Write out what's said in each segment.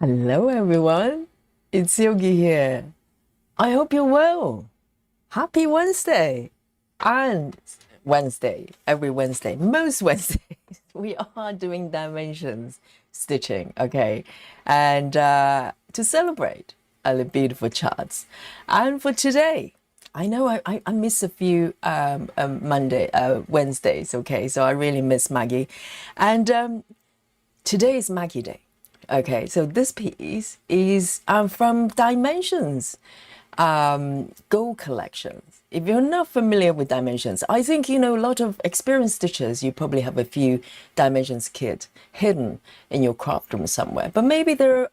Hello, everyone. It's Yogi here. I hope you're well. Happy Wednesday. And every Wednesday, most Wednesdays, we are doing dimensions stitching, okay? And to celebrate our beautiful charts. And for today, I know I miss a few Wednesdays, okay? So I really miss Maggie. And today is Maggie Day. Okay, so this piece is from Dimensions Gold Collections. If you're not familiar with Dimensions, I think you know a lot of experienced stitchers. You probably have a few Dimensions kit hidden in your craft room somewhere. But maybe they're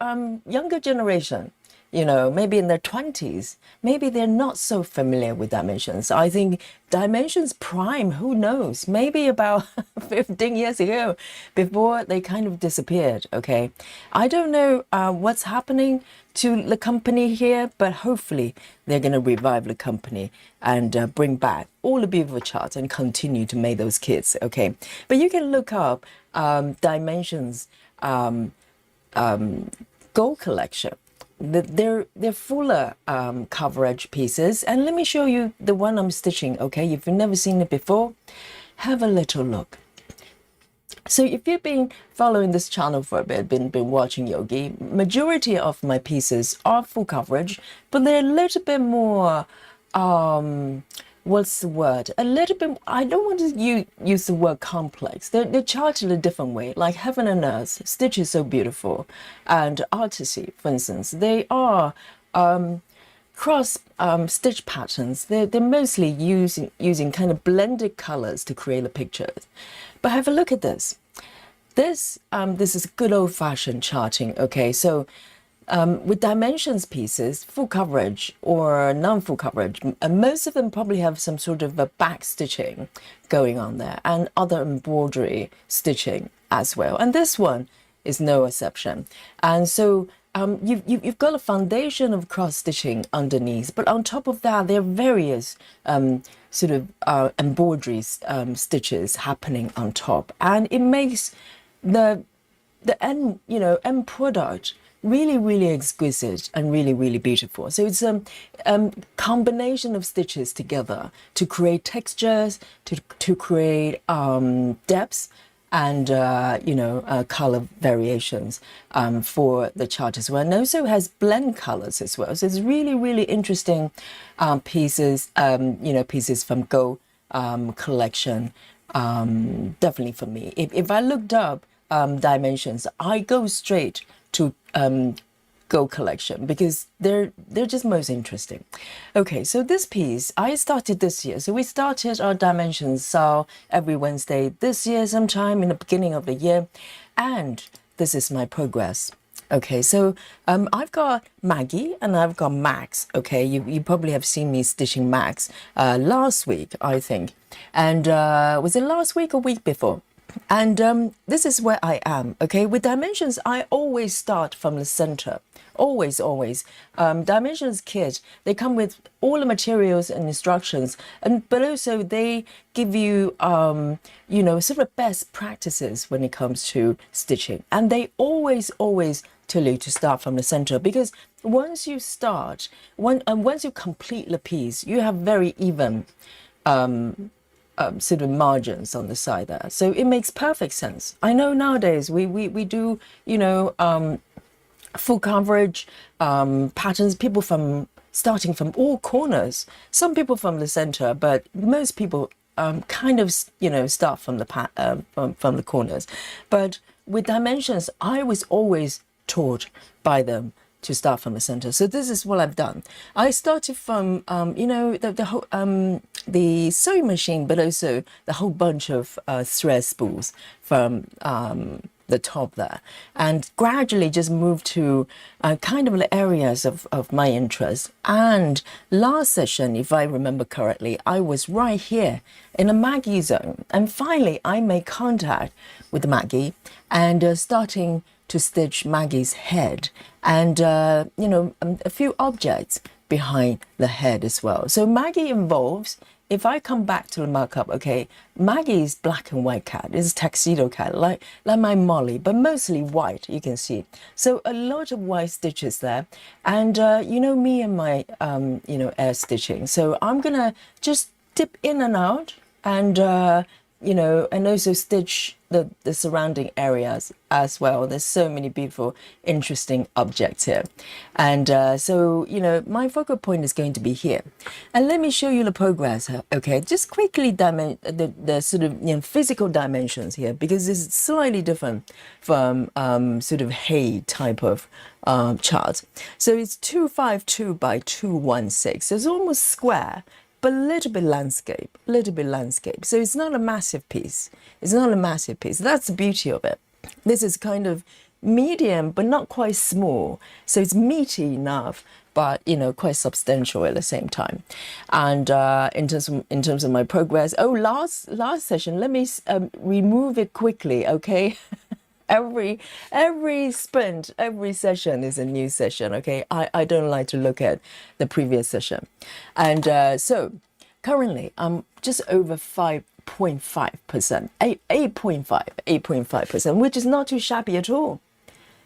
younger generation, you know, maybe in their 20s, maybe they're not so familiar with Dimensions. I think Dimensions Prime, who knows, maybe about 15 years ago, before they kind of disappeared, okay? I don't know what's happening to the company here, but hopefully they're going to revive the company and bring back all the beautiful charts and continue to make those kits, okay? But you can look up Dimensions Gold Collection. They're fuller coverage pieces, and let me show you the one I'm stitching, okay? If you've never seen it before, have a little look. So if you've been following this channel for a bit, been watching Yogi, majority of my pieces are full coverage, but they're a little bit more what's the word? A little bit, I don't want to use the word complex. They're charted a different way, like Heaven and Earth, Stitch is so beautiful, and Artisy, for instance. They are cross stitch patterns. They're mostly using kind of blended colors to create the pictures. But have a look at this. This is good old-fashioned charting, okay? So with dimensions pieces, full coverage or non-full coverage, most of them probably have some sort of a back stitching going on there and other embroidery stitching as well. And this one is no exception. And so you've got a foundation of cross stitching underneath, but on top of that, there are various sort of embroidery stitches happening on top, and it makes the end product really exquisite and really beautiful. So it's a combination of stitches together to create textures, to create depths and color variations for the chart as well, and also has blend colors as well. So it's really interesting pieces, pieces from Go collection. Definitely for me. If I looked up dimensions, I go straight to Go collection because they're just most interesting. Okay, so this piece I started this year. So we started our Dimensions SAL every Wednesday this year, sometime in the beginning of the year, and this is my progress. Okay, so I've got Maggie and I've got Max. Okay, you probably have seen me stitching Max last week, I think, and was it last week or week before? And this is where I am, okay? With dimensions, I always start from the center. Always. Dimensions kit, they come with all the materials and instructions, but also they give you, sort of best practices when it comes to stitching. And they always tell you to start from the center, because once you start, once you complete the piece, you have very even sort of margins on the side there, so it makes perfect sense. I know nowadays we do full coverage patterns, people from starting from all corners, some people from the center, but most people kind of start from the corners. But with dimensions, I was always taught by them to start from the center. So this is what I've done. I started from the whole the sewing machine, but also the whole bunch of thread spools from the top there, and gradually just moved to kind of the areas of my interest. And last session, if I remember correctly, I was right here in a Maggie zone, and finally I made contact with Maggie and starting to stitch Maggie's head and a few objects behind the head as well. So Maggie involves if I come back to the markup, okay, Maggie's black and white cat is tuxedo cat, like my Molly, but mostly white, you can see. So a lot of white stitches there. And you know me and my, you know, air stitching. So I'm gonna just dip in and out and, you know, and also stitch the surrounding areas as well. There's so many beautiful, interesting objects here. And so, you know, my focal point is going to be here. And let me show you the progress, okay? Just quickly the sort of, you know, physical dimensions here, because this is slightly different from sort of hay type of chart. So it's 252 by 216. So it's almost square, but a little bit landscape, So it's not a massive piece. It's not a massive piece. That's the beauty of it. This is kind of medium, but not quite small. So it's meaty enough, but, you know, quite substantial at the same time. And in terms of my progress, oh, last session, let me remove it quickly, okay? Every sprint, every session is a new session, okay? I don't like to look at the previous session. And so currently I'm just over 5.5%, 8.5%, which is not too shabby at all.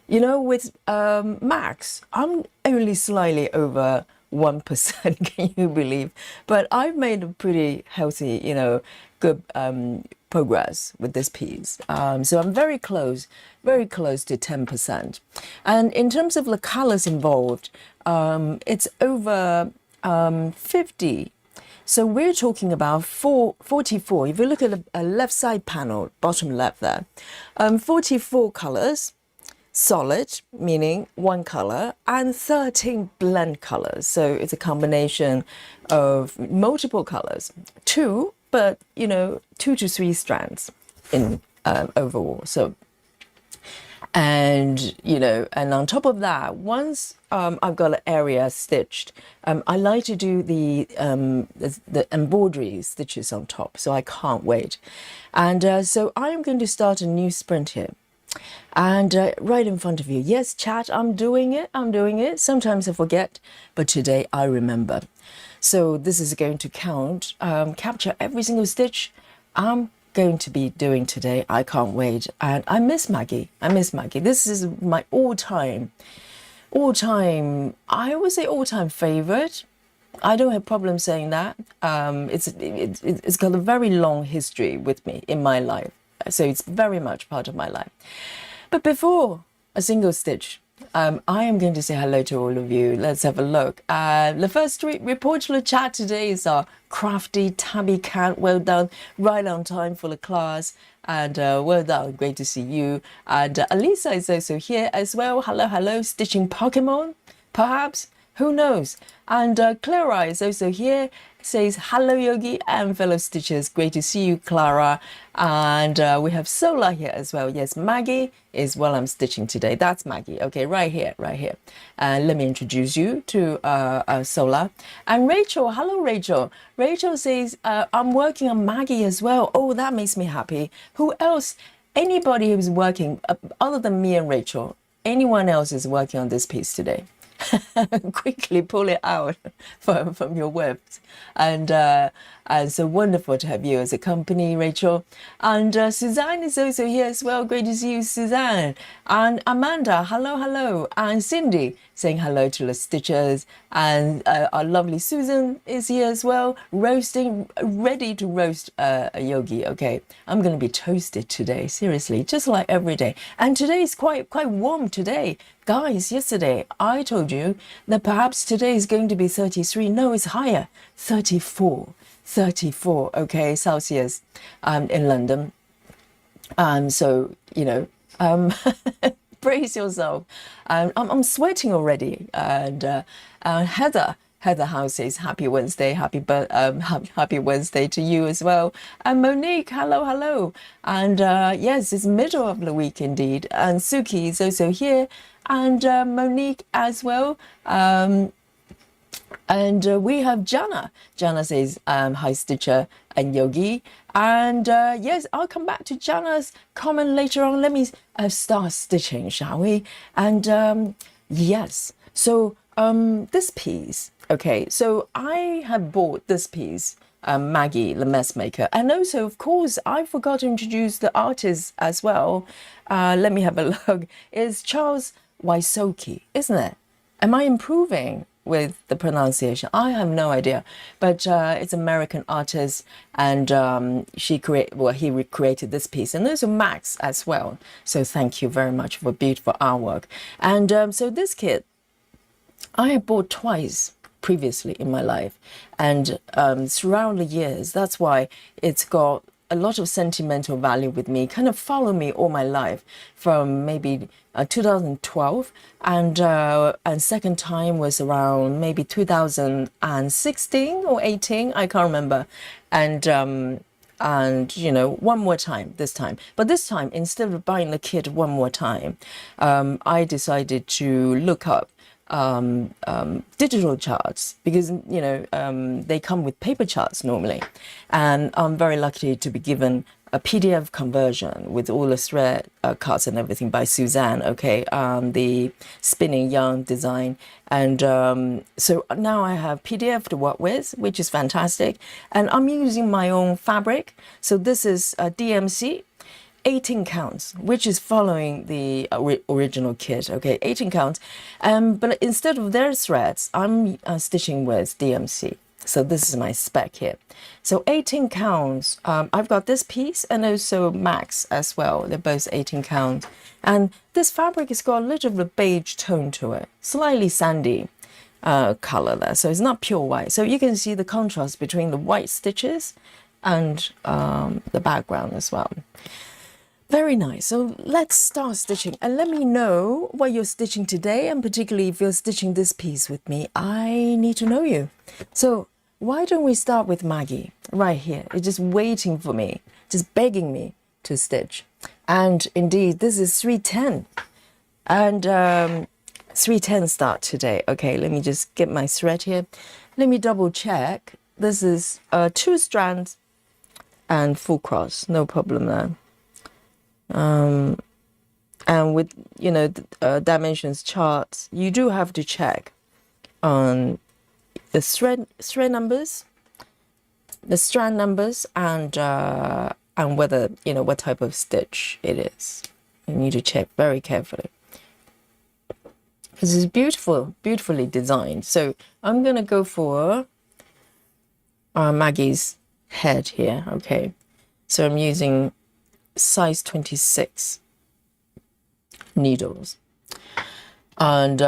You know, with Max, I'm only slightly over 1%, can you believe? But I've made a pretty healthy, you know, good progress with this piece. So I'm very close to 10%. And in terms of the colors involved, it's over 50. So we're talking about 44. If you look at the left side panel, bottom left there, 44 colors, solid, meaning one color, and 13 blend colors. So it's a combination of multiple colors, but you know, 2 to 3 strands in overall. So, and you know, and on top of that, once I've got an area stitched, I like to do the embroidery stitches on top. So I can't wait. And so I am going to start a new sprint here. And right in front of you, yes, chat, I'm doing it. Sometimes I forget, but today I remember. So this is going to capture every single stitch I'm going to be doing today. I can't wait. And I miss Maggie. This is my all-time, I would say all-time favorite. I don't have problem saying that. It's got a very long history with me in my life. So it's very much part of my life. But before a single stitch, I am going to say hello to all of you. Let's have a look. The first report to the chat today is our crafty tabby cat. Well done. Right on time for the class. And well done. Great to see you. And Alisa is also here as well. Hello. Stitching Pokemon, perhaps. Who knows? And Clara is also here. Says hello Yogi and fellow stitchers. Great to see you, Clara. And we have Sola here as well. Yes, Maggie is what I'm stitching today. That's Maggie. Okay, right here. And let me introduce you to Sola. And Rachel, hello Rachel. Rachel says, I'm working on Maggie as well. Oh, that makes me happy. Who else? Anybody who's working, other than me and Rachel, anyone else is working on this piece today? Quickly pull it out from your webs. And so wonderful to have you as a company, Rachel. And Suzanne is also here as well. Great to see you, Suzanne. And Amanda, hello. And Cindy saying hello to the stitchers. And our lovely Susan is here as well, roasting, ready to roast a yogi. Okay, I'm going to be toasted today, seriously, just like every day. And today is quite warm today. Guys, yesterday I told you that perhaps today is going to be 33. No, it's higher, 34, okay, Celsius in London. So, you know, brace yourself. I'm sweating already. And Heather House says happy Wednesday, happy Wednesday to you as well. And Monique, hello. And yes, it's middle of the week indeed. And Suki is also here. And Monique as well. And we have Jana. Jana says, hi, Stitcher and Yogi. And yes, I'll come back to Jana's comment later on. Let me start stitching, shall we? And yes, so this piece, okay, so I have bought this piece Maggie, the Messmaker. And also, of course, I forgot to introduce the artist as well. Let me have a look. It's Charles Wysocki, isn't it? Am I improving with the pronunciation? I have no idea, but it's American artist, and he recreated this piece, and there's a Max as well. So thank you very much for beautiful artwork. And so this kit I have bought twice previously in my life, and throughout the years, that's why it's got a lot of sentimental value with me, kind of follow me all my life from maybe 2012, and second time was around maybe 2016 or 18, I can't remember, and you know, one more time this time, but this time instead of buying the kit one more time, I decided to look up digital charts, because you know they come with paper charts normally, and I'm very lucky to be given a PDF conversion with all the thread cards and everything by Suzanne, okay, the spinning yarn design, and so now I have PDF to work with, which is fantastic, and I'm using my own fabric. So this is a DMC 18 counts, which is following the original kit, okay, 18 counts. But instead of their threads, I'm stitching with DMC. So this is my spec here. So 18 counts, I've got this piece and also Max as well. They're both 18 counts. And this fabric has got a little bit of beige tone to it, slightly sandy color there. So it's not pure white. So you can see the contrast between the white stitches and the background as well. Very nice. So let's start stitching, and let me know what you're stitching today, and particularly if you're stitching this piece with me, I need to know you. So why don't we start with Maggie right here? It's just waiting for me, just begging me to stitch. And indeed, this is 310, and 310 start today. Okay, let me just get my thread here. Let me double check. This is 2 strands and full cross, no problem there. And with, you know, dimensions charts, you do have to check on the thread numbers, the strand numbers, and whether, you know, what type of stitch it is. You need to check very carefully. This is beautifully designed. So I'm gonna go for Maggie's head here. Okay, so I'm using size 26 needles, and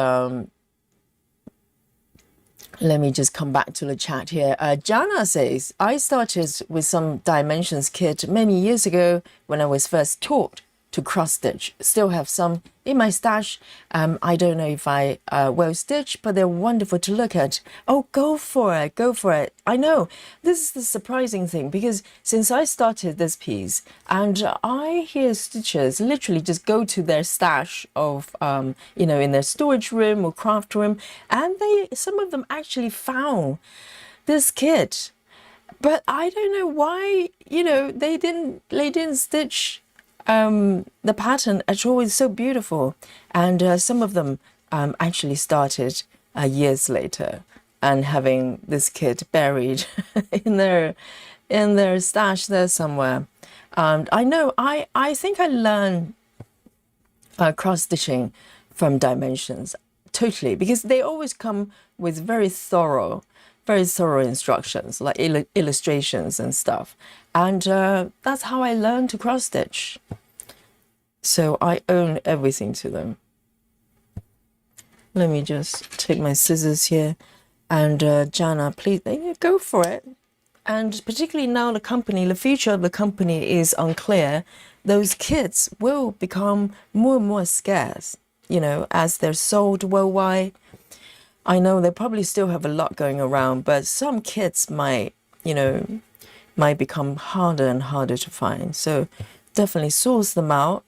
let me just come back to the chat here. Jana says, I started with some dimensions kit many years ago when I was first taught to cross stitch. Still have some in my stash. I don't know if I will stitch, but they're wonderful to look at. Oh, go for it, go for it. I know this is the surprising thing, because since I started this piece, and I hear stitchers literally just go to their stash of, you know, in their storage room or craft room, and some of them actually found this kit, but I don't know why, you know, they didn't stitch the pattern at all. Is so beautiful, and some of them actually started years later and having this kit buried in their stash there somewhere. I know I think I learned cross stitching from Dimensions totally, because they always come with very thorough instructions, like illustrations and stuff, and that's how I learned to cross stitch. So I own everything to them. Let me just take my scissors here, and Jana, please go for it. And particularly now the future of the company is unclear. Those kits will become more and more scarce, you know, as they're sold worldwide. I know they probably still have a lot going around, but some kits might become harder and harder to find. So definitely source them out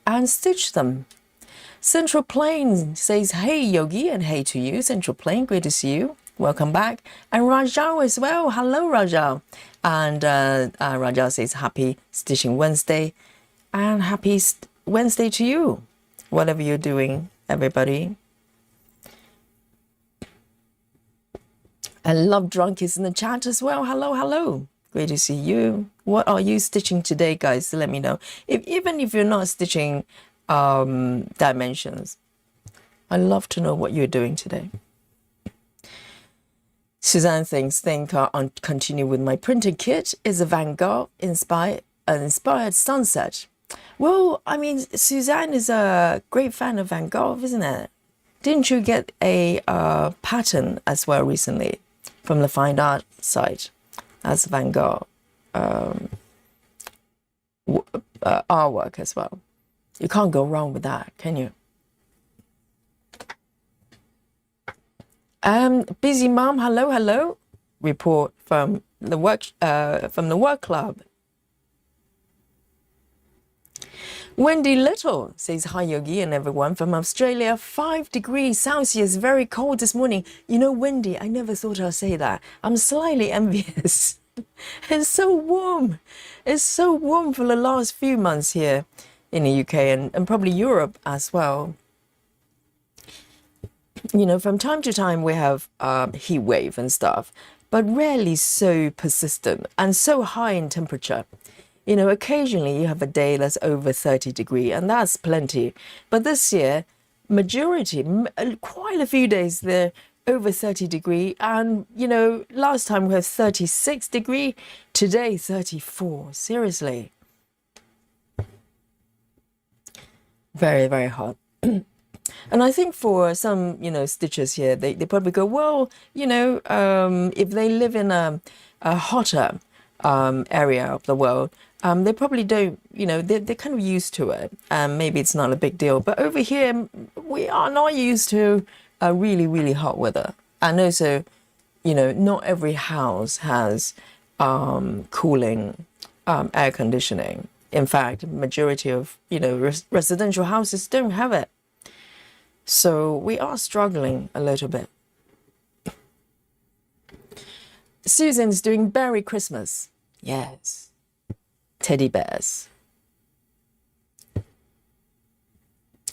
and stitch them. Central Plain says, hey Yogi, and hey to you. Central Plain, great to see you. Welcome back. And Rajal as well. Hello, Rajal. And Rajal says, happy Stitching Wednesday. And happy Wednesday to you, whatever you're doing, everybody. And Love Drunk is in the chat as well. Hello, hello. Great to see you. What are you stitching today, guys? Let me know. Even if you're not stitching dimensions, I love to know what you're doing today. Suzanne think I'll continue with my printed kit. Is a Van Gogh inspired sunset. Well, I mean, Suzanne is a great fan of Van Gogh, isn't it? Didn't you get a pattern as well recently from the fine art site? That's Van Gogh artwork as well. You can't go wrong with that, can you? Busy mom, hello, hello. Report from the work club. Wendy Little says, hi Yogi and everyone from Australia. 5 degrees Celsius, very cold this morning. You know, Wendy, I never thought I'd say that. I'm slightly envious. It's so warm. It's so warm for the last few months here in the UK and probably Europe as well. You know, from time to time we have heat wave and stuff, but rarely so persistent and so high in temperature. You know, occasionally you have a day that's over 30 degrees, and that's plenty. But this year, majority, quite a few days they're over 30 degrees. And, you know, last time we had 36 degrees, today 34. Seriously. Very, very hot. And I think for some, you know, stitchers here, they probably go, well, you know, if they live in a hotter area of the world, they probably don't, you know, they're kind of used to it. Maybe it's not a big deal. But over here, we are not used to really, really hot weather. And also, you know, not every house has cooling air conditioning. In fact, majority of, you know, residential houses don't have it. So we are struggling a little bit. Susan's doing berry Christmas. Yes. Teddy bears.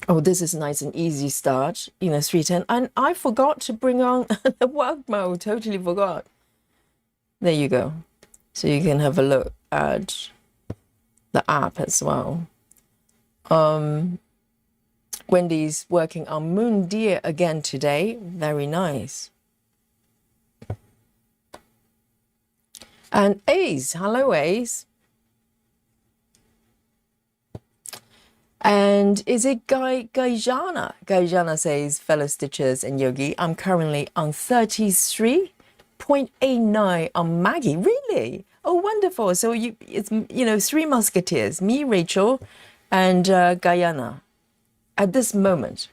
Oh, this is nice and easy start, you know, 310. And I forgot to bring on the work mode, totally forgot. There you go. So you can have a look at the app as well. Wendy's working on Moon Deer again today. Very nice. And Ace, hello Ace. And is it Gajana? Gajana says, fellow stitchers and Yogi, I'm currently on 33.89 on Maggie. Really? Oh, wonderful. So it's, you know, 3 musketeers, me, Rachel, and Guyana. At this moment,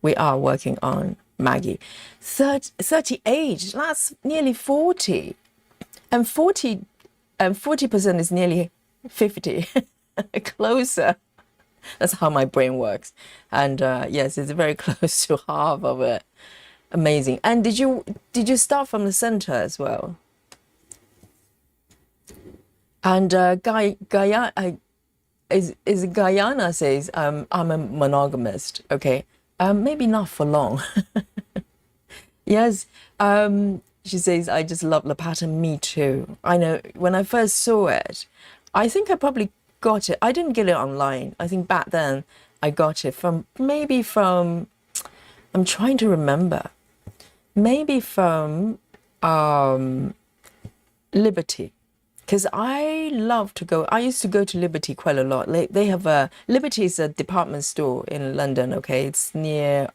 we are working on Maggie. 38, that's nearly 40. And 40% is nearly 50. Closer. That's how my brain works. And yes, it's very close to half of it. Amazing. And did you start from the center as well? And Guyana says, I'm a monogamist. Okay. Maybe not for long. Yes. She says, I just love the pattern. Me too. I know when I first saw it, I think I probably got it. I didn't get it online. I think back then I got it from, I'm trying to remember, maybe from Liberty. Because I used to go to Liberty quite a lot. They have Liberty is a department store in London, okay? It's near,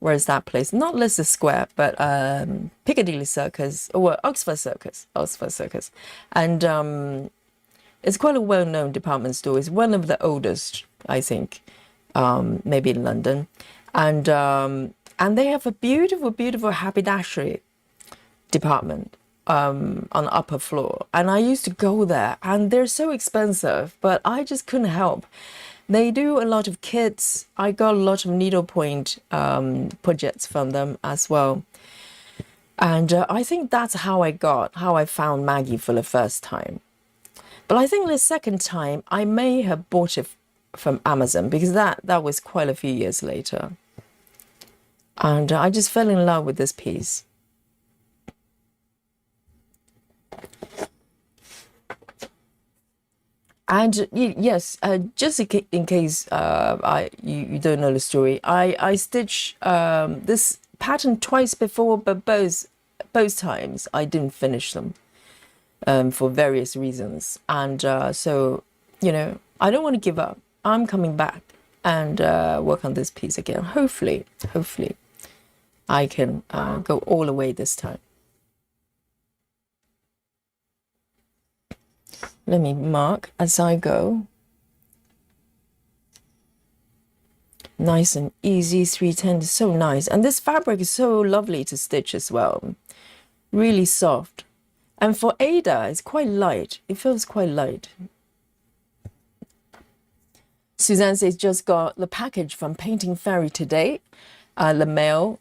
where is that place? Not Leicester Square, but Piccadilly Circus, or Oxford Circus. And it's quite a well-known department store. It's one of the oldest, I think, maybe in London. And they have a beautiful, beautiful haberdashery department on the upper floor. And I used to go there, and they're so expensive, but I just couldn't help. They do a lot of kits. I got a lot of needlepoint projects from them as well. And I think that's how I found Maggie for the first time. But I think the second time I may have bought it from Amazon, because that was quite a few years later. And I just fell in love with this piece. And yes, just in case you don't know the story, I stitched this pattern twice before, but both times I didn't finish them for various reasons. And so, you know, I don't want to give up. I'm coming back and work on this piece again. Hopefully I can go all the way this time. Let me mark as I go. Nice and easy, 310 is so nice. And this fabric is so lovely to stitch as well. Really soft. And for Ada, it's quite light. It feels quite light. Suzanne says, just got the package from Painting Fairy today. The mail,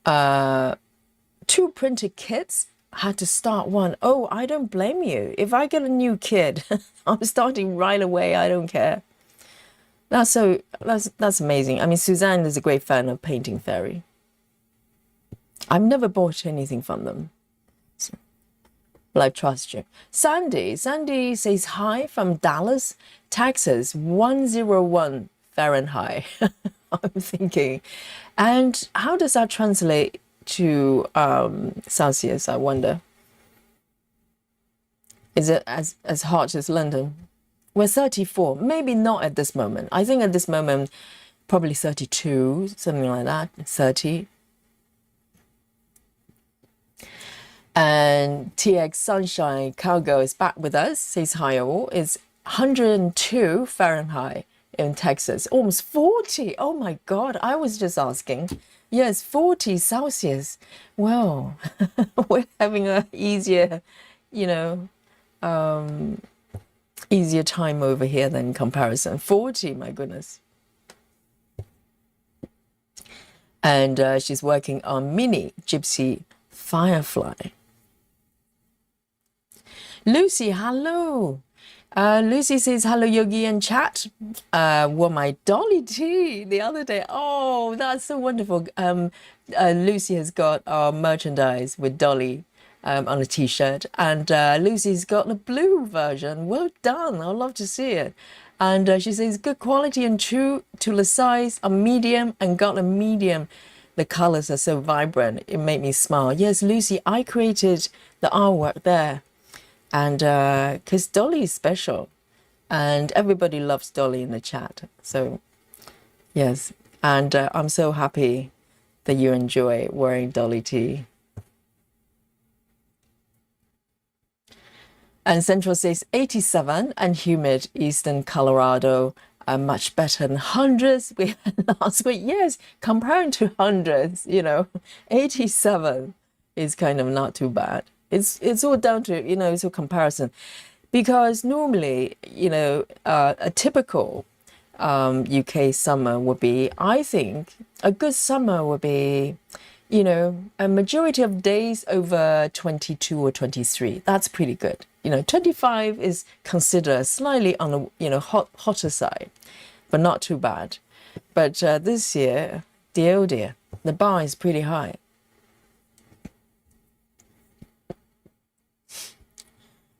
2 printed kits. Had to start one. Oh, I don't blame you. If I get a new kid, I'm starting right away. I don't care. That's amazing. I mean, Suzanne is a great fan of Painting Fairy. I've never bought anything from them, so, but I trust you. Sandy says hi from Dallas, Texas, 101 Fahrenheit. I'm thinking, and how does that translate to Celsius, I wonder? Is it as hot as London? We're 34, maybe not at this moment. I think at this moment, probably 32, something like that, 30. And TX Sunshine Cowgirl is back with us, says hi all. It's 102 Fahrenheit in Texas, almost 40. Oh my God, I was just asking. Yes, 40 Celsius. Well, we're having a easier, you know, easier time over here than in comparison. 40, my goodness. And she's working on Mini Gypsy Firefly. Lucy, hello. Lucy says, hello, Yogi and chat. Wore my Dolly tee the other day. Oh, that's so wonderful. Lucy has got our merchandise with Dolly on a t-shirt. And Lucy's got the blue version. Well done. I'd love to see it. And she says, good quality and true to the size, a medium, and got a medium. The colors are so vibrant. It made me smile. Yes, Lucy, I created the artwork there. And because Dolly is special and everybody loves Dolly in the chat. So, yes. And I'm so happy that you enjoy wearing Dolly tee. And Central says 87 and humid Eastern Colorado are much better than hundreds we had last week. Yes, comparing to hundreds, you know, 87 is kind of not too bad. It's all down to, you know, it's a comparison, because normally, you know, a typical UK summer would be, I think, a good summer would be, you know, a majority of days over 22 or 23. That's pretty good. You know, 25 is considered slightly on the, you know, hotter side, but not too bad. But this year, dear oh dear, the bar is pretty high.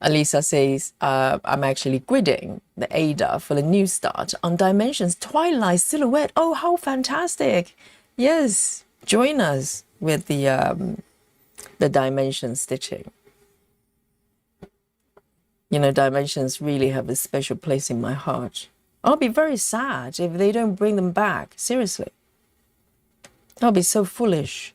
Alisa says, I'm actually gridding the Ada for the new start on Dimensions Twilight Silhouette. Oh, how fantastic. Yes, join us with the Dimension stitching. You know, Dimensions really have a special place in my heart. I'll be very sad if they don't bring them back. Seriously. I'll be so foolish.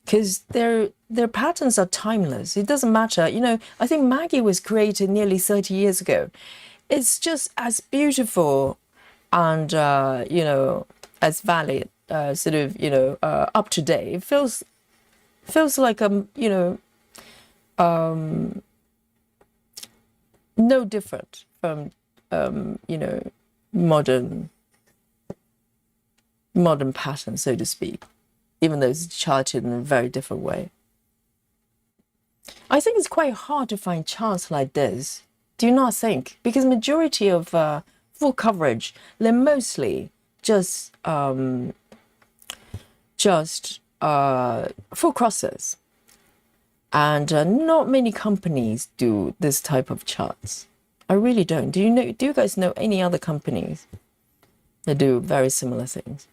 Because their patterns are timeless. It doesn't matter. You know, I think Maggie was created nearly 30 years ago. It's just as beautiful and, you know, as valid, sort of, you know, up to date. It feels like, you know, no different from, you know, modern patterns, so to speak, even though it's charted in a very different way. I think it's quite hard to find charts like this. Do you not think? Because majority of full coverage, they're mostly just just full crosses. And not many companies do this type of charts. I really don't. Do you guys know any other companies that do very similar things?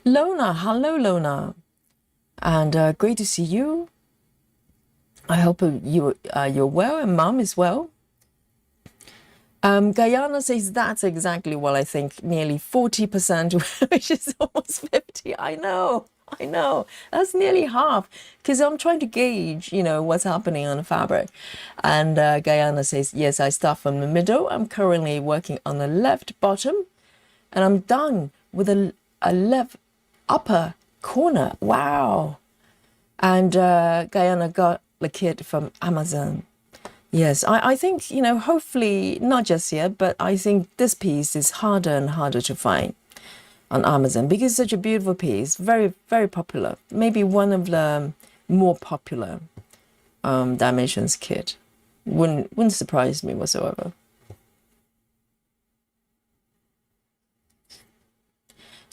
Lona, hello Lona. And great to see you. I hope you're well and mom is well. Guyana says that's exactly what I think, nearly 40%, which is almost 50. I know. That's nearly half, because I'm trying to gauge, what's happening on the fabric. And Guyana says, yes, I start from the middle. I'm currently working on the left bottom, and I'm done with a left upper corner. Wow. And Guyana got the kit from Amazon. Yes, I think, hopefully not just yet, but I think this piece is harder and harder to find on Amazon because it's such a beautiful piece, very, very popular. Maybe one of the more popular dimensions kit. Wouldn't surprise me whatsoever.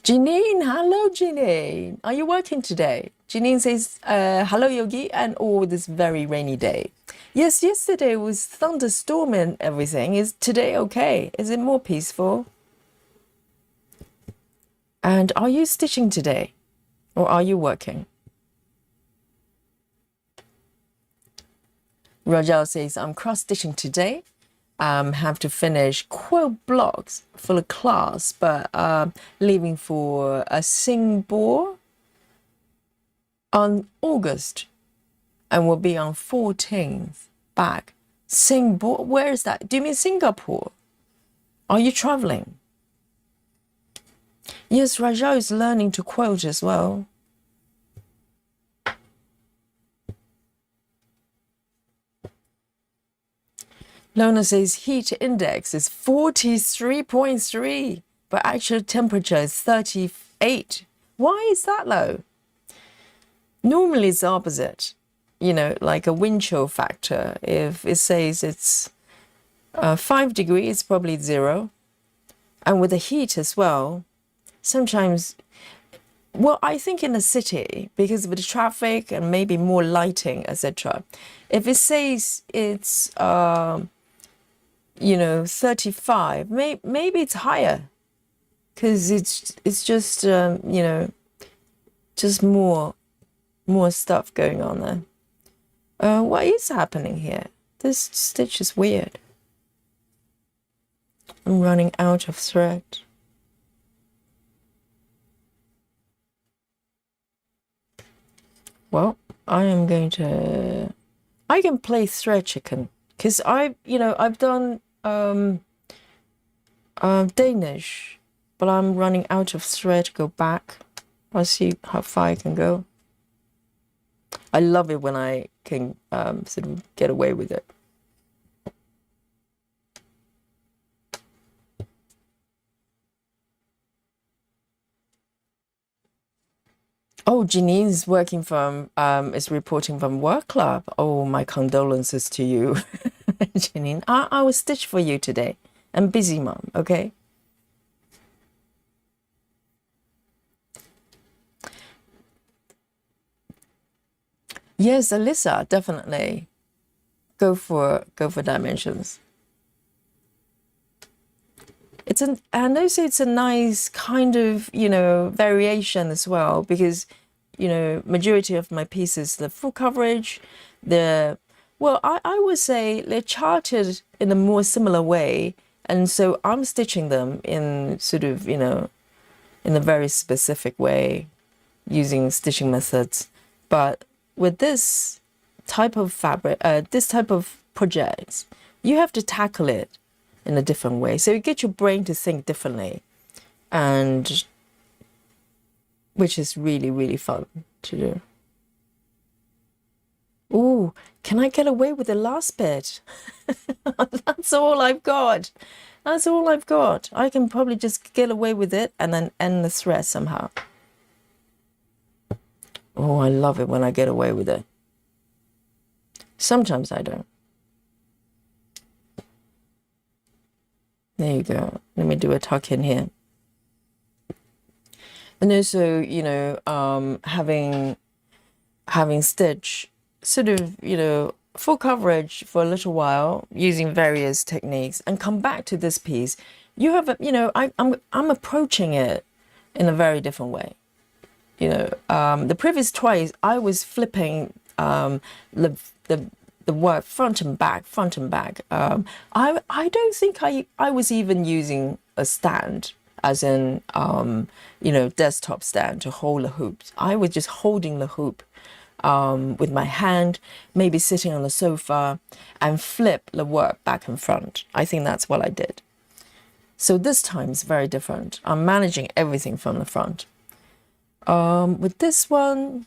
Janine, hello Janine. Are you working today? Janine says, hello Yogi, and this very rainy day. Yes, yesterday was thunderstorm and everything. Is today okay? Is it more peaceful? And are you stitching today? Or are you working? Rajal says, I'm cross-stitching today. Have to finish quilt blocks for the class, but leaving for a Singapore on August, and will be on 14th back. Singapore, where is that? Do you mean Singapore? Are you traveling? Yes, Rajal is learning to quilt as well. Lona says heat index is 43.3, but actual temperature is 38. Why is that low? Normally it's the opposite, like a wind chill factor. If it says it's 5 degrees, it's probably 0. And with the heat as well, sometimes, well, I think in the city, because of the traffic and maybe more lighting, etc., if it says it's 35, maybe it's higher, because it's just just more stuff going on there. What is happening here? This stitch is weird. I'm running out of thread. Well, I can play thread chicken, because I've done Danish, but I'm running out of thread to go back. I'll see how far I can go. I love it when I can sort of get away with it. Oh, Janine's working from, is reporting from work club. Oh, my condolences to you, Janine. I will stitch for you today. I'm busy, Mom, okay? Yes, Alyssa, definitely. Go for dimensions. And also it's a nice kind of, variation as well, because, majority of my pieces, the full coverage, I would say they're charted in a more similar way. And so I'm stitching them in sort of, in a very specific way using stitching methods. But with this type of fabric, this type of projects, you have to tackle it in a different way. So you get your brain to think differently, and which is really, really fun to do. Ooh, can I get away with the last bit? That's all I've got. That's all I've got. I can probably just get away with it and then end the thread somehow. Oh, I love it when I get away with it. Sometimes I don't. There you go. Let me do a tuck in here. And also, having stitch sort of, full coverage for a little while using various techniques and come back to this piece, you have a, I'm approaching it in a very different way. The previous twice I was flipping the the work front and back, front and back. I don't think I was even using a stand, as in desktop stand to hold the hoops. I was just holding the hoop with my hand, maybe sitting on the sofa, and flip the work back and front. I think that's what I did. So this time is very different. I'm managing everything from the front. With this one,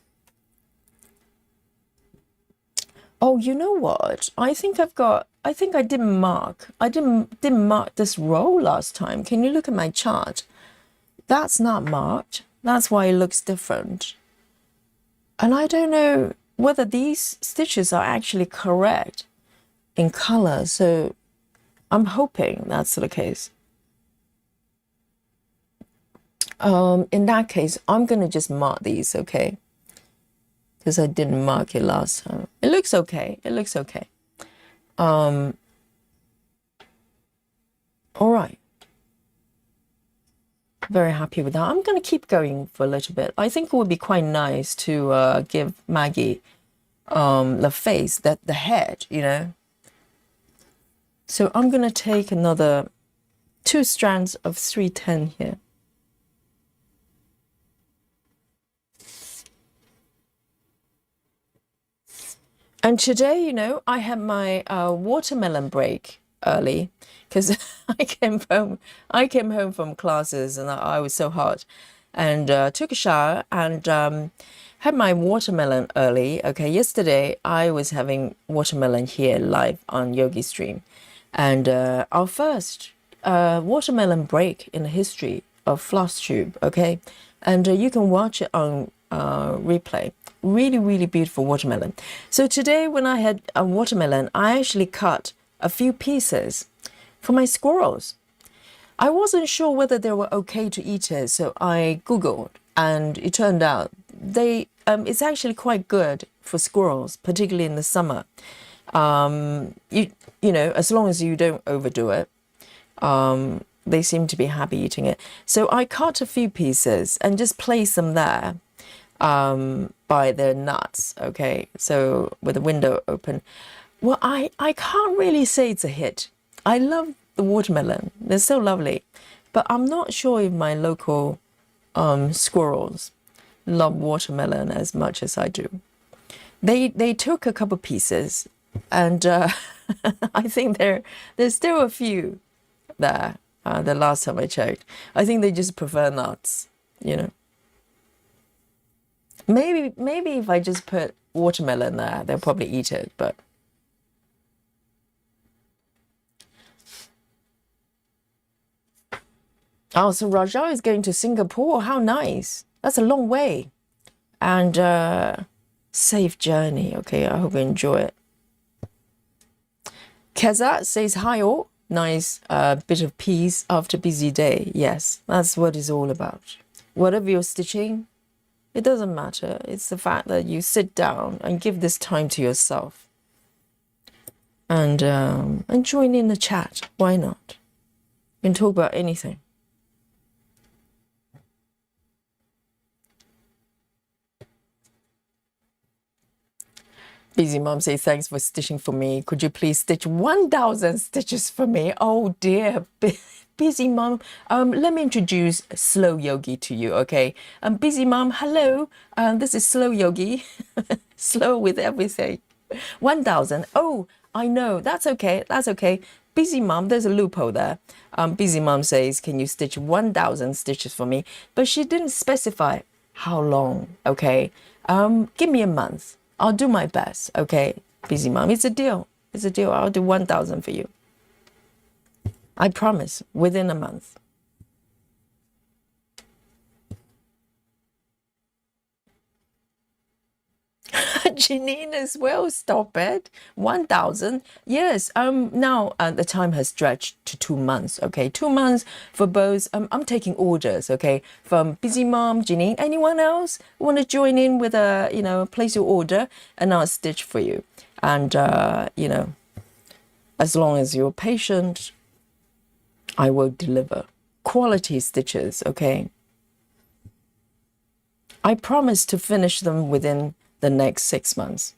oh, you know what? I think I didn't mark. I didn't mark this row last time. Can you look at my chart? That's not marked. That's why it looks different. And I don't know whether these stitches are actually correct in color. So I'm hoping that's the case. In that case, I'm going to just mark these, okay? Because I didn't mark it last time. It looks okay. It looks okay. All right. Very happy with that. I'm going to keep going for a little bit. I think it would be quite nice to give Maggie the face, the head, So I'm going to take another 2 strands of 310 here. And today, I had my watermelon break early because I came home from classes and I was so hot, and took a shower and had my watermelon early. Okay, yesterday I was having watermelon here live on Yogi Stream, and our first watermelon break in the history of Floss Tube. Okay, and you can watch it on replay. Really, really beautiful watermelon. So today when I had a watermelon, I actually cut a few pieces for my squirrels. I wasn't sure whether they were okay to eat it, so I Googled, and it turned out it's actually quite good for squirrels, particularly in the summer. As long as you don't overdo it, they seem to be happy eating it. So I cut a few pieces and just placed them there by their nuts, okay? So with the window open. Well, I can't really say it's a hit. I love the watermelon. They're so lovely. But I'm not sure if my local squirrels love watermelon as much as I do. They took a couple pieces, and I think there's still a few there. The last time I checked, I think they just prefer nuts, Maybe if I just put watermelon there, they'll probably eat it, but. Oh, so Raja is going to Singapore. How nice. That's a long way. And safe journey. Okay, I hope you enjoy it. Keza says, hi all. Nice bit of peace after busy day. Yes, that's what it's all about. Whatever you're stitching, it doesn't matter. It's the fact that you sit down and give this time to yourself. And join in the chat. Why not? You can talk about anything. Busy Mom says, thanks for stitching for me. Could you please stitch 1,000 stitches for me? Oh dear, Busy Mom. Let me introduce Slow Yogi to you, okay? Busy Mom, hello. This is Slow Yogi. Slow with everything. 1,000. Oh, I know. That's okay. That's okay. Busy Mom, there's a loophole there. Busy Mom says, can you stitch 1,000 stitches for me? But she didn't specify how long, okay? Give me a month. I'll do my best, okay? Busy Mom, it's a deal. It's a deal. I'll do 1,000 for you. I promise, within a month. Janine as well. Stop it. 1,000. Yes. Now the time has stretched to 2 months. Okay, 2 months for both. I'm taking orders. Okay, from Busy Mom, Janine. Anyone else want to join in with a place your order and I'll stitch for you. And as long as you're patient, I will deliver quality stitches. Okay. I promise to finish them within the next 6 months.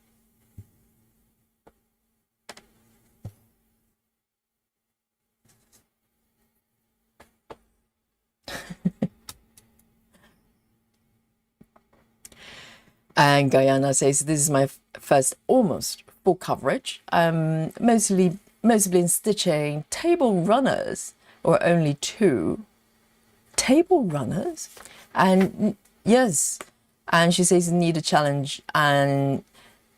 And Guyana says, this is my first almost full coverage. Mostly been stitching table runners, or only 2 table runners. And yes, and she says, need a challenge. And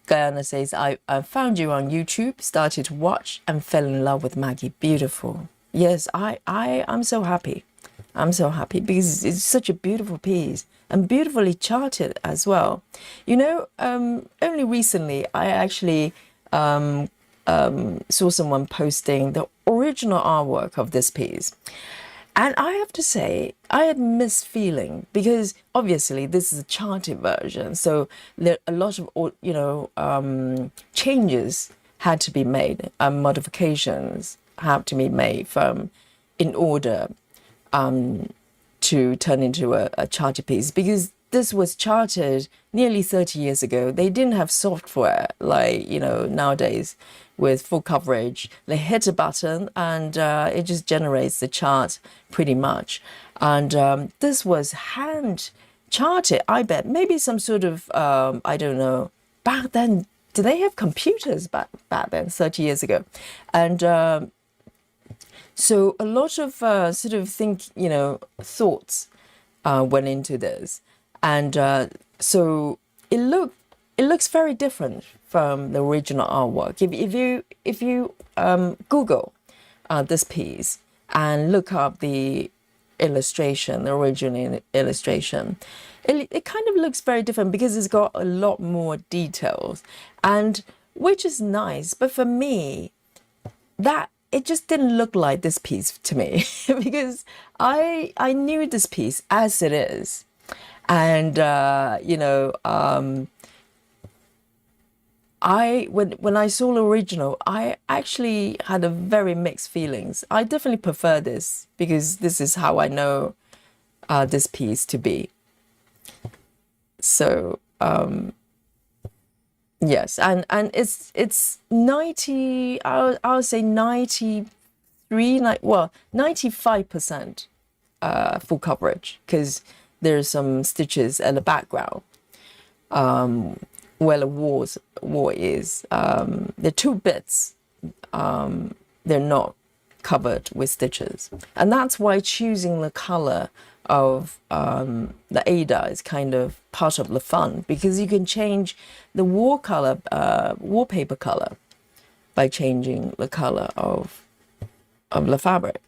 Guyana says, I found you on YouTube, started to watch and fell in love with Maggie. Beautiful. Yes, I'm so happy. I'm so happy because it's such a beautiful piece and beautifully charted as well. Only recently I actually saw someone posting the original artwork of this piece. And I have to say, I had mixed feeling because obviously this is a charted version. So there a lot of, changes had to be made, modifications have to be made in order to turn into a charted piece, because this was charted nearly 30 years ago. They didn't have software like, nowadays with full coverage. They hit a button and it just generates the chart pretty much. And this was hand charted, I bet. Maybe some sort of, I don't know, back then, do they have computers back then, 30 years ago? And so a lot of thoughts went into this. And so it looks very different from the original artwork. If you Google this piece and look up the illustration, the original illustration, it kind of looks very different because it's got a lot more details, and which is nice. But for me, that it just didn't look like this piece to me because I knew this piece as it is. And when I saw the original, I actually had a very mixed feelings. I definitely prefer this because this is how I know this piece to be. So yes, and it's 90. I'll say 93, 95% full coverage, because there's some stitches at the background where the wall is. The 2 bits, they're not covered with stitches, and that's why choosing the color of the Ada is kind of part of the fun, because you can change the wallpaper color by changing the color of the fabric.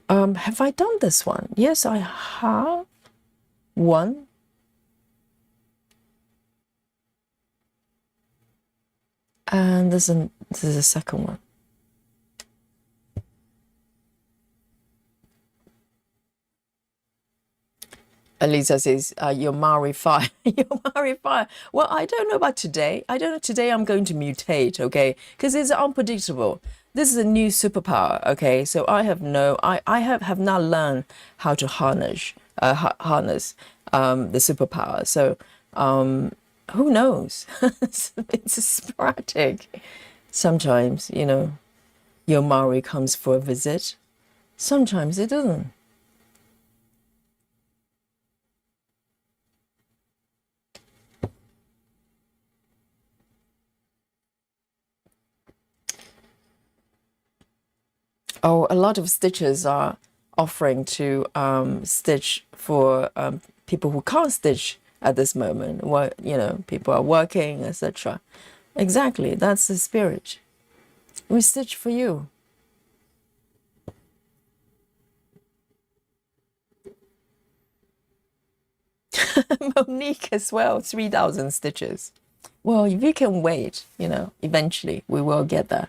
Have I done this one? Yes, I have. One. And this is a second one. Elisa says, you're Maori fire. You're Maori fire. Well, I don't know about today. I don't know. Today I'm going to mutate, okay? Because it's unpredictable. This is a new superpower, okay? So I have not learned how to harness the superpower. So who knows? It's sporadic. Sometimes, your Maori comes for a visit. Sometimes it doesn't. Oh, a lot of stitches are offering to stitch for people who can't stitch at this moment. People are working, etc. Exactly, that's the spirit. We stitch for you. Monique as well, 3,000 stitches. Well, if you can wait, eventually we will get there.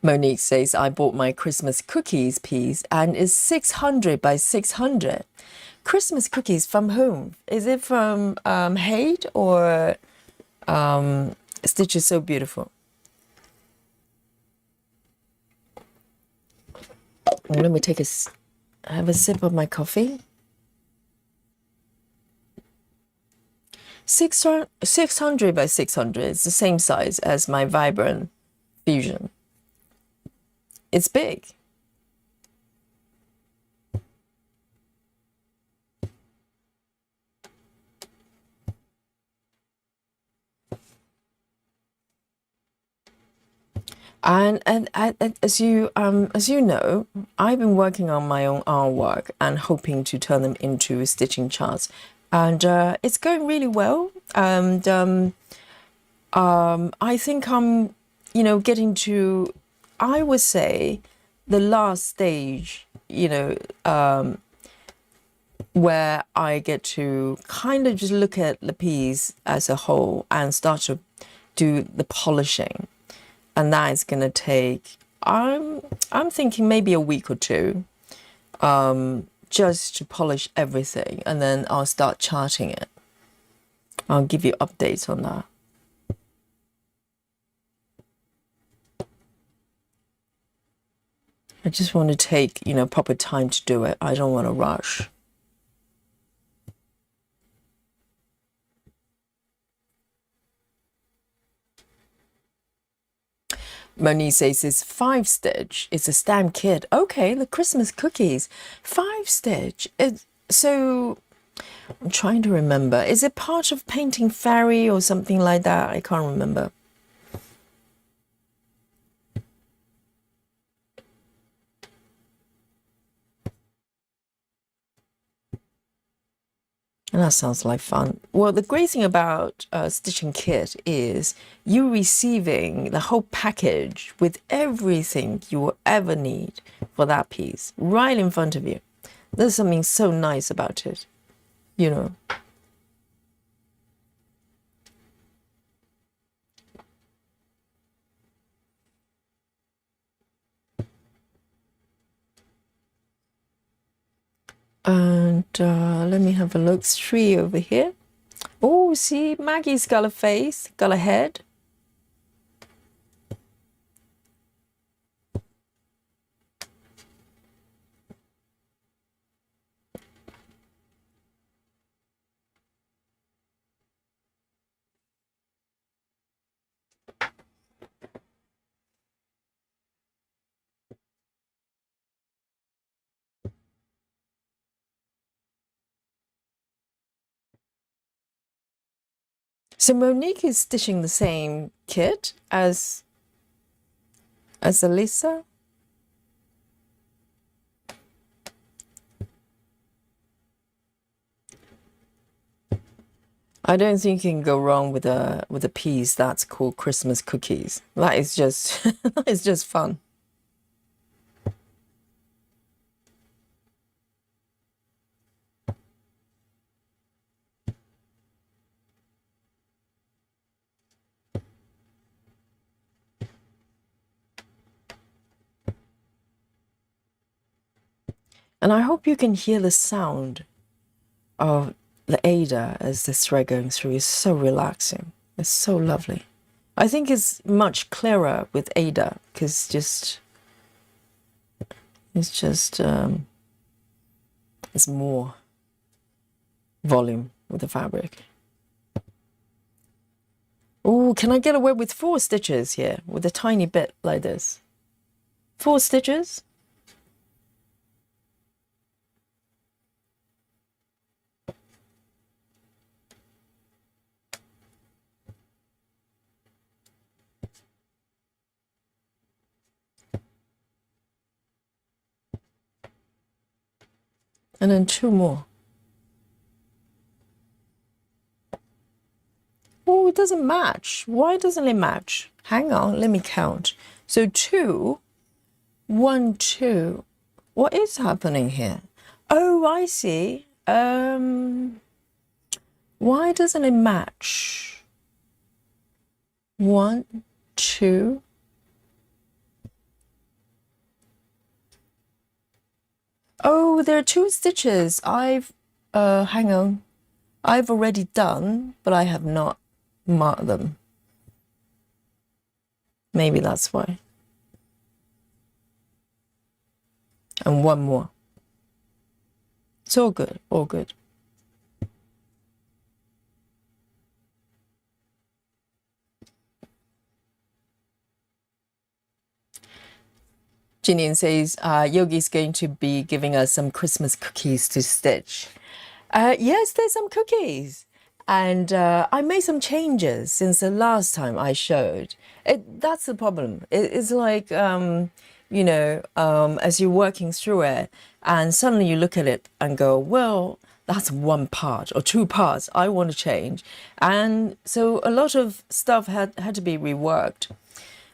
Monique says, I bought my Christmas cookies piece and it's 600 by 600. Christmas cookies from whom? Is it from Hade or Stitches So Beautiful? Let me have a sip of my coffee. 600 by 600. It's the same size as my Vibrant Fusion. It's big. And as you know, I've been working on my own artwork and hoping to turn them into stitching charts, and it's going really well. And I think I'm, getting to, I would say, the last stage, where I get to kind of just look at the piece as a whole and start to do the polishing. And that is going to take, I'm thinking maybe a week or two, just to polish everything. And then I'll start charting it. I'll give you updates on that. I just want to take, proper time to do it. I don't want to rush. Monique says it's 5-stitch. It's a stamp kit. Okay, the Christmas cookies. 5-stitch. So I'm trying to remember. Is it part of Painting Fairy or something like that? I can't remember. And that sounds like fun. Well, the great thing about Stitching Kit is you receiving the whole package with everything you will ever need for that piece right in front of you. There's something so nice about it, And let me have a look. 3 over here. Oh, see, Maggie's got a face, got a head. So Monique is stitching the same kit as Alyssa. I don't think you can go wrong with a piece that's called Christmas cookies. That is just that is just fun. And I hope you can hear the sound of the Ada as the thread going through. Is so relaxing. It's so lovely. I think it's much clearer with Ada because it's more volume with the fabric. Oh, can I get away with 4 stitches here with a tiny bit like this? 4 stitches? And then 2 more. Oh, it doesn't match. Why doesn't it match? Hang on, let me count. So 2, 1, 2. What is happening here? Oh, I see. Why doesn't it match? 1, 2. Oh, there are 2 stitches. Hang on. I've already done, but I have not marked them. Maybe that's why. And 1 more. It's all good, all good. Jinian says, Yogi's going to be giving us some Christmas cookies to stitch. Yes, there's some cookies. And I made some changes since the last time I showed. That's the problem. It's like, you know, as you're working through it, and suddenly you look at it and go, well, that's 1 part or 2 parts I want to change. And so a lot of stuff had to be reworked.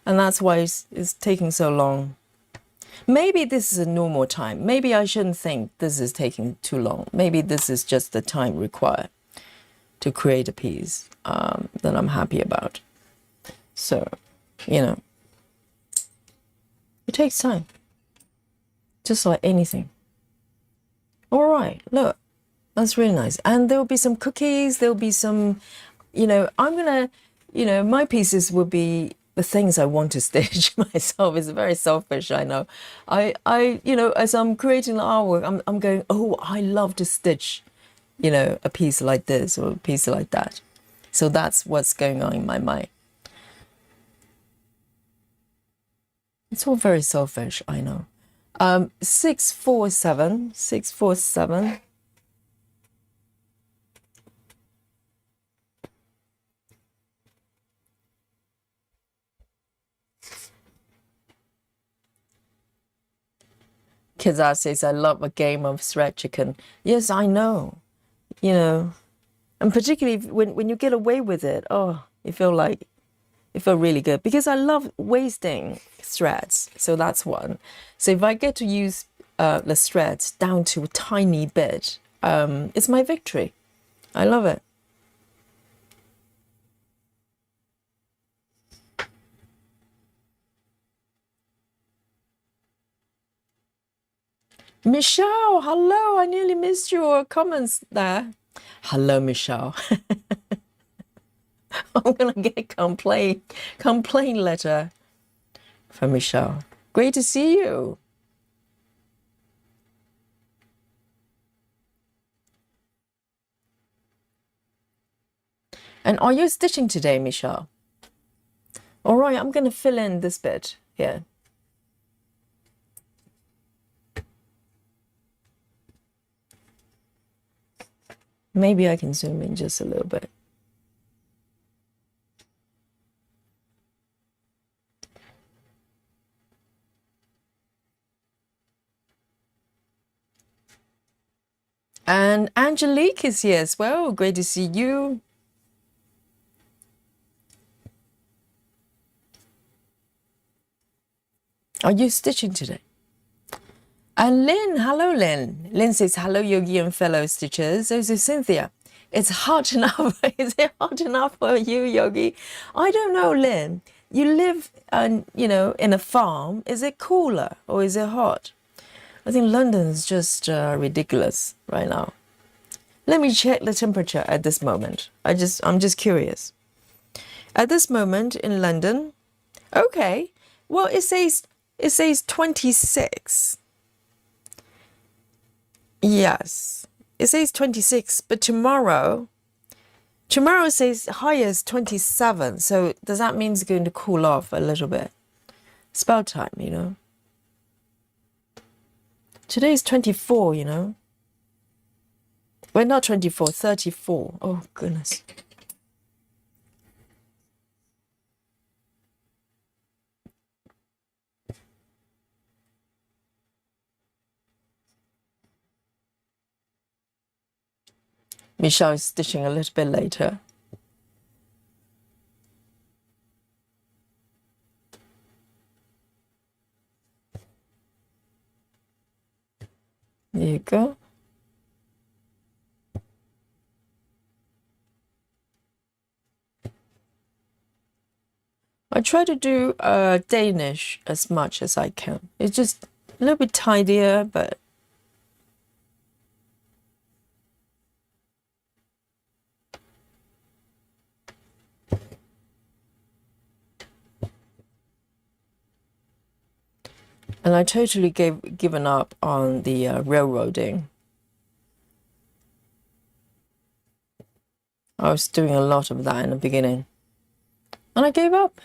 And that's why it's taking so long. Maybe this is a normal time. Maybe I shouldn't think this is taking too long. Maybe this is just the time required to create a piece that I'm happy about. So, you know, it takes time, just like anything. All right, look, that's really nice. And there'll be some cookies. There'll be some, you know, I'm gonna, you know, my pieces will be the things I want to stitch myself. It's very selfish, I know. I, you know, as I'm creating the artwork, I'm going, oh, I love to stitch, you know, a piece like this or a piece like that. So that's what's going on in my mind. It's all very selfish, I know. 647, 647. Kizar says, I love a game of thread chicken. Yes, I know. You know, and particularly when you get away with it, oh, you feel really good, because I love wasting threads. So that's one. So if I get to use the threads down to a tiny bit, it's my victory. I love it. Michelle, hello. I nearly missed your comments there. Hello, Michelle. I'm gonna get a complaint letter from Michelle. Great to see you. And are you stitching today, Michelle? All right, I'm gonna fill in this bit here. Maybe I can zoom in just a little bit. And Angelique is here as well. Great to see you. Are you stitching today? And Lynn, hello Lynn. Lynn says, hello Yogi and fellow stitchers. So Cynthia, it's hot enough. Is it hot enough for you, Yogi? I don't know, Lynn. You live, you know, in a farm. Is it cooler or is it hot? I think London is just ridiculous right now. Let me check the temperature at this moment. I'm just curious. At this moment in London, okay. Well, it says 26. Yes, it says 26, but tomorrow says highest 27. So does that mean it's going to cool off a little bit? It's about time, you know. Today is 24, you know. Well, not 24, 34. Oh, goodness. Michelle is stitching a little bit later. There you go. I try to do Danish as much as I can. It's just a little bit tidier, but and I totally given up on the railroading. I was doing a lot of that in the beginning, and I gave up.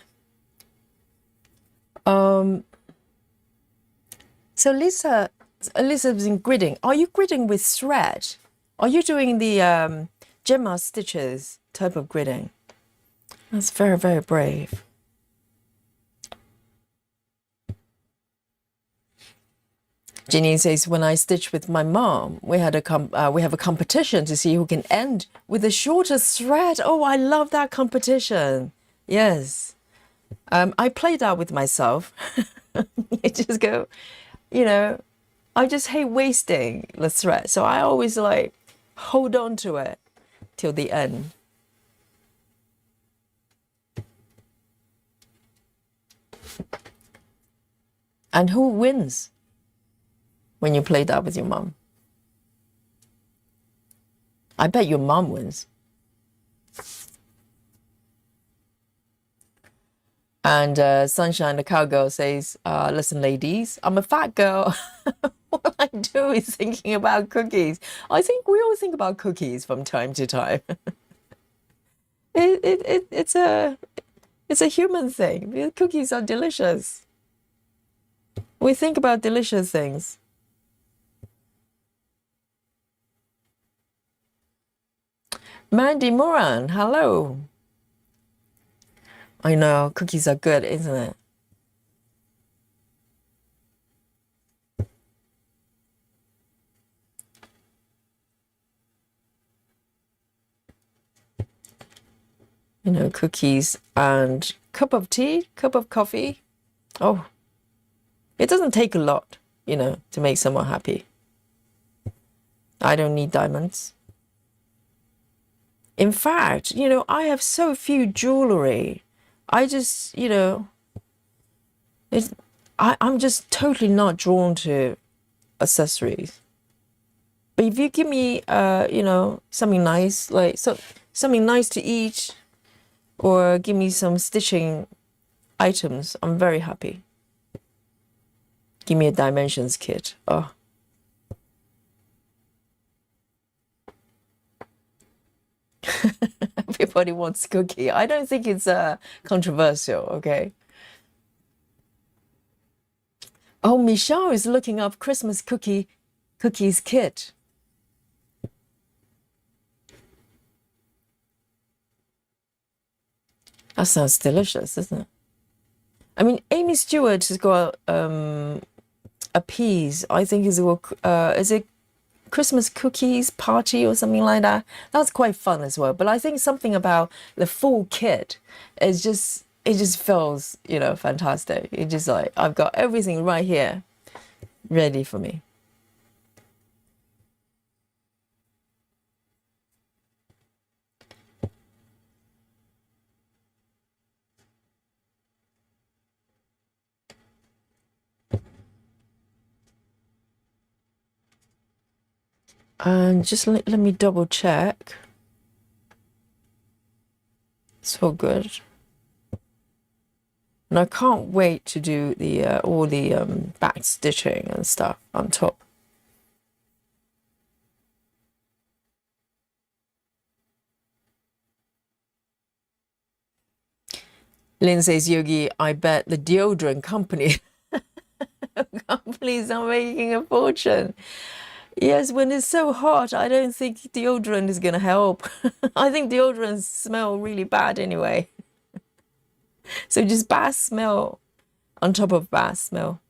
So Lisa's in gridding. Are you gridding with thread? Are you doing the gemma stitches type of gridding? That's very, very brave. Ginny says, when I stitch with my mom, we have a competition to see who can end with the shortest thread. Oh, I love that competition. Yes. I play that with myself. I just go, you know, I just hate wasting the thread. So I always like hold on to it till the end. And who wins when you play that with your mom? I bet your mom wins. And Sunshine the Cowgirl says, listen, ladies, I'm a fat girl. All I do is thinking about cookies. I think we all think about cookies from time to time. It's a human thing. Cookies are delicious. We think about delicious things. Mandy Moran, hello. I know, cookies are good, isn't it? You know, cookies and cup of tea, cup of coffee. Oh, it doesn't take a lot, you know, to make someone happy. I don't need diamonds. In fact, you know, I have so few jewelry. I just, you know, I'm just totally not drawn to accessories. But if you give me, you know, something nice, like something nice to eat, or give me some stitching items, I'm very happy. Give me a dimensions kit. Oh. Everybody wants cookie. I don't think it's controversial, okay? Oh, Michelle is looking up Christmas cookies kit. That sounds delicious, doesn't it? I mean, Amy Stewart has got a piece, I think is it Christmas cookies party or something like that. That's quite fun as well. But I think something about the full kit is just, it just feels, you know, fantastic. It's just like, I've got everything right here ready for me. And just let me double check. So good. And I can't wait to do the all the back stitching and stuff on top. Lynn says, Yogi, I bet the deodorant companies are making a fortune. Yes, when it's so hot, I don't think deodorant is going to help. I think deodorants smell really bad anyway. So just bad smell on top of bad smell.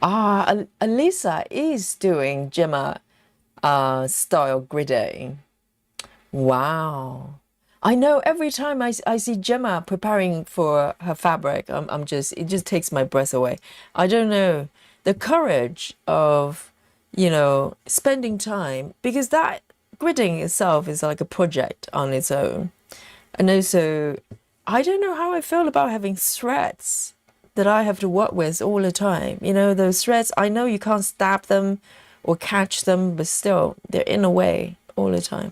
Alisa is doing Gemma style gridding. Wow. I know every time I see Gemma preparing for her fabric, I'm just, it just takes my breath away. I don't know, the courage of, spending time, because that gridding itself is like a project on its own. And also, I don't know how I feel about having threads that I have to work with all the time. Those threads, I know you can't stab them or catch them, but still, they're in a way all the time.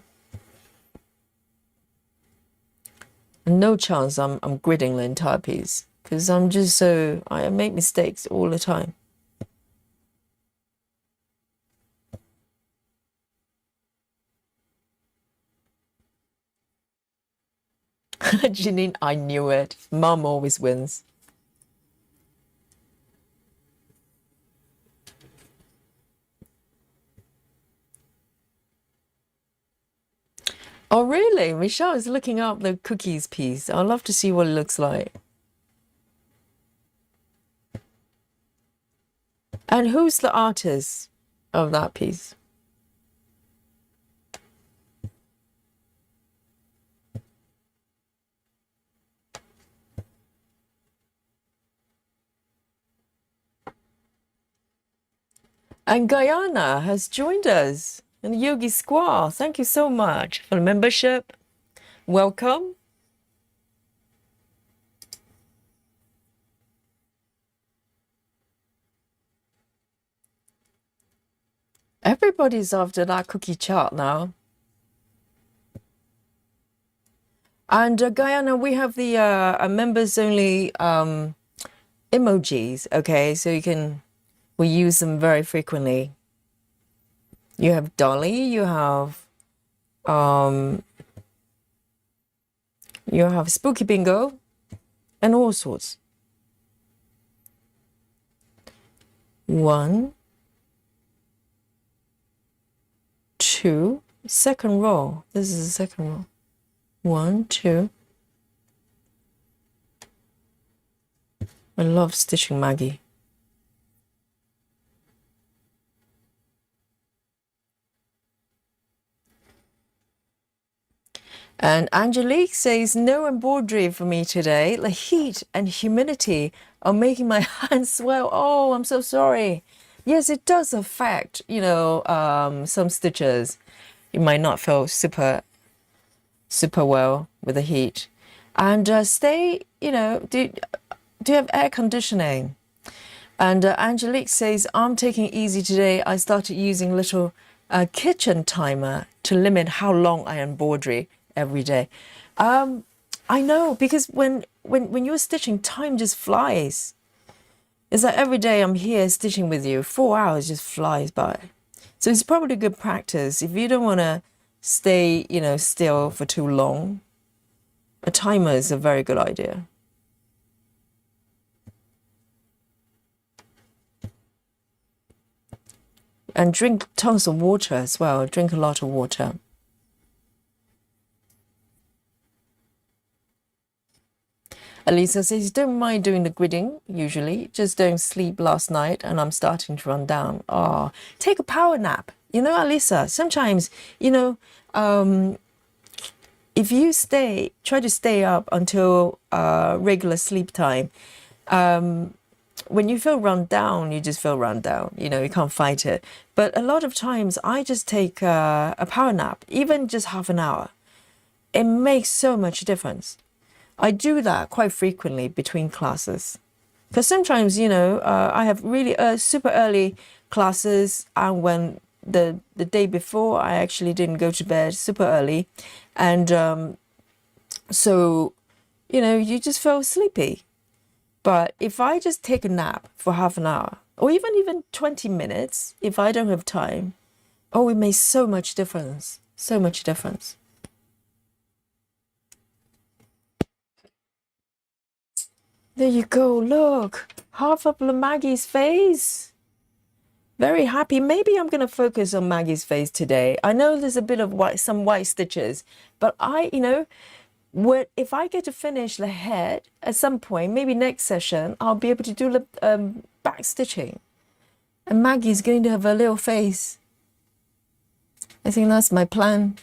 No chance I'm gridding the entire piece because I'm just so, I make mistakes all the time. Janine, I knew it. Mom always wins. Oh, really? Michelle is looking up the cookies piece. I'd love to see what it looks like. And who's the artist of that piece? And Guyana has joined us. And Yogi Squaw, thank you so much for the membership. Welcome. Everybody's after that cookie chart now. And Guyana, we have the members only emojis, okay? So we use them very frequently. You have Dolly, you have Spooky Bingo, and all sorts. 1, 2, second row. This is the second row. 1, 2. I love stitching Maggie. And Angelique says, no embroidery for me today. The heat and humidity are making my hands swell. Oh, I'm so sorry. Yes, it does affect, some stitches. You might not feel super well with the heat. And stay, do you have air conditioning? And Angelique says, I'm taking it easy today. I started using little kitchen timer to limit how long I embroidery every day. I know, because when you're stitching, time just flies. It's like every day I'm here stitching with you, 4 hours just flies by. So it's probably good practice. If you don't want to stay, still for too long, a timer is a very good idea. And drink tons of water as well. Drink a lot of water. Elisa says, don't mind doing the gridding, usually. Just don't sleep last night and I'm starting to run down. Oh, take a power nap. Elisa, sometimes, if you try to stay up until regular sleep time, when you feel run down, you just feel run down. You can't fight it. But a lot of times I just take a power nap, even just half an hour. It makes so much difference. I do that quite frequently between classes. Because sometimes, I have really super early classes, and when the day before I actually didn't go to bed super early. And so, you just feel sleepy. But if I just take a nap for half an hour, or even 20 minutes, if I don't have time, oh, it makes so much difference. So much difference. There you go, look, half of Maggie's face. Very happy. Maybe I'm going to focus on Maggie's face today. I know there's a bit of some white stitches, but if I get to finish the head at some point, maybe next session, I'll be able to do the back stitching. And Maggie's going to have a little face. I think that's my plan.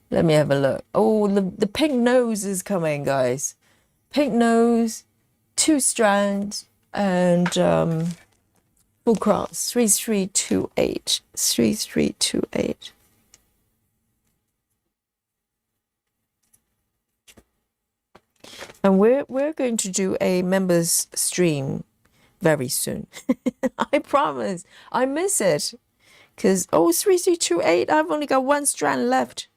Let me have a look. Oh, the pink nose is coming, guys. Pink nose, 2 strands, and full cross. 3328. 3328. And we're going to do a members stream very soon. I promise. I miss it. Because, 3328, I've only got 1 strand left.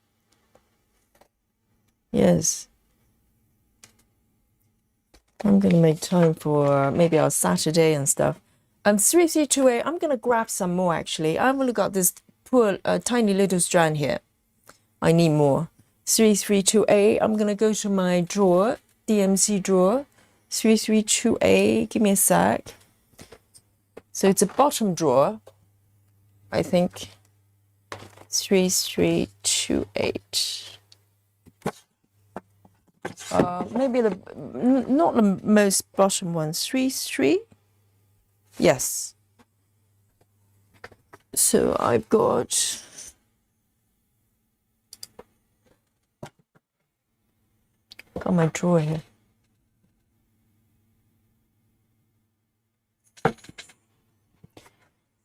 Yes. I'm going to make time for maybe our Saturday and stuff. 3328, I'm going to grab some more actually. I've only got this poor tiny little strand here. I need more. 3328, I'm going to go to my drawer, DMC drawer. 3328, give me a sec. So it's a bottom drawer, I think. 3328. Maybe not the most bottom one. 33. Yes. So I've got my drawer here.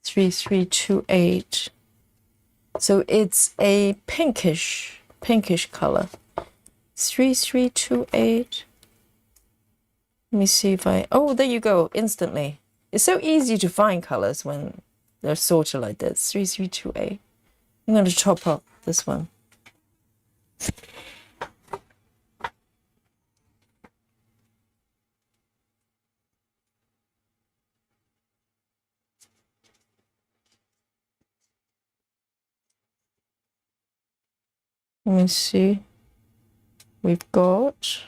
3328. So it's a pinkish color. 3328. Let me see if I, oh, there you go, instantly. It's so easy to find colors when they're sorted like this. 3328. I'm going to top up this one. Let me see. We've got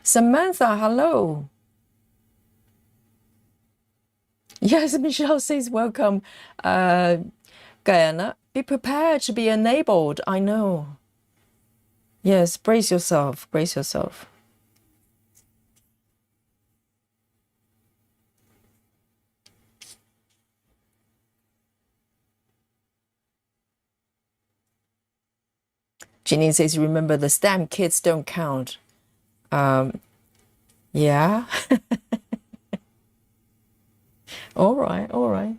Samantha, hello. Yes, Michelle says welcome. Guyana, be prepared to be enabled. I know. Yes, brace yourself. Brace yourself. Janine says, remember the stamp kits don't count. Yeah. All right, all right.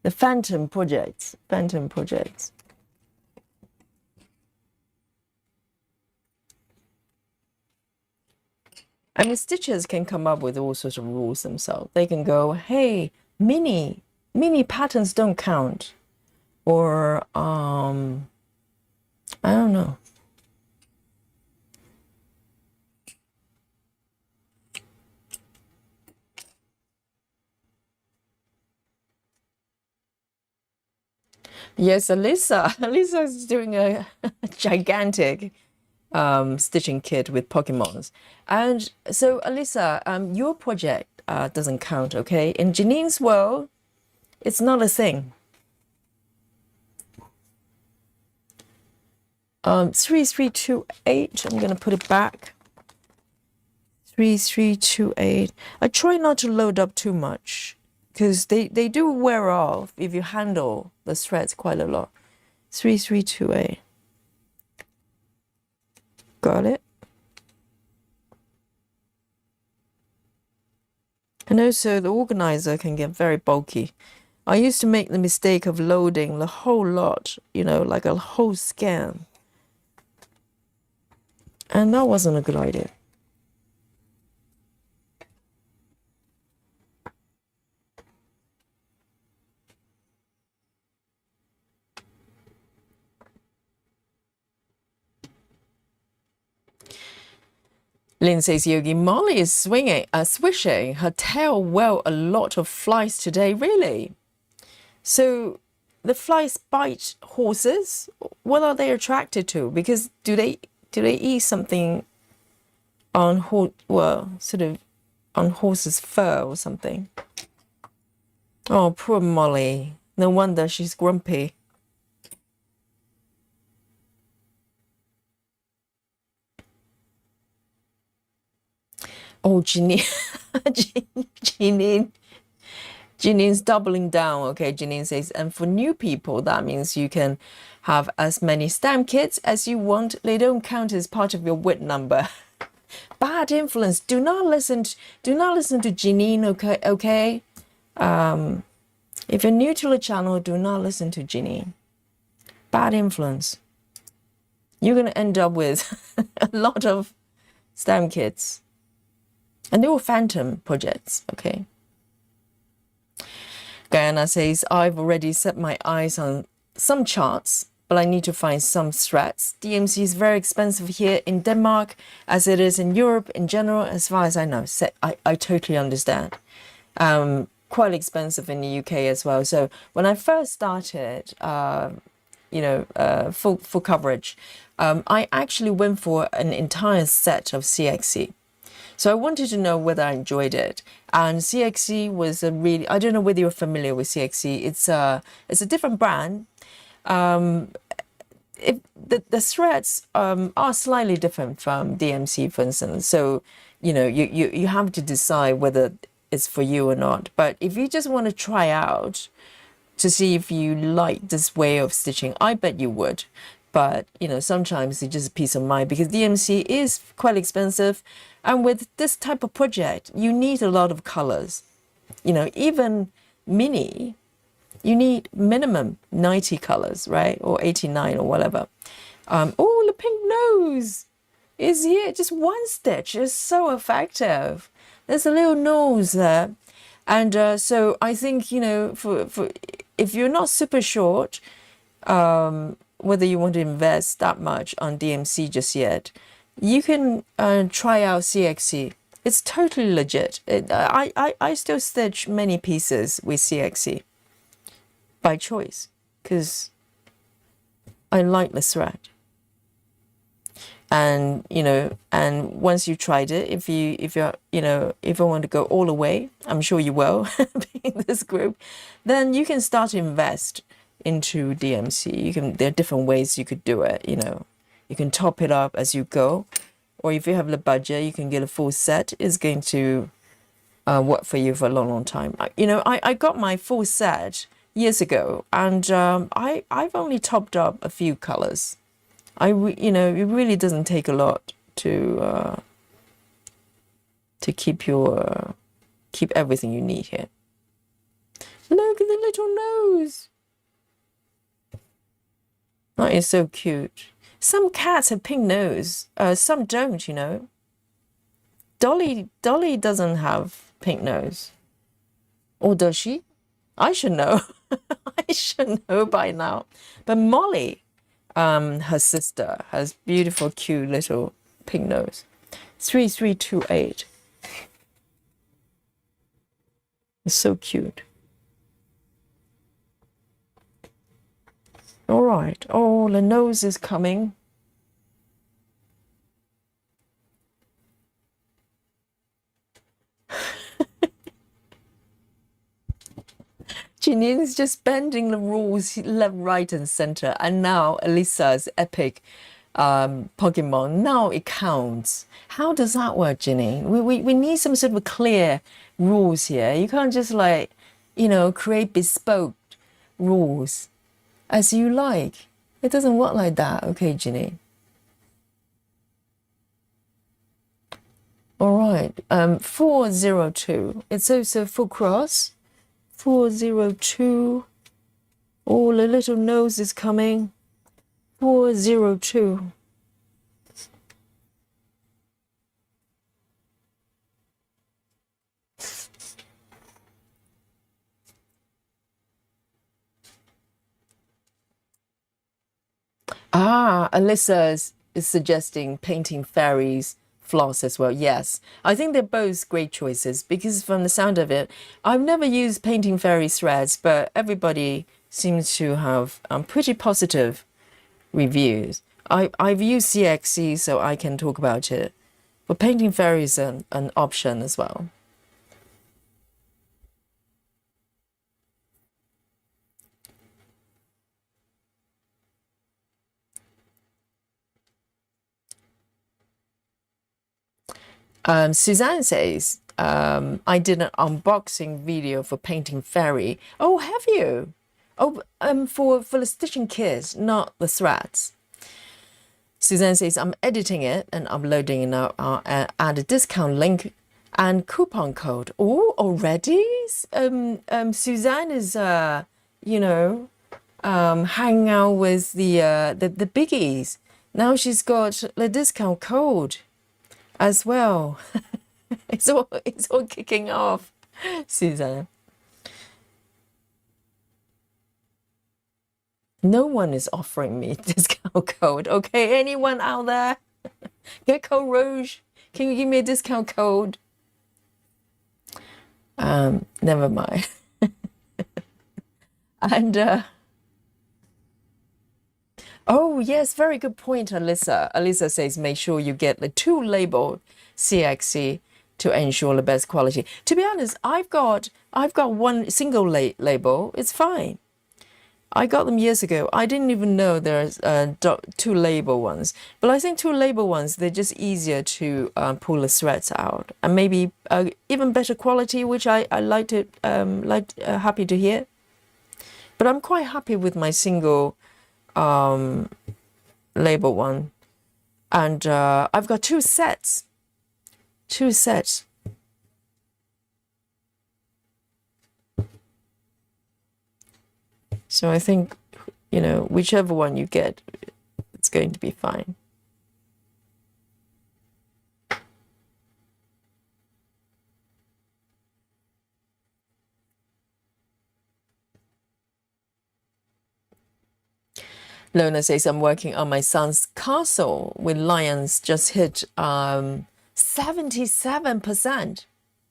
The phantom projects. I mean, stitchers can come up with all sorts of rules themselves. They can go, hey, mini patterns don't count. Or, I don't know. Yes, Alisa is doing a gigantic stitching kit with Pokemons. And so, Alisa, your project doesn't count, okay? In Janine's world, it's not a thing. 3328, I'm going to put it back. 3328. I try not to load up too much because they do wear off if you handle the threads quite a lot. 3328. Got it. And also the organizer can get very bulky. I used to make the mistake of loading the whole lot, you know, like a whole scan. And that wasn't a good idea. Lynn says, Yogi, Molly is swishing her tail well a lot of flies today, really. So the flies bite horses. What are they attracted to? Because do they eat something on sort of on horse's fur or something? Oh, poor Molly. No wonder she's grumpy. Oh, Janine, Janine, Janine's doubling down. Okay, Janine says, and for new people, that means you can have as many stamp kits as you want. They don't count as part of your WIT number. Bad influence. Do not listen to Janine. Okay, okay. If you're new to the channel, do not listen to Janine. Bad influence. You're gonna end up with a lot of stamp kits, and they were phantom projects. Okay. Guyana says, I've already set my eyes on some charts, but I need to find some threads. DMC is very expensive here in Denmark, as it is in Europe in general, as far as I know. So I totally understand. Quite expensive in the UK as well. So when I first started, full coverage, I actually went for an entire set of CXC. So I wanted to know whether I enjoyed it. And CXC was a really, I don't know whether you're familiar with CXC. It's a different brand. The threads are slightly different from DMC, for instance. So, you have to decide whether it's for you or not. But if you just want to try out to see if you like this way of stitching, I bet you would. But, sometimes it's just a peace of mind, because DMC is quite expensive. And with this type of project, you need a lot of colors. Even mini, you need minimum 90 colors, right? Or 89 or whatever. Oh, the pink nose is here. Just one stitch is so effective. There's a little nose there. And so I think, for if you're not super short, whether you want to invest that much on DMC just yet, you can try out CXC. It's totally legit. I still stitch many pieces with CXC by choice, because I like the thread. And and once you tried it, if you want to go all the way, I'm sure you will, being this group, then you can start to invest into DMC. There are different ways you could do it. You can top it up as you go, or if you have the budget, you can get a full set. It's going to work for you for a long time. I got my full set years ago, and I've only topped up a few colors. It really doesn't take a lot to keep everything you need here. Look at the little nose. That is so cute. Some cats have pink nose, some don't, Dolly doesn't have pink nose. Or does she? I should know. I should know by now. But Molly, her sister, has beautiful, cute little pink nose. 3328. It's so cute. All right. Oh, the nose is coming. Janine's just bending the rules left, right, and center. And now Elisa's epic Pokemon, now it counts. How does that work, Janine? We need some sort of clear rules here. You can't just create bespoke rules as you like. It doesn't work like that. Okay, Janine. All right. 402. It's also full cross. 402. Oh, the little nose is coming. 402. Alyssa is suggesting painting fairies floss as well. Yes, I think they're both great choices, because from the sound of it, I've never used painting fairy threads, but everybody seems to have pretty positive reviews. I've used CXC, so I can talk about it, but painting fairy is an option as well. Suzanne says, I did an unboxing video for painting fairy. Oh, have you? Oh, for the stitching kits, not the threads. Suzanne says, I'm editing it and uploading it now. Add a discount link and coupon code. Oh, already? Suzanne is, you know, hanging out with the biggies. Now she's got the discount code as well. it's all kicking off, Suzanne. No one is offering me discount code. Okay, anyone out there? Gecko Rouge, can you give me a discount code? Never mind. And oh yes, very good point, Alyssa. Alyssa says make sure you get the 2 label CXC to ensure the best quality. To be honest, I've got 1 single label. It's fine. I got them years ago. I didn't even know there's 2 label ones. But I think 2 label ones, they're just easier to pull the threads out, and maybe even better quality, which I happy to hear. But I'm quite happy with my single label one, and I've got 2 sets. 2 sets. So I think, you know, whichever one you get, it's going to be fine. Lona says, I'm working on my son's castle with lions, just hit 77%,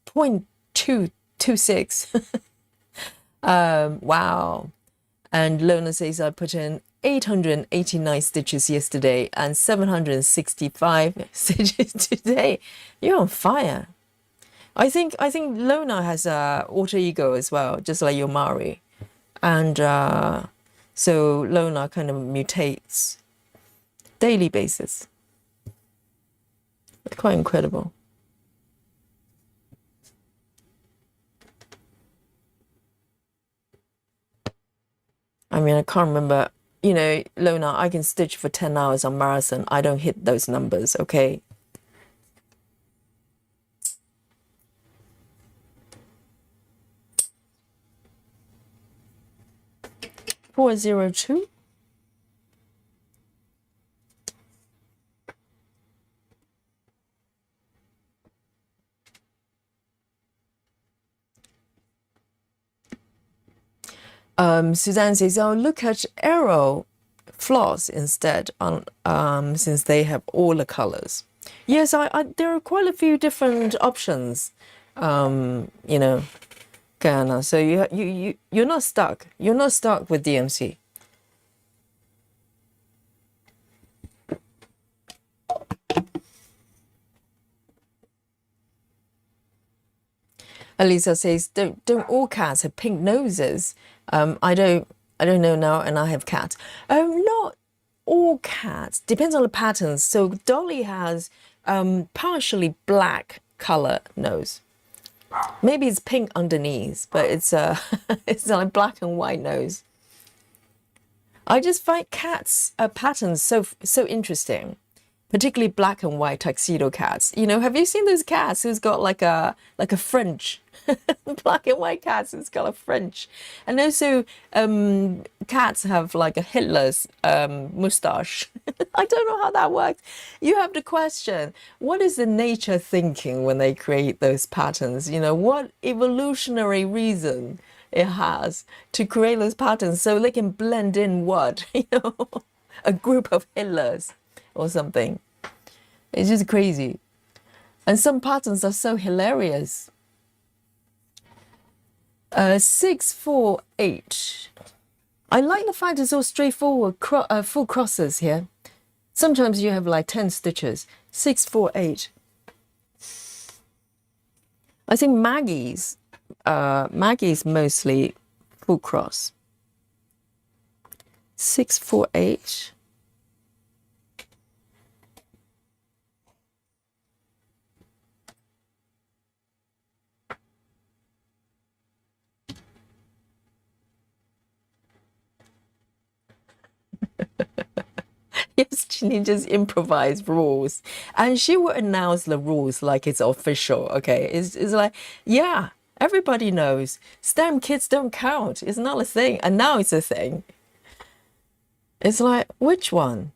0.226. Wow. And Lona says, I put in 889 stitches yesterday and 765 stitches today. You're on fire. I think Lona has a alter ego as well, just like your Mari. And so Lona kind of mutates daily basis. It's quite incredible. I mean, I can't remember, you know, Lona, I can stitch for 10 hours on marathon. I don't hit those numbers, okay? $402. Suzanne says, oh, look at Arrow floss instead, on since they have all the colors. Yes, there are quite a few different options, you know, Guyana. So you're not stuck. You're not stuck with DMC. Elisa says, don't all cats have pink noses? I don't know now, and I have cats. Not all cats. Depends on the patterns. So Dolly has partially black color nose. Maybe it's pink underneath, but it's it's like black and white nose. I just find cats patterns so interesting. Particularly black and white tuxedo cats. You know, have you seen those cats who's got like a fringe? Black and white cats who's got a fringe. And also cats have like a Hitler's mustache. I don't know how that works. You have to question, what is the nature thinking when they create those patterns? You know, what evolutionary reason it has to create those patterns so they can blend in what? You know, a group of Hitlers or something. It's just crazy. And some patterns are so hilarious. 648. I like the fact it's all straightforward full crosses here. Sometimes you have like 10 stitches. 648. I think Maggie's mostly full cross. 648. actually just improvise rules, and she will announce the rules like it's official. Okay, it's like, yeah, everybody knows STEM kids don't count. It's not a thing, and now it's a thing. It's like, which one?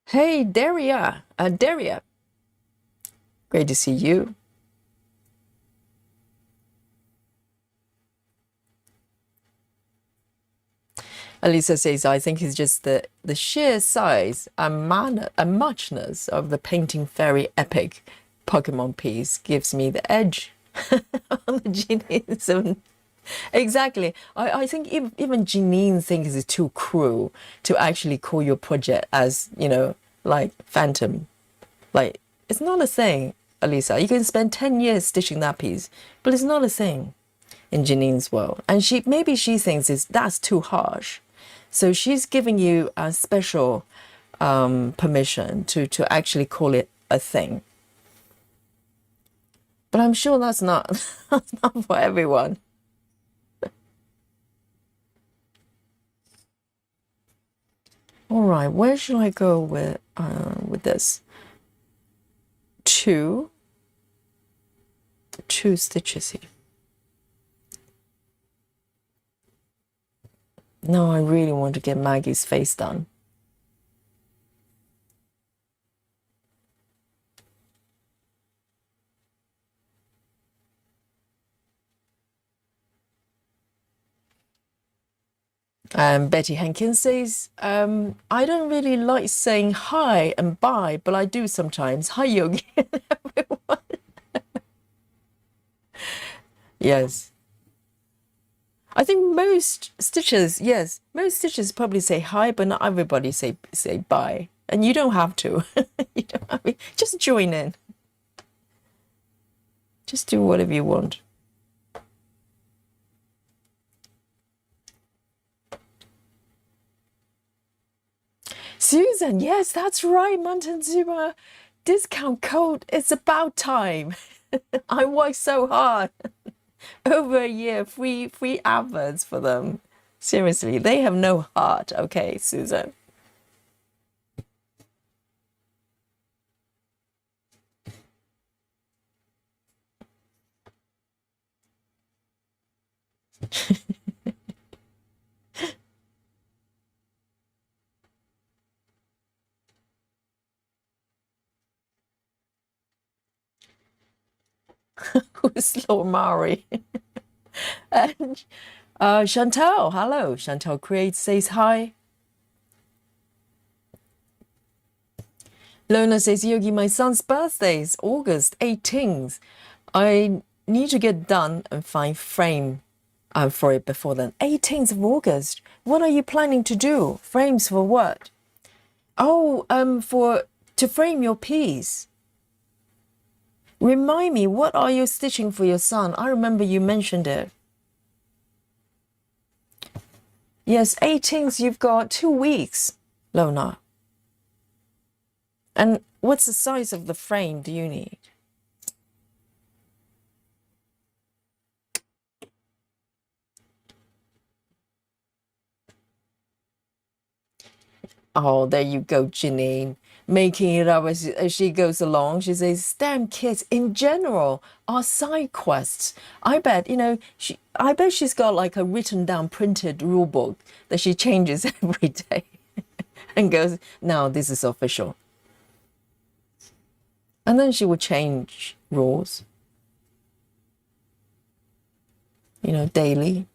Hey, Daria, Daria, great to see you. Elisa says, I think it's just the sheer size and muchness of the painting fairy epic Pokemon piece gives me the edge on the genius. Exactly. I think even Janine thinks it's too cruel to actually call your project as, like Phantom. Like, it's not a thing, Elisa. You can spend 10 years stitching that piece, but it's not a thing in Janine's world. And maybe she thinks that's too harsh. So she's giving you a special permission to actually call it a thing. But I'm sure that's not that's not for everyone. All right, where should I go with this? Two stitches here. No, I really want to get Maggie's face done. Betty Hankins says, I don't really like saying hi and bye, but I do sometimes. Hi, Yogi, everyone. Yes. I think most stitchers, yes, most stitchers probably say hi, but not everybody say bye. And you don't have to. You don't have to. Just join in. Just do whatever you want. Susan, yes, that's right, Montezuma. Discount code. It's about time. I worked so hard. Over a year, free adverts for them. Seriously, they have no heart. Okay, Susan. Who's Lord Mari? And Chantal, hello. Chantal Creates says hi. Lona says, Yogi, my son's birthday is August 18th. I need to get done and find frame for it before then. 18th of August. What are you planning to do? Frames for what? Oh, to frame your piece. Remind me, what are you stitching for your son? I remember you mentioned it. Yes, 18th, you've got 2 weeks, Lona. And what's the size of the frame do you need? Oh, there you go, Janine. Making it up as she goes along. She says, STEM kids in general are side quests. I bet, I bet she's got like a written down printed rule book that she changes every day and goes, now this is official. And then she would change rules, daily.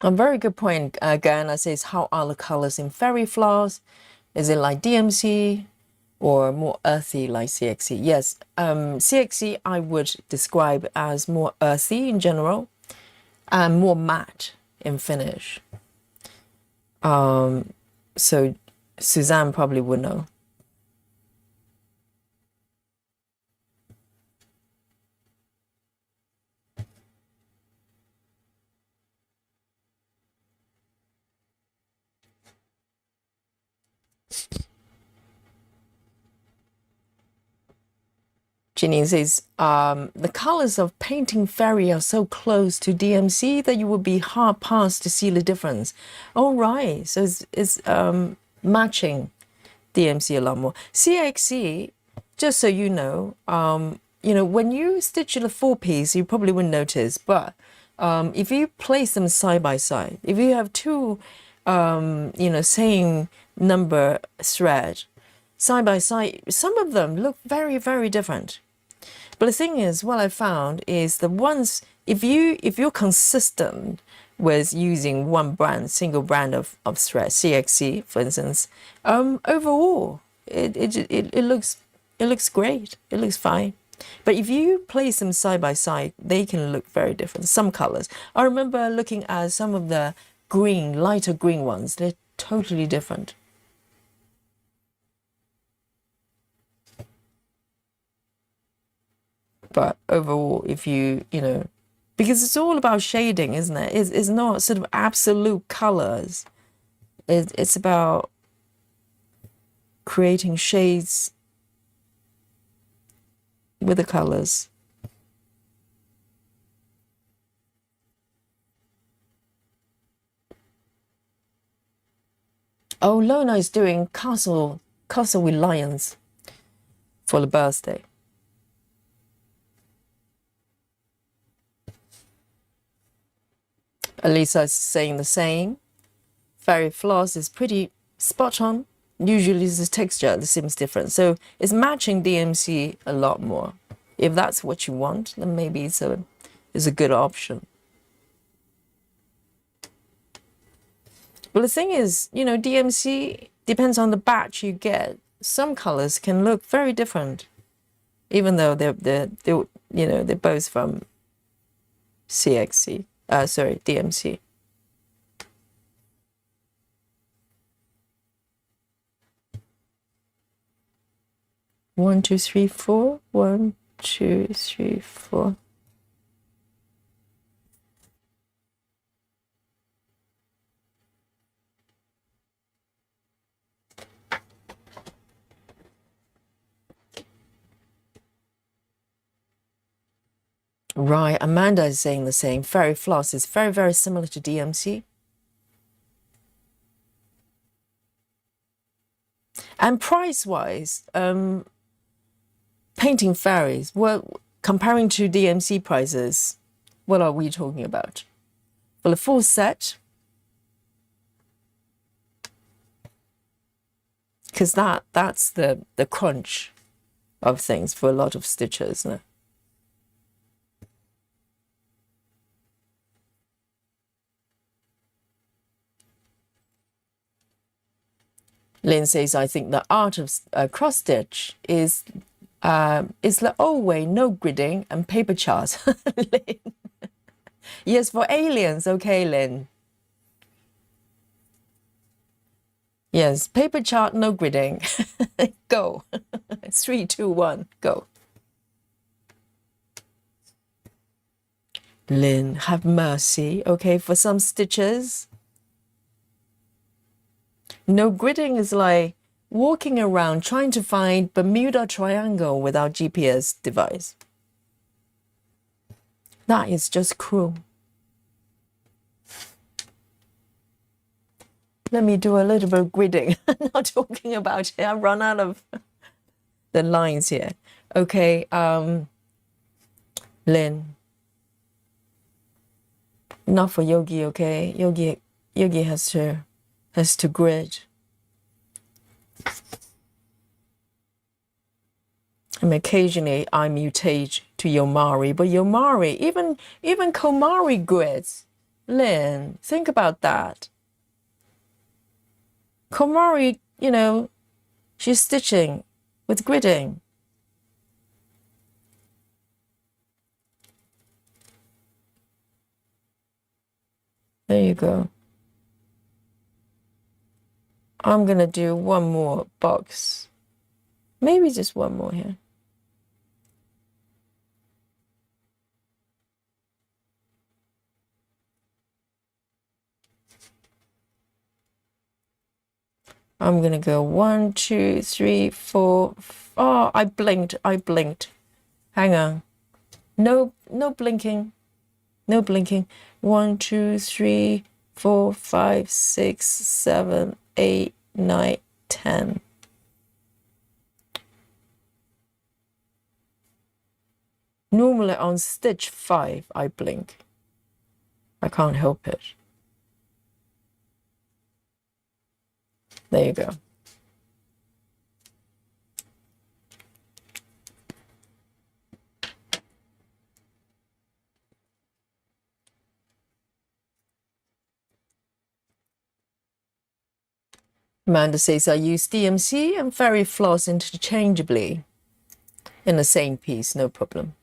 A very good point. Guyana says, how are the colors in fairy floss? Is it like DMC or more earthy like CXC? Yes, CXC I would describe as more earthy in general and more matte in finish. So Suzanne probably would know. Janine says, the colors of painting fairy are so close to DMC that you would be hard pressed to see the difference. Oh, right. So it's matching DMC a lot more. CXC, just so you know, when you stitch the full piece, you probably wouldn't notice, but if you place them side by side, if you have two, same number thread side by side, some of them look very, very different. But the thing is, what I found is the ones, if you're consistent with using one brand, single brand of thread, CXC, for instance, overall, it looks great. It looks fine. But if you place them side by side, they can look very different. Some colors. I remember looking at some of the green, lighter green ones. They're totally different. But overall, if because it's all about shading, isn't it? It's not sort of absolute colors. It's about creating shades with the colors. Oh, Lona is doing castle with lions for the birthday. Elisa is saying the same. Fairy floss is pretty spot on. Usually the texture seems different. So it's matching DMC a lot more. If that's what you want, then maybe it's a good option. But the thing is, DMC depends on the batch you get. Some colors can look very different, even though they're both from CXC. DMC. One, two, three, four. 1, 2, 3, 4. Right, Amanda is saying the same. Fairy floss is very, very similar to DMC. And price-wise, painting fairies, well, comparing to DMC prices, what are we talking about? For the full set, because that's the crunch of things for a lot of stitchers, isn't it? Lynn says, I think the art of cross stitch is the old way, no gridding and paper charts. Lynn. Yes, for aliens. Okay, Lynn. Yes, paper chart, no gridding. Go. 3, 2, 1, go. Lynn, have mercy. Okay, for some stitches. No gridding is like walking around trying to find Bermuda Triangle without GPS device. That is just cruel. Let me do a little bit of gridding. I'm not talking about it. I run out of the lines here. Okay, Lynn. Not for Yogi, okay? Yogi has to grid. And occasionally I mutate to Yomari, but Yomari, even Komari grids, Lynn, think about that. Komari, you know, she's stitching with gridding. There you go. I'm gonna do one more box. Maybe just one more here. I'm gonna go 1, 2, 3, 4. Oh, I blinked. Hang on. No blinking. No blinking. 1, 2, 3, 4, 5, 6, 7, 8, 9, 10. Normally on stitch 5, I blink. I can't help it. There you go. Amanda says, I use DMC and fairy floss interchangeably in the same piece, no problem.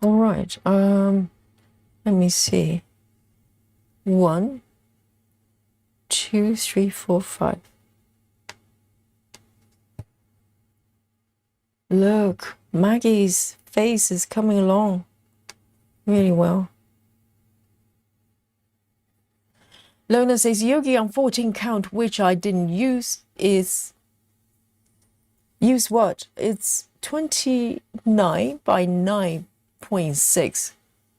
All right, let me see. 1, 2, 3, 4, 5. Look, Maggie's face is coming along really well. Lona says, Yogi on 14 count, which I didn't use, is... Use what? It's 29 by 9.6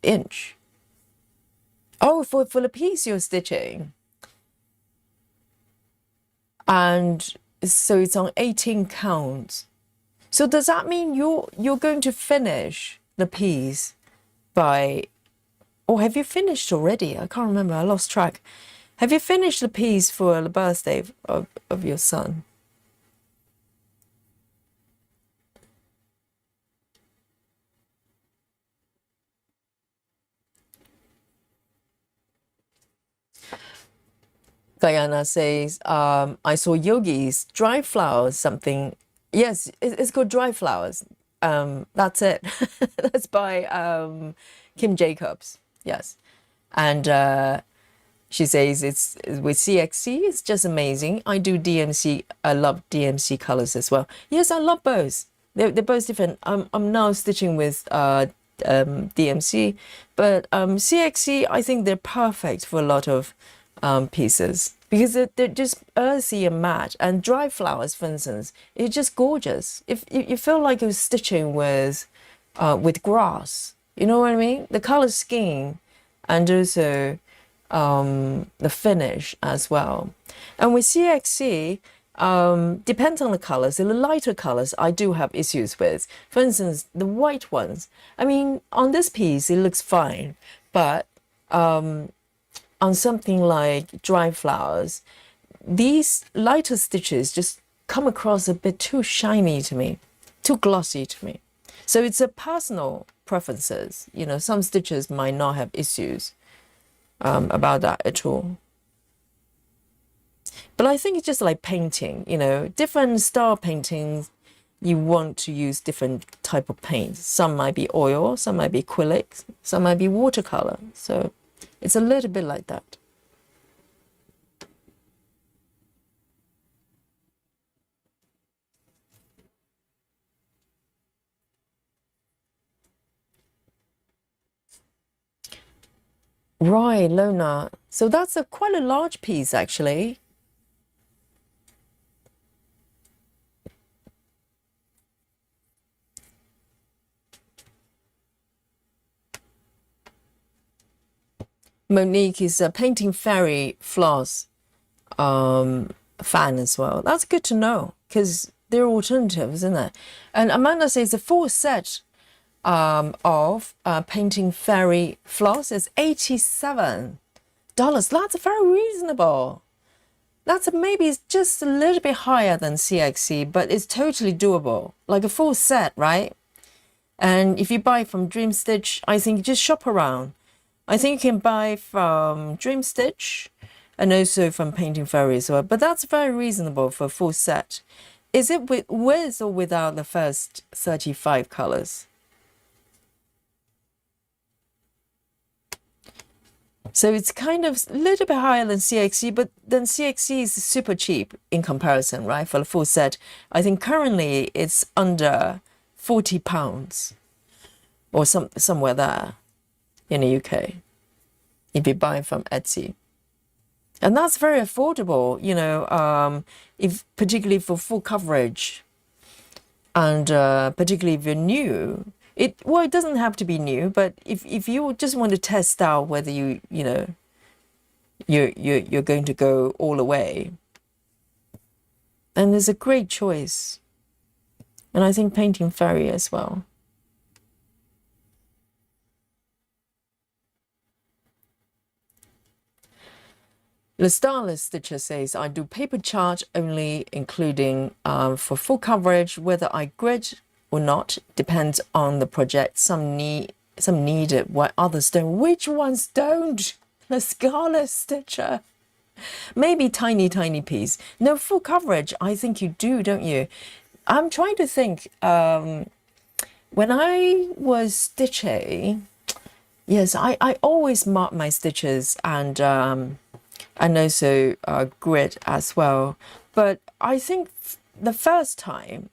inch. Oh, for the piece you're stitching. And so it's on 18 counts. So does that mean you're going to finish the piece by, or have you finished already? I can't remember, I lost track. Have you finished the piece for the birthday of your son? Guyana says, I saw Yogi's dry flowers something. Yes, it's called dry flowers. That's it. That's by Kim Jacobs. Yes. And she says it's with CXC. It's just amazing. I do DMC. I love DMC colors as well. Yes, I love both. They're both different. I'm now stitching with DMC, but CXC, I think they're perfect for a lot of pieces because they're just earthy and matte. And dry flowers, for instance, it's just gorgeous. If you feel like you're stitching with grass, you know what I mean? The color scheme and also the finish as well. And with CXC, depends on the colors. The lighter colors I do have issues with. For instance, the white ones. I mean, on this piece it looks fine, but on something like dry flowers, these lighter stitches just come across a bit too shiny to me, too glossy to me. So it's a personal preferences. You know, some stitches might not have issues about that at all. But I think it's just like painting, you know, different style paintings, you want to use different type of paint. Some might be oil, some might be acrylic, some might be watercolor. So it's a little bit like that. Right, Lona. So that's quite a large piece, actually. Monique is a painting fairy floss fan as well. That's good to know because there are alternatives, isn't there? And Amanda says the full set of painting fairy floss is $87. $5. That's very reasonable. That's maybe it's just a little bit higher than CXC, but it's totally doable. Like a full set, right? And if you buy from Dream Stitch, I think just shop around. I think you can buy from Dream Stitch and also from Painting Fairy as well. But that's very reasonable for a full set. Is it with or without the first 35 colors? So it's kind of a little bit higher than CXC, but then CXC is super cheap in comparison, right? For the full set, I think currently it's under £40 or somewhere there in the UK if you buy from Etsy. And that's very affordable, you know, if particularly for full coverage and particularly if you're new. It doesn't have to be new, but if you just want to test out whether you're going to go all the way, then there's a great choice. And I think Painting Fairy as well. The Starless Stitcher says, I do paper chart only, including for full coverage. Whether I grid or not depends on the project. Some need it, while others don't. Which ones don't? The Starless Stitcher. Maybe tiny piece. No, full coverage, I think you do, don't you? I'm trying to think. When I was stitching, yes, I always mark my stitches and also grid as well. But I think the first time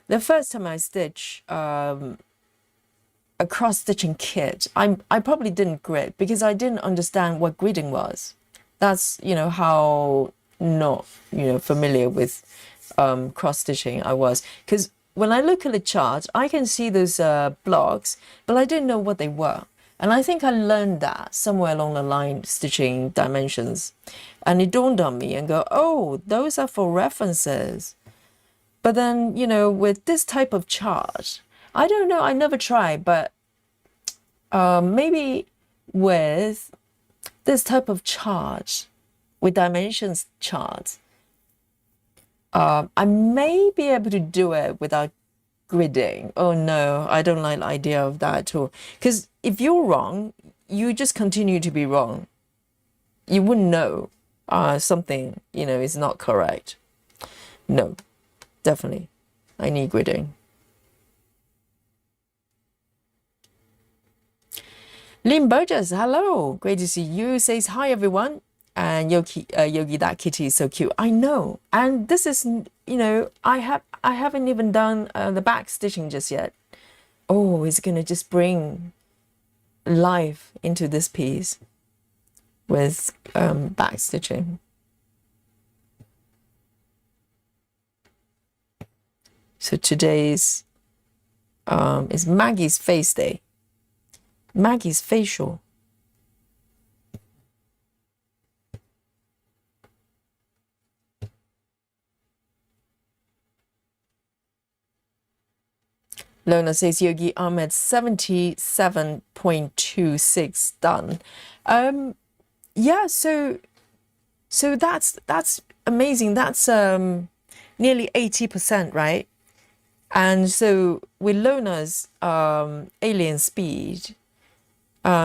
I stitch a cross stitching kit, I probably didn't grid because I didn't understand what gridding was. That's, you know, how not, you know, familiar with cross stitching I was. Because when I look at the chart, I can see those blocks, but I didn't know what they were. And I think I learned that somewhere along the line, stitching dimensions. And it dawned on me and go, oh, those are for references. But then, you know, with this type of chart, I don't know, I never tried, but maybe with this type of chart, with dimensions charts, I may be able to do it without gridding. Oh no, I don't like the idea of that at all. Because if you're wrong, you just continue to be wrong. You wouldn't know something, you know, is not correct. No, definitely. I need gridding. Lynn Burgess, hello. Great to see you. Says, hi everyone. And Yogi, that kitty is so cute. I know. And this is, you know, I haven't even done the back stitching just yet. Oh, it's going to just bring life into this piece with back stitching. So today's is Maggie's face day. Maggie's facial. Lona says, Yogi, I'm at 77.26 done. Yeah, so that's amazing. That's nearly 80%, right? And so with Lona's alien speed,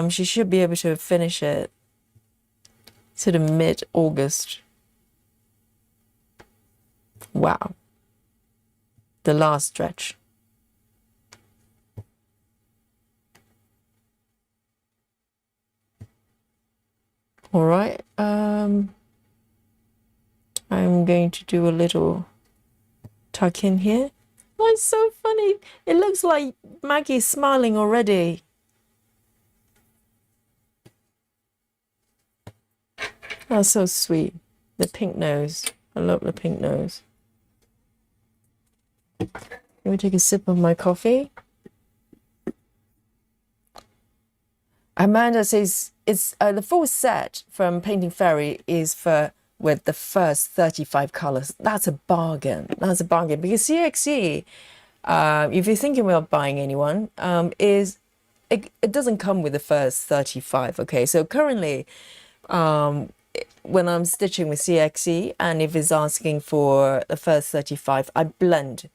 she should be able to finish it sort of mid-August. Wow. The last stretch. All right, I'm going to do a little tuck in here. Oh, it's so funny. It looks like Maggie's smiling already. That's so sweet. The pink nose. I love the pink nose. Let me take a sip of my coffee. Amanda says it's the full set from Painting Fairy is with the first 35 colors. That's a bargain. That's a bargain because CXE, if you're thinking about buying anyone, it doesn't come with the first 35. Okay, so currently, when I'm stitching with CXE, and if it's asking for the first 35, I blend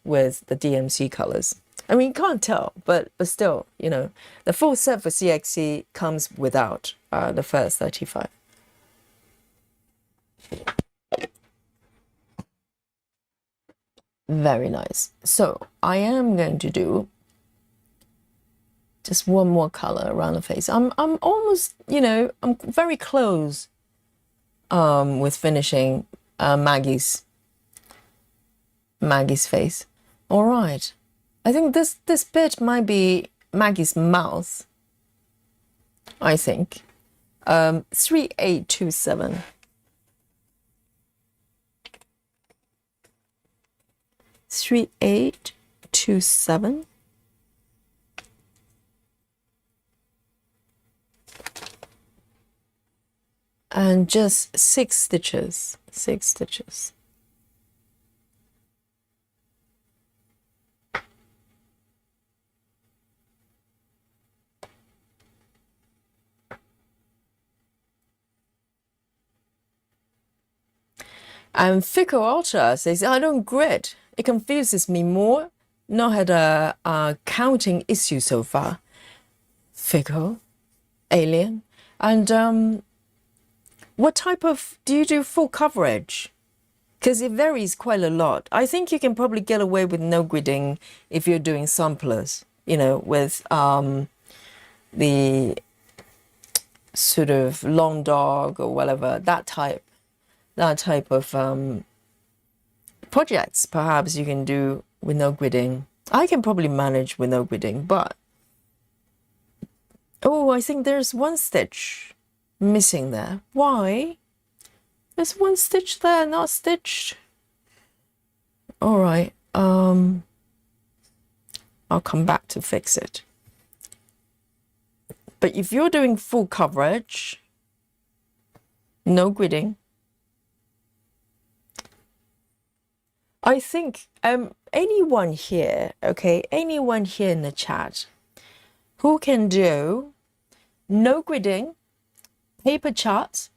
with the DMC colors. I mean, you can't tell, but still, you know, the full set for CXE comes without the first 35. Very nice. So I am going to do just one more color around the face. I'm almost, you know, I'm very close with finishing Maggie's face. All right. I think this bit might be Maggie's mouth. I think 3827. 3827. And just 6 stitches. 6 stitches. And Fickle Ultra says, I don't grid. It confuses me more. Not had a counting issue so far. Fickle, alien. And what type of, do you do full coverage? Because it varies quite a lot. I think you can probably get away with no gridding if you're doing samplers, you know, with the sort of long dog or whatever, that type of projects. Perhaps you can do with no gridding. I can probably manage with no gridding, but oh, I think there's one stitch missing there. Why? There's one stitch there not stitched. All right. I'll come back to fix it. But if you're doing full coverage, no gridding, I think anyone here, okay, anyone here in the chat who can do no gridding, paper charts,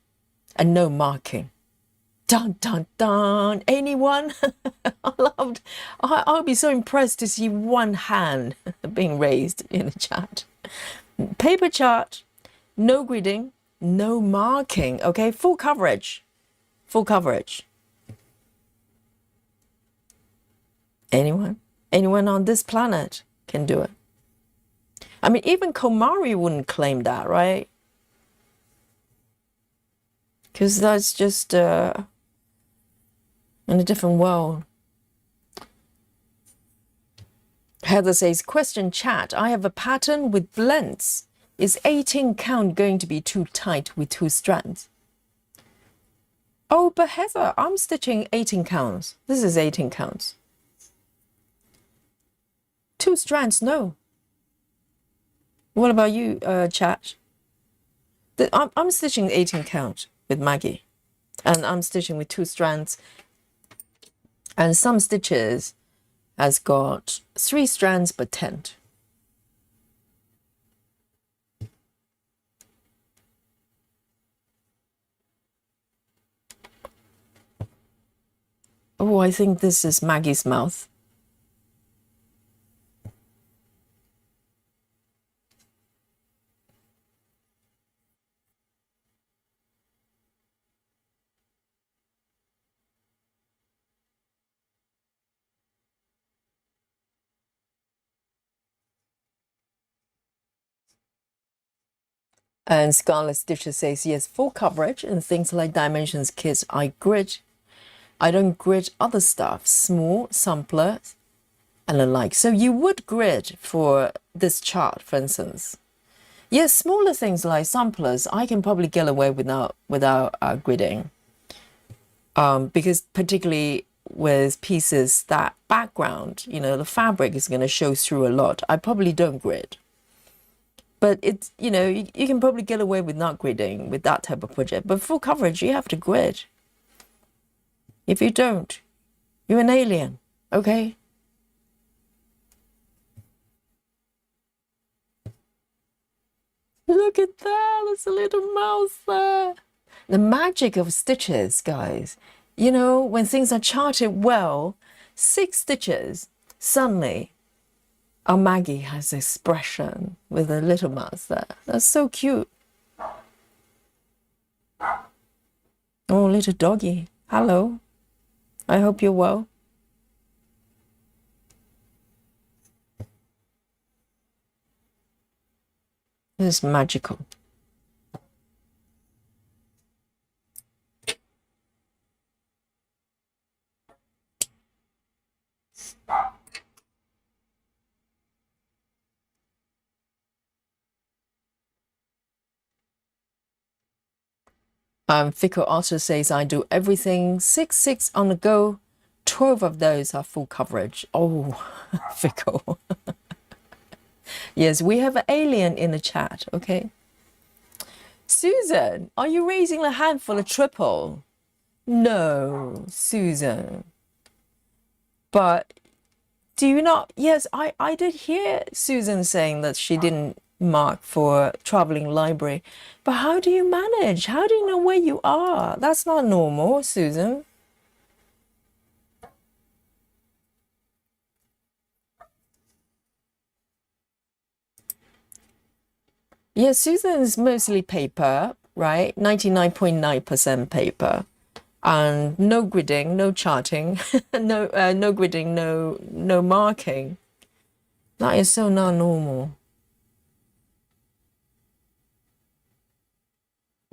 and no marking. Dun, dun, dun. Anyone? I'll be so impressed to see one hand being raised in the chat. Paper chart, no gridding, no marking, okay? Full coverage. Full coverage. Anyone? Anyone on this planet can do it. I mean, even Komari wouldn't claim that, right? Because that's just in a different world. Heather says, question chat, I have a pattern with blends. Is 18 count going to be too tight with 2 strands? Oh, but Heather, I'm stitching 18 counts. This is 18 counts. 2 strands, no. What about you, chat? I'm stitching 18 count with Maggie, and I'm stitching with 2 strands, and some stitches has got 3 strands but 10. Oh, I think this is Maggie's mouth. And Scarlet Stitcher says, yes, full coverage and things like dimensions kits, I grid. I don't grid other stuff, small, sampler, and the like. So you would grid for this chart, for instance. Yes, smaller things like samplers, I can probably get away without gridding. Because particularly with pieces that background, you know, the fabric is going to show through a lot. I probably don't grid. But it's, you know, you can probably get away with not gridding with that type of project. But full coverage, you have to grid. If you don't, you're an alien, okay? Look at that, there's a little mouse there. The magic of stitches, guys. You know, when things are charted well, 6 stitches, suddenly our Maggie has expression with a little mouse there. That's so cute. Oh, little doggy. Hello. I hope you're well. It's magical. Fickle also says, I do everything 6 on the go. 12 of those are full coverage. Oh, Fickle. Yes, we have an alien in the chat, okay? Susan, are you raising the hand for the triple? No, Susan. But do you not? Yes, I did hear Susan saying that she didn't mark for traveling library. But how do you manage? How do you know where you are? That's not normal, Susan. Yeah, Susan is mostly paper, right? 99.9% paper. And no gridding, no charting, no gridding, no marking. That is so not normal.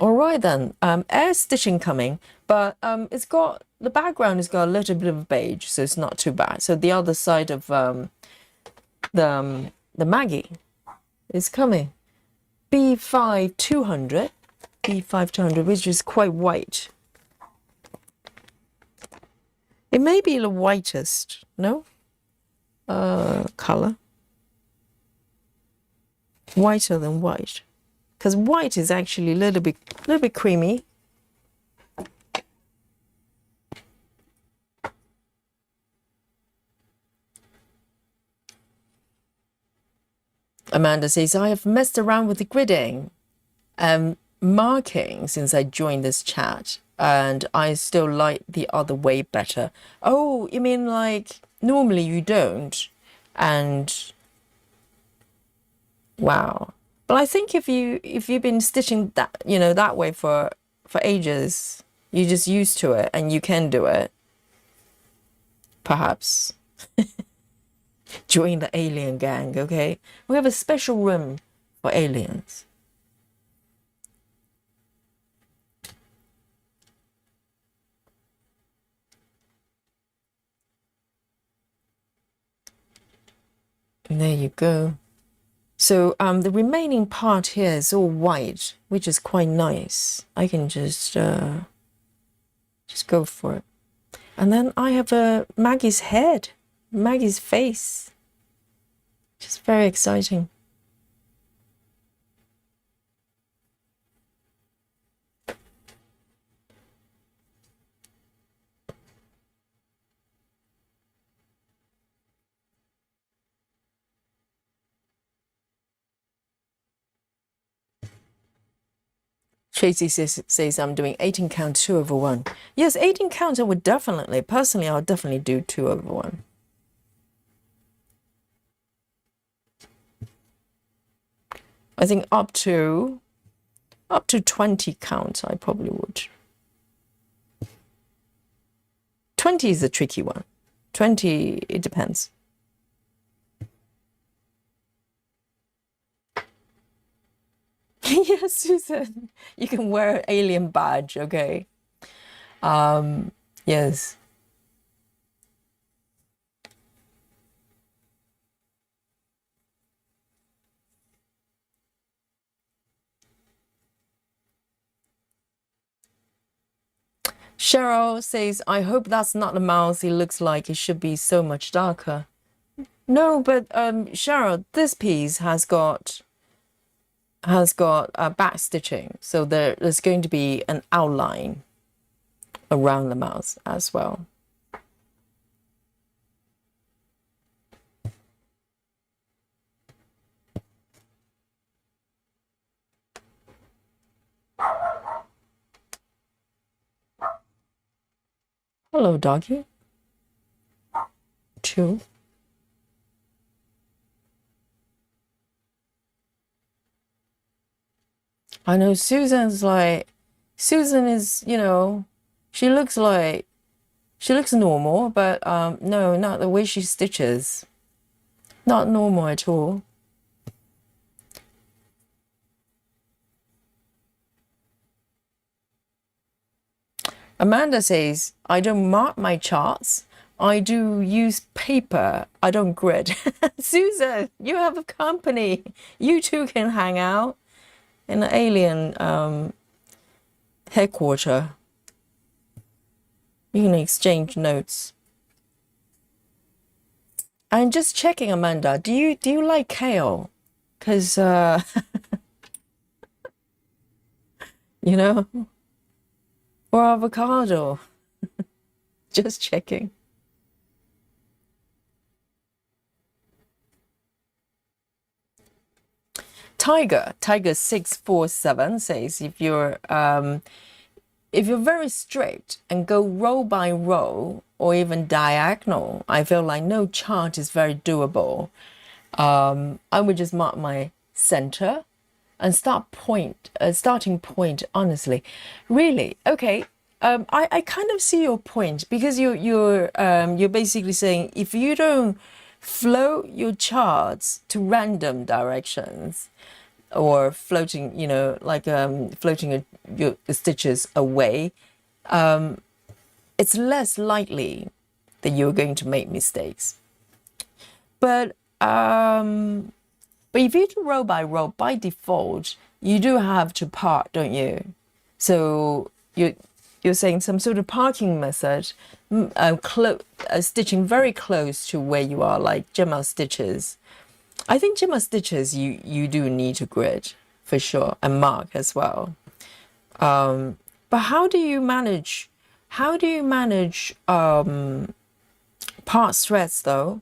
All right then, air stitching coming, but it's got, the background has got a little bit of beige, so it's not too bad. So the other side of the Maggie is coming. B5 200, B5 200, which is quite white. It may be the whitest, no? Color. Whiter than white. Because white is actually a little bit creamy. Amanda says, I have messed around with the gridding marking since I joined this chat, and I still like the other way better. Oh, you mean like normally you don't? And wow. But I think if you've been stitching that, you know, that way for ages, you're just used to it and you can do it. Perhaps. Join the alien gang, okay? We have a special room for aliens. And there you go. So the remaining part here is all white, which is quite nice. I can just go for it. And then I have Maggie's head, Maggie's face. Just very exciting. Tracy says I'm doing 18 count 2/1. Yes, 18 counts I would definitely, personally, I would definitely do 2/1. I think up to 20 counts I probably would. 20 is a tricky one. 20, it depends. Yes, Susan, you can wear alien badge, okay? Yes. Cheryl says, I hope that's not the mouse. It looks like it should be so much darker. No, but Cheryl, this piece has got back stitching, so there's going to be an outline around the mouse as well. Hello, doggy. Two. I know Susan is, she looks normal, but no, not the way she stitches. Not normal at all. Amanda says, I don't mark my charts. I do use paper. I don't grid. Susan, you have a company. You two can hang out in an alien headquarters. You can exchange notes. I'm just checking, Amanda. Do you like kale? Because you know, or avocado. Just checking. Tiger 647 says if you're very strict and go row by row or even diagonal, I feel like no chart is very doable. I would just mark my center and starting point, honestly. Really, okay. I kind of see your point, because you're basically saying if you don't float your charts to random directions, or floating, floating your stitches away, it's less likely that you're going to make mistakes. But if you do row by row, by default, you do have to park, don't you? So you're saying some sort of parking method, stitching very close to where you are, like Gemma stitches. I think Gemma stitches you do need to grid for sure, and mark as well. But how do you manage part threads though?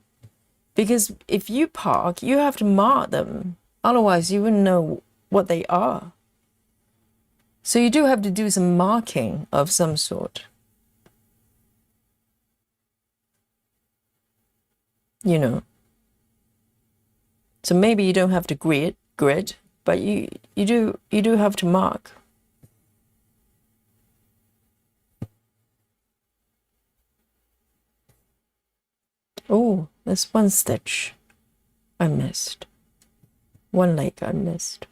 Because if you park, you have to mark them. Otherwise, you wouldn't know what they are. So you do have to do some marking of some sort. So maybe you don't have to grid, but you do have to mark. Oh, there's one stitch I missed. One leg I missed.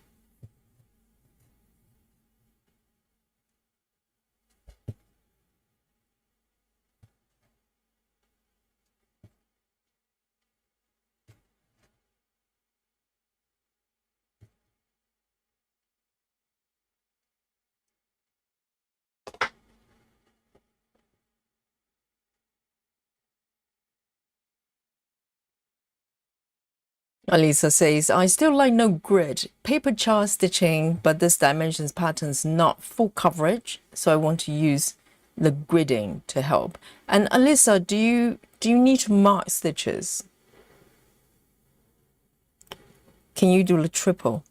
Alisa says, I still like no grid. Paper chart stitching, but this dimensions pattern's not full coverage, so I want to use the gridding to help. And Alisa, do you need to mark stitches? Can you do the triple?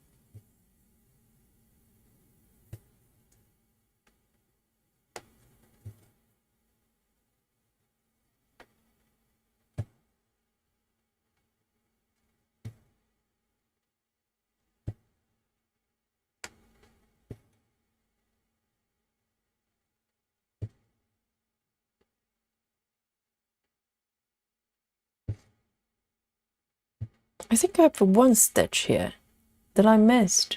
I think I have one stitch here that I missed.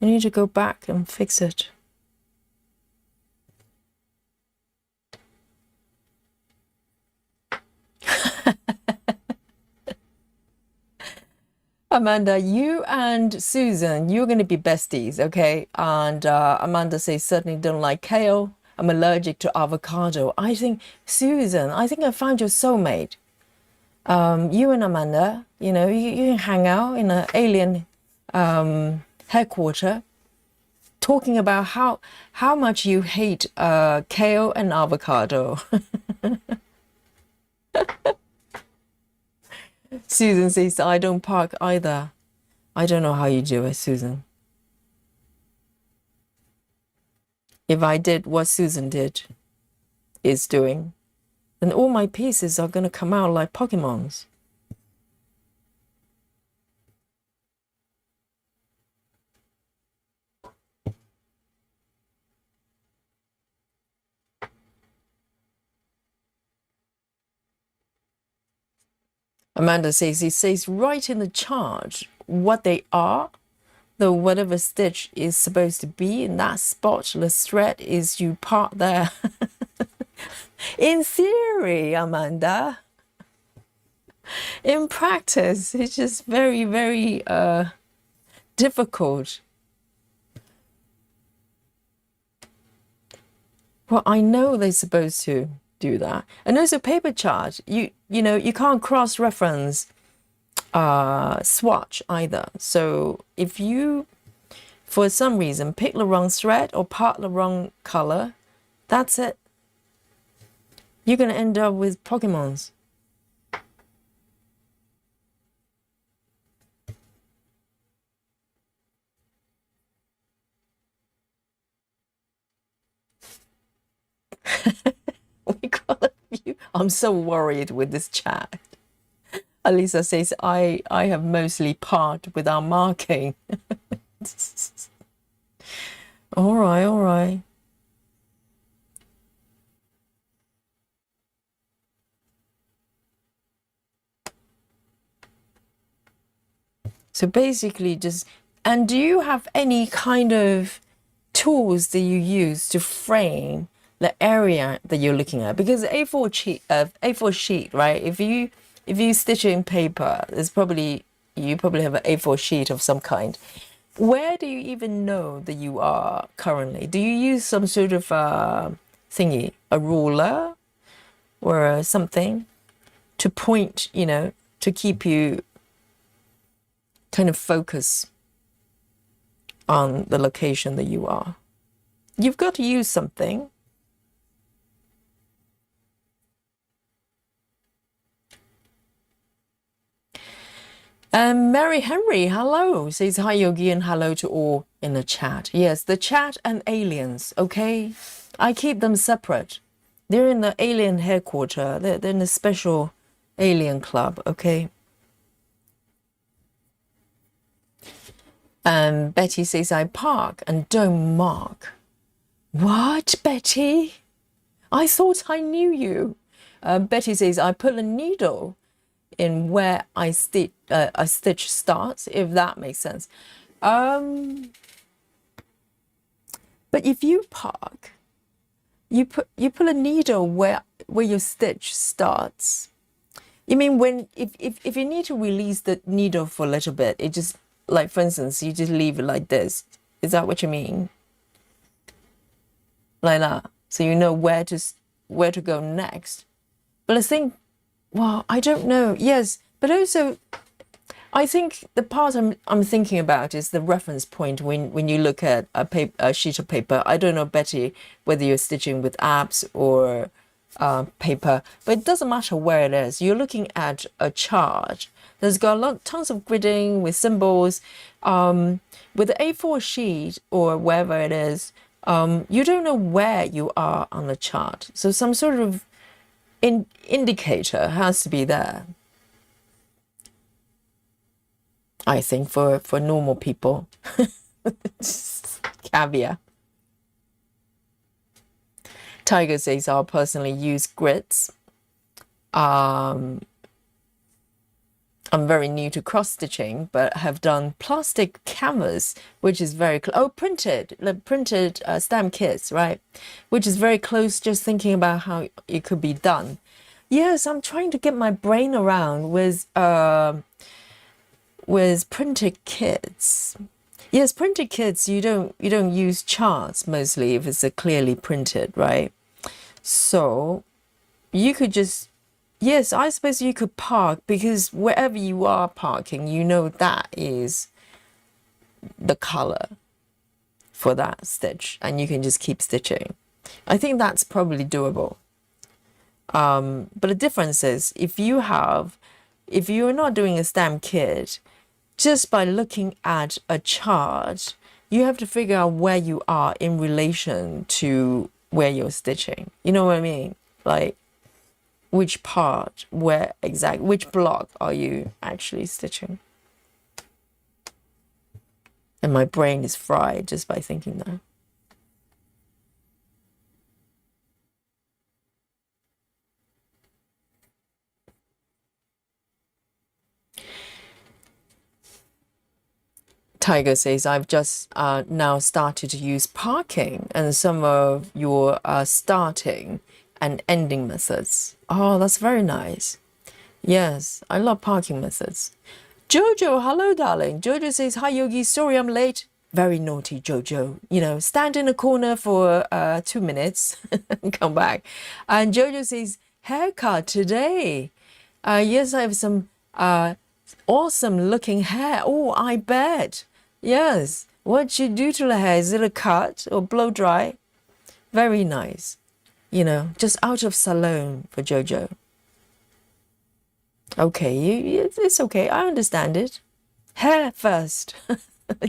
I need to go back and fix it. Amanda, you and Susan, you're going to be besties, okay? And Amanda says, certainly don't like kale. I'm allergic to avocado. I think, Susan, I found your soulmate. You and Amanda, you can hang out in an alien headquarters, talking about how much you hate kale and avocado. Susan says, I don't park either. I don't know how you do it, Susan. If I did what Susan did, is doing, then all my pieces are going to come out like Pokemons. Amanda says, it says right in the chart what they are, though whatever stitch is supposed to be in that spot, the thread is you part there. In theory, Amanda. In practice, it's just very, very difficult. Well, I know they're supposed to do that. And also paper chart, you know, you can't cross-reference swatch either. So if you, for some reason, pick the wrong thread or part the wrong color, that's it. You're going to end up with Pokemons. We got a few. I'm so worried with this chat. Alisa says, I have mostly part without marking. All right, all right. So basically just, and do you have any kind of tools that you use to frame the area that you're looking at? Because A4 sheet, right? If you stitch it in paper, you probably have an A4 sheet of some kind. Where do you even know that you are currently? Do you use some sort of thingy, a ruler or something to point, you know, to keep you kind of focus on the location that you are? You've got to use something. Mary Henry, hello, says hi Yogi and hello to all in the chat. Yes, the chat and aliens, okay? I keep them separate. They're in the alien headquarters. They're in a special alien club, okay? Betty says I park and don't mark. What, Betty? I thought I knew you. Betty says I put a needle in where I stitch starts, if that makes sense. But if you park, you put a needle where your stitch starts. You mean when if you need to release the needle for a little bit, it just, like for instance, you just leave it like this. Is that what you mean? Like that, so you know where to go next. But I think, well, I don't know. Yes, but also, I think the part I'm thinking about is the reference point when you look at a sheet of paper. I don't know, Betty, whether you're stitching with apps or paper, but it doesn't matter where it is. You're looking at a chart that's got tons of gridding with symbols. With the A4 sheet or wherever it is, you don't know where you are on the chart. So some sort of indicator has to be there, I think, for normal people. Caveat. Tiger says I'll personally use grits. I'm very new to cross stitching, but have done plastic canvas, which is very printed stamp kits, right? Which is very close. Just thinking about how it could be done. Yes, I'm trying to get my brain around with printed kits. Yes, printed kits. You don't use charts mostly if it's a clearly printed, right? So you could just. Yes, I suppose you could park, because wherever you are parking, you know that is the color for that stitch, and you can just keep stitching. I think that's probably doable. But the difference is if you're not doing a stamp kit, just by looking at a chart, you have to figure out where you are in relation to where you're stitching. You know what I mean? Like which part, where exactly, which block are you actually stitching? And my brain is fried just by thinking that. Tiger says, I've just now started to use parking and some of your starting and ending methods. Oh, that's very nice. Yes, I love parking methods. Jojo, hello, darling. Jojo says, hi, Yogi. Sorry I'm late. Very naughty, Jojo. You know, stand in a corner for 2 minutes and come back. And Jojo says, haircut today. Yes, I have some awesome looking hair. Oh, I bet. Yes. What you do to the hair? Is it a cut or blow dry? Very nice. You know, just out of salon for Jojo. Okay, it's okay. I understand it. Hair first,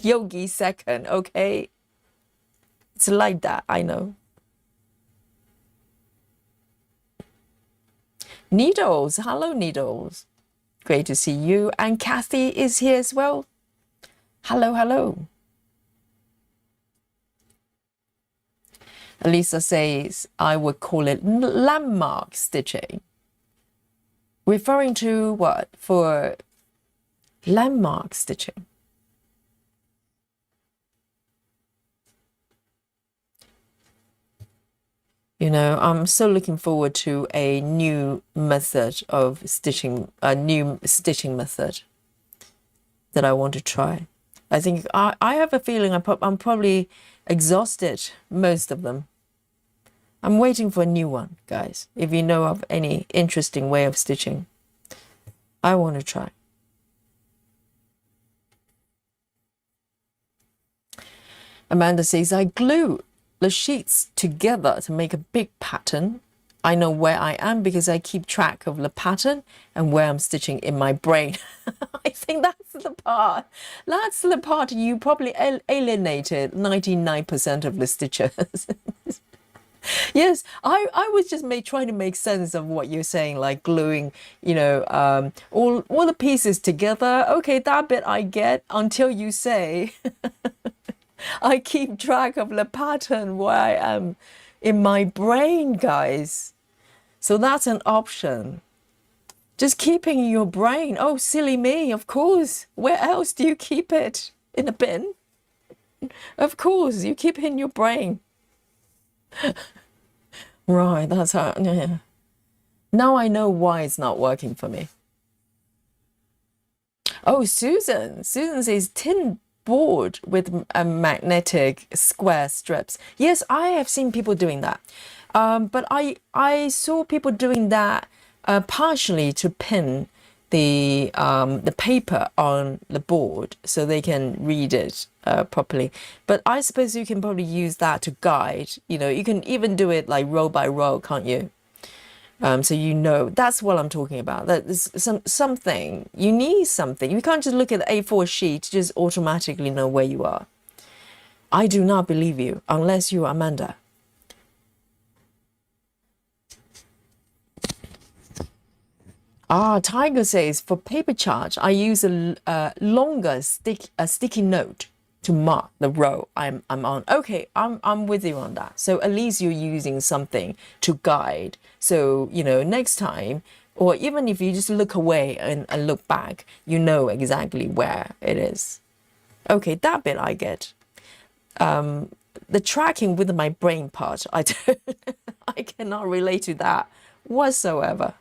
yogi second. Okay, it's like that. I know. Needles, hello, Needles. Great to see you. And Kathy is here as well. Hello, hello. Lisa says, I would call it landmark stitching. Referring to what? For landmark stitching. You know, I'm so looking forward to a new method of stitching, a new stitching method that I want to try. I think I have a feeling I'm probably exhausted most of them. I'm waiting for a new one, guys. If you know of any interesting way of stitching, I want to try. Amanda says, I glue the sheets together to make a big pattern. I know where I am because I keep track of the pattern and where I'm stitching in my brain. I think that's the part. That's the part you probably alienated 99% of the stitchers. Yes, I was just trying to make sense of what you're saying, like gluing, you know, all the pieces together. Okay, that bit I get until you say, I keep track of the pattern where I am in my brain, guys. So that's an option. Just keeping in your brain. Oh, silly me, of course. Where else do you keep it? In a bin? Of course, you keep it in your brain. Right, that's how. Yeah. Now I know why it's not working for me. Oh, Susan says tin board with a magnetic square strips. Yes, I have seen people doing that. But I saw people doing that partially to pin the paper on the board so they can read it properly. But I suppose you can probably use that to guide. You know, you can even do it like row by row, can't you? So you know, that's what I'm talking about. That there's something, you need something. You can't just look at the A4 sheet to just automatically know where you are. I do not believe you unless you are Amanda. Ah, Tiger says, for paper chart, I use a longer sticky note to mark the row I'm on. Okay, I'm with you on that. So at least you're using something to guide. So, you know, next time, or even if you just look away and look back, you know exactly where it is. Okay, that bit I get. The tracking with my brain part, I cannot relate to that whatsoever.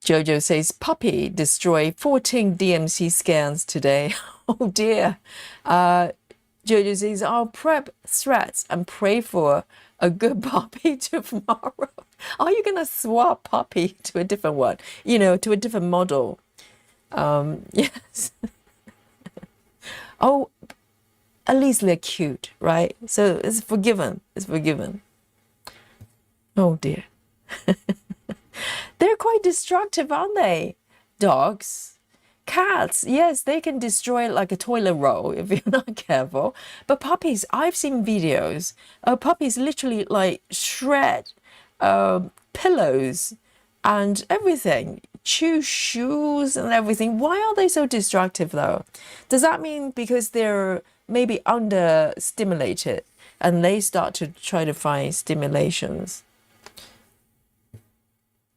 Jojo says, puppy destroy 14 DMC scans today. Oh dear. Jojo says, I'll prep threads and pray for a good puppy tomorrow. Are you going to swap puppy to a different one? You know, to a different model? Yes. Oh, at least they're cute, right? So it's forgiven. It's forgiven. Oh dear. They're quite destructive, aren't they? Dogs. Cats, yes, they can destroy it like a toilet roll if you're not careful. But puppies, I've seen videos of puppies literally like shred pillows and everything, chew shoes and everything. Why are they so destructive though? Does that mean because they're maybe under stimulated and they start to try to find stimulations?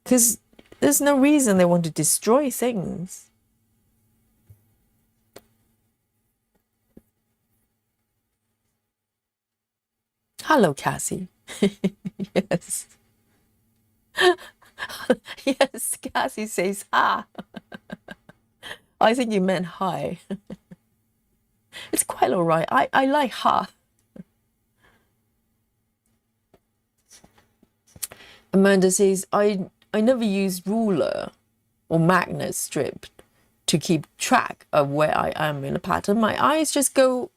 Because there's no reason they want to destroy things. Hello, Cassie. Yes. Yes, Cassie says ha. I think you meant hi. It's quite all right. I like ha. Amanda says, I never use ruler or magnet strip to keep track of where I am in a pattern. My eyes just go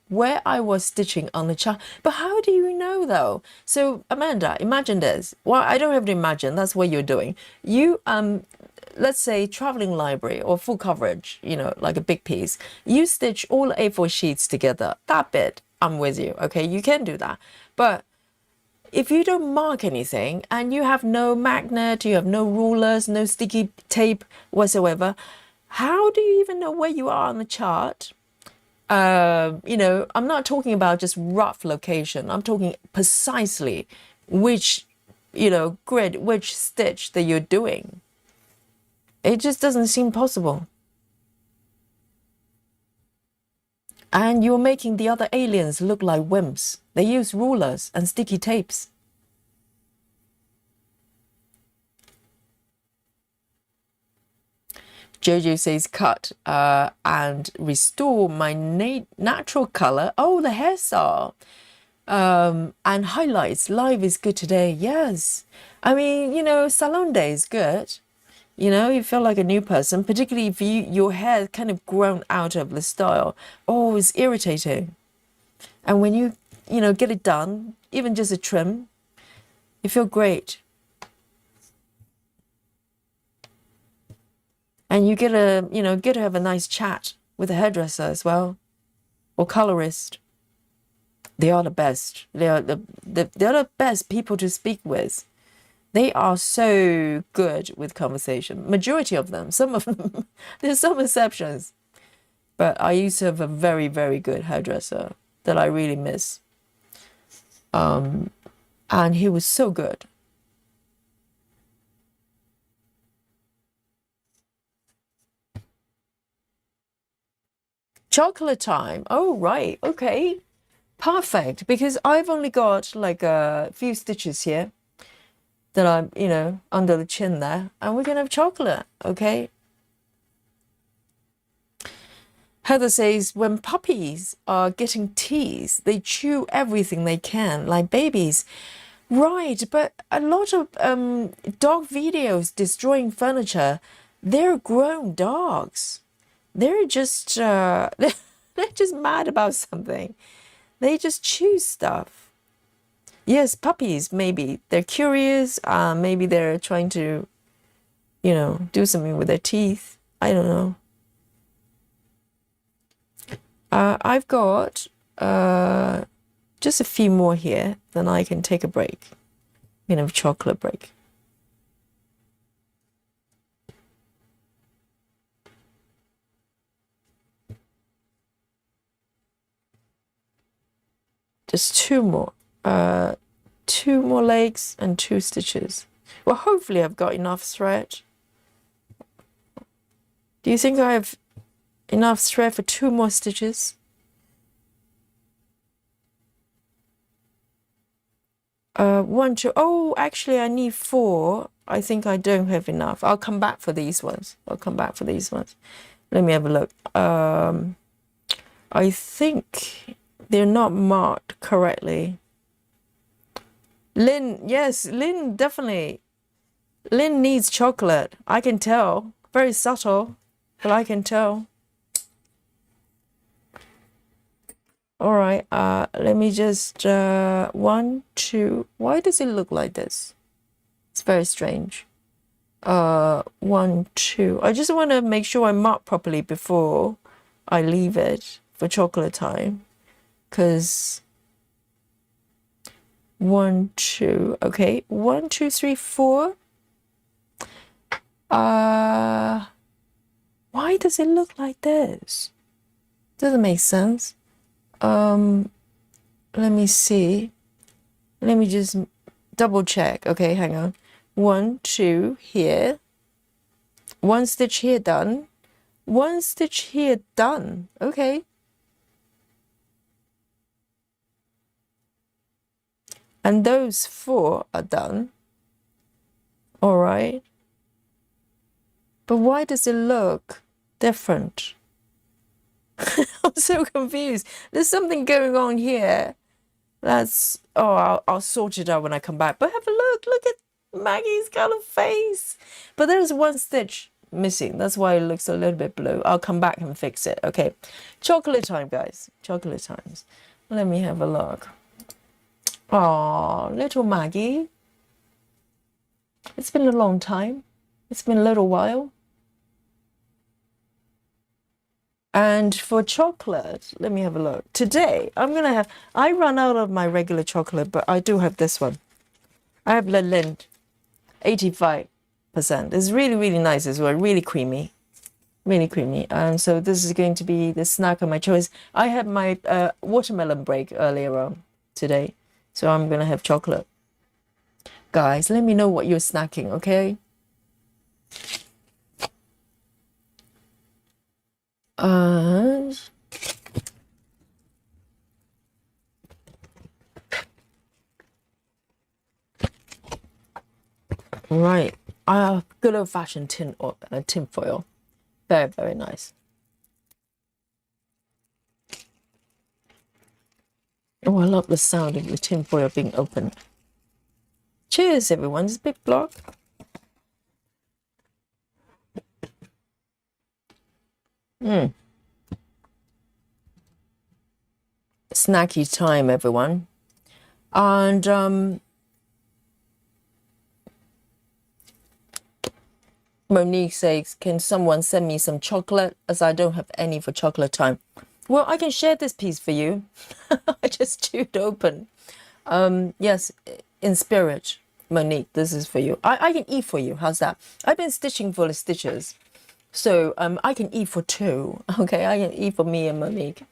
where I was stitching on the chart. But how do you know though? So Amanda, imagine this. Well, I don't have to imagine, that's what you're doing. You let's say traveling library or full coverage, you know, like a big piece. You stitch all A4 sheets together. That bit, I'm with you. Okay, you can do that. But if you don't mark anything and you have no magnet, you have no rulers, no sticky tape whatsoever, how do you even know where you are on the chart? You know, I'm not talking about just rough location. I'm talking precisely which, you know, grid, which stitch that you're doing. It just doesn't seem possible. And you're making the other aliens look like wimps. They use rulers and sticky tapes. Jojo says cut and restore my natural color. Oh, the hairstyle. And highlights. Live is good today. Yes. I mean, you know, salon day is good. You know, you feel like a new person, particularly if your hair kind of grown out of the style. Oh, it's irritating. And when you know, get it done, even just a trim, you feel great. And you get to have a nice chat with a hairdresser as well, or colorist. They are the best. They're the best people to speak with. They are so good with conversation. Majority of them. Some of them, there's some exceptions. But I used to have a very, very good hairdresser that I really miss. And he was so good. Chocolate time. Oh, right. Okay. Perfect. Because I've only got like a few stitches here that I'm, you know, under the chin there. And we're going to have chocolate. Okay. Heather says, when puppies are getting teased, they chew everything they can, like babies. Right. But a lot of dog videos destroying furniture, they're grown dogs. They're just they're just mad about something. They just choose stuff. Yes, puppies, maybe they're curious. Maybe they're trying to, you know, do something with their teeth. I don't know. I've got just a few more here. Then I can take a break. You know, chocolate break. Just two more legs and 2 stitches. Well, hopefully I've got enough thread. Do you think I have enough thread for 2 more stitches? One, two. Oh, actually I need 4. I think I don't have enough. I'll come back for these ones. Let me have a look. I think they're not marked correctly. Lynn, yes, Lynn, definitely. Lynn needs chocolate. I can tell. Very subtle, but I can tell. All right, let me just, 1, 2. Why does it look like this? It's very strange. 1, 2. I just want to make sure I mark properly before I leave it for chocolate time. Because 1, 2. Okay, 1, 2, 3, 4. Why does it look like this? Doesn't make sense. Let me see. Let me just double check. Okay, hang on. 1, 2 here. 1 stitch here, done. 1 stitch here, done. Okay. And those 4 are done. All right. But why does it look different? I'm so confused. There's something going on here. That's, oh, I'll sort it out when I come back. But have a look. Look at Maggie's colour face. But there's 1 stitch missing. That's why it looks a little bit blue. I'll come back and fix it. Okay. Chocolate time, guys. Chocolate times. Let me have a look. Oh, little Maggie. It's been a long time. It's been a little while. And for chocolate, let me have a look. Today, I run out of my regular chocolate, but I do have this one. I have La Lindt, 85%. It's really, really nice as well. Really creamy. Really creamy. And so this is going to be the snack of my choice. I had my watermelon break earlier on today. So I'm going to have chocolate. Guys, let me know what you're snacking, okay? Right. Good old-fashioned tin foil. Very, very nice. Oh, I love the sound of the tin foil being opened. Cheers, everyone. It's a big block. Snacky time, everyone. And Monique says, can someone send me some chocolate, as I don't have any for chocolate time? Well, I can share this piece for you. I just chewed open. Yes, in spirit, Monique, this is for you. I can eat for you. How's that? I've been stitching full of stitches. So I can eat for 2. Okay, I can eat for me and Monique.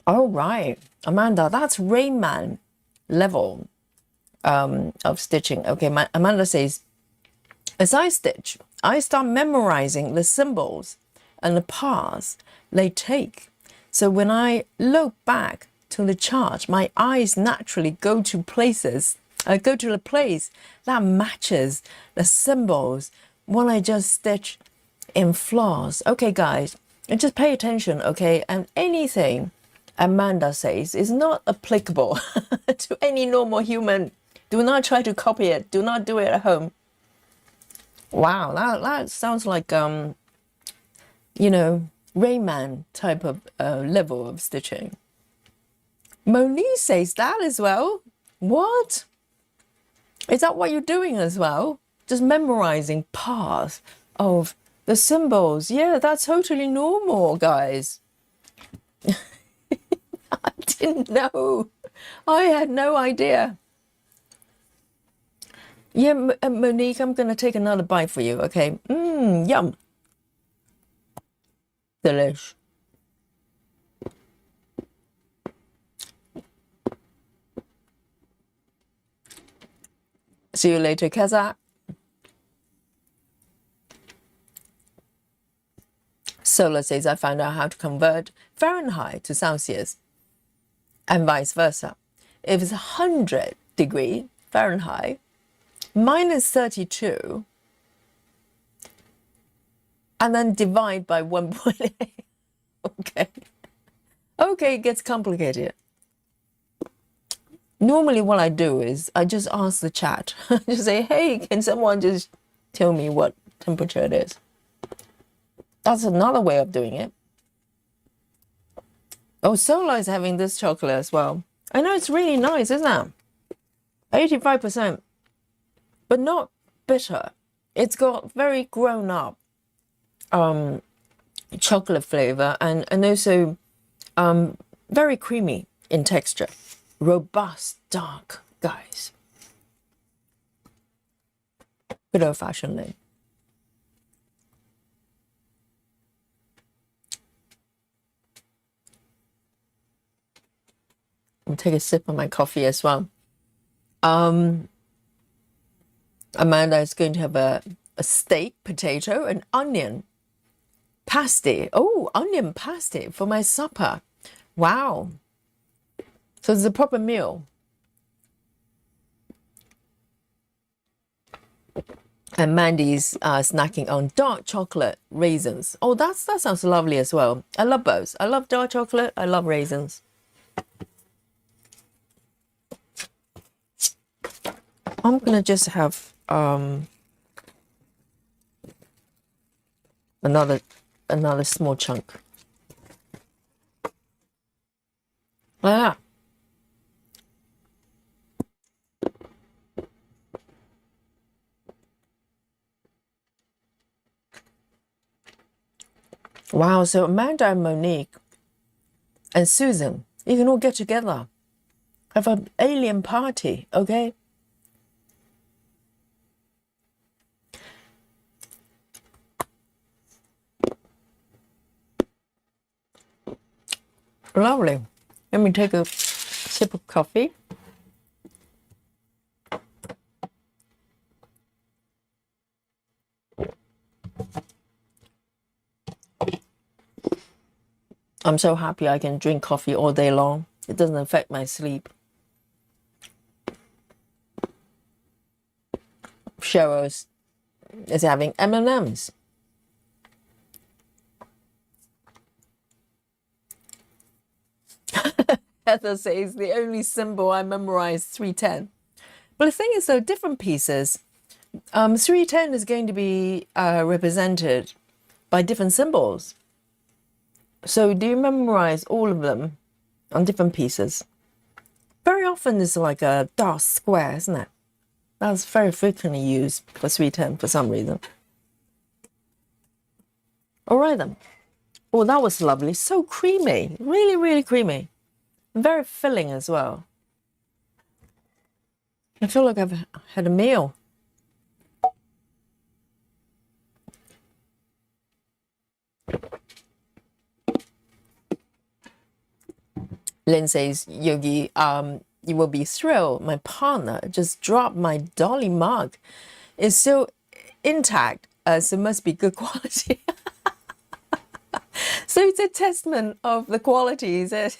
All right, Amanda, that's Rayman level of stitching. Okay, Amanda says, as I stitch, I start memorizing the symbols and the paths they take. So when I look back to the chart, my eyes naturally go to places. I go to the place that matches the symbols when I just stitch in floss. Okay, guys, and just pay attention, okay? And anything Amanda says is not applicable to any normal human. Do not try to copy it. Do not do it at home. Wow, that sounds like, you know, Rayman type of level of stitching. Monique says that as well. What? Is that what you're doing as well? Just memorizing paths of the symbols. Yeah, that's totally normal, guys. I didn't know. I had no idea. Yeah, Monique, I'm going to take another bite for you, okay? Yum. Delish. See you later, Kaza. Solar says, I found out how to convert Fahrenheit to Celsius and vice versa. If it's 100 degree Fahrenheit, minus 32, and then divide by 1.8. Okay. Okay, it gets complicated. Normally what I do is I just ask the chat. Just say, hey, can someone just tell me what temperature it is? That's another way of doing it. Oh, Solar is having this chocolate as well. I know it's really nice, isn't it? 85%, but not bitter. It's got very grown up chocolate flavor and also very creamy in texture. Robust, dark, guys. Good old fashioned. I'll take a sip of my coffee as well. Amanda is going to have a steak, potato, and onion pasty. Oh, onion pasty for my supper. Wow. So it's a proper meal. And Mandy's snacking on dark chocolate raisins. Oh, that sounds lovely as well. I love both. I love dark chocolate. I love raisins. I'm gonna just have another small chunk. Like that. Wow, so Amanda and Monique and Susan, you can all get together. Have an alien party, okay? Lovely. Let me take a sip of coffee. I'm so happy I can drink coffee all day long. It doesn't affect my sleep. Cheryl's is having M&Ms. Heather says the only symbol I memorized 310. But the thing is, though, different pieces. 310 is going to be represented by different symbols. So do you memorize all of them on different pieces? Very often it's like a dark square, isn't it? That's very frequently used for 310 for some reason. All right then. Oh, that was lovely. So creamy. Really, really creamy. Very filling as well. I feel like I've had a meal. Lynn says, Yogi, you will be thrilled. My partner just dropped my Dolly mug. It's still intact, so it must be good quality. So it's a testament of the quality, is it?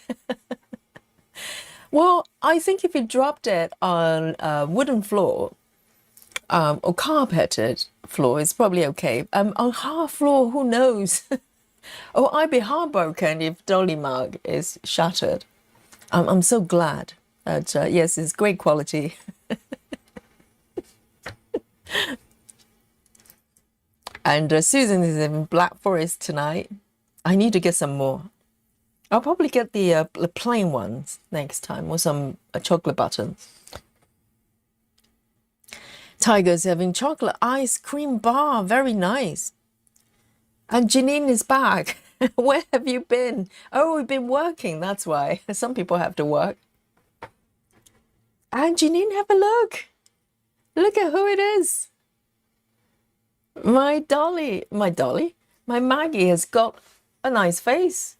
Well, I think if you dropped it on a wooden floor or carpeted floor, it's probably okay. On hard floor, who knows? Oh, I'd be heartbroken if Dolly mug is shattered. I'm so glad that, yes, it's great quality. And Susan is in Black Forest tonight. I need to get some more. I'll probably get the plain ones next time, or some chocolate buttons. Tiger's having chocolate ice cream bar. Very nice. And Janine is back. Where have you been? Oh, we've been working. That's why. Some people have to work. And Janine, have a look. Look at who it is. My Dolly. My Maggie has got a nice face.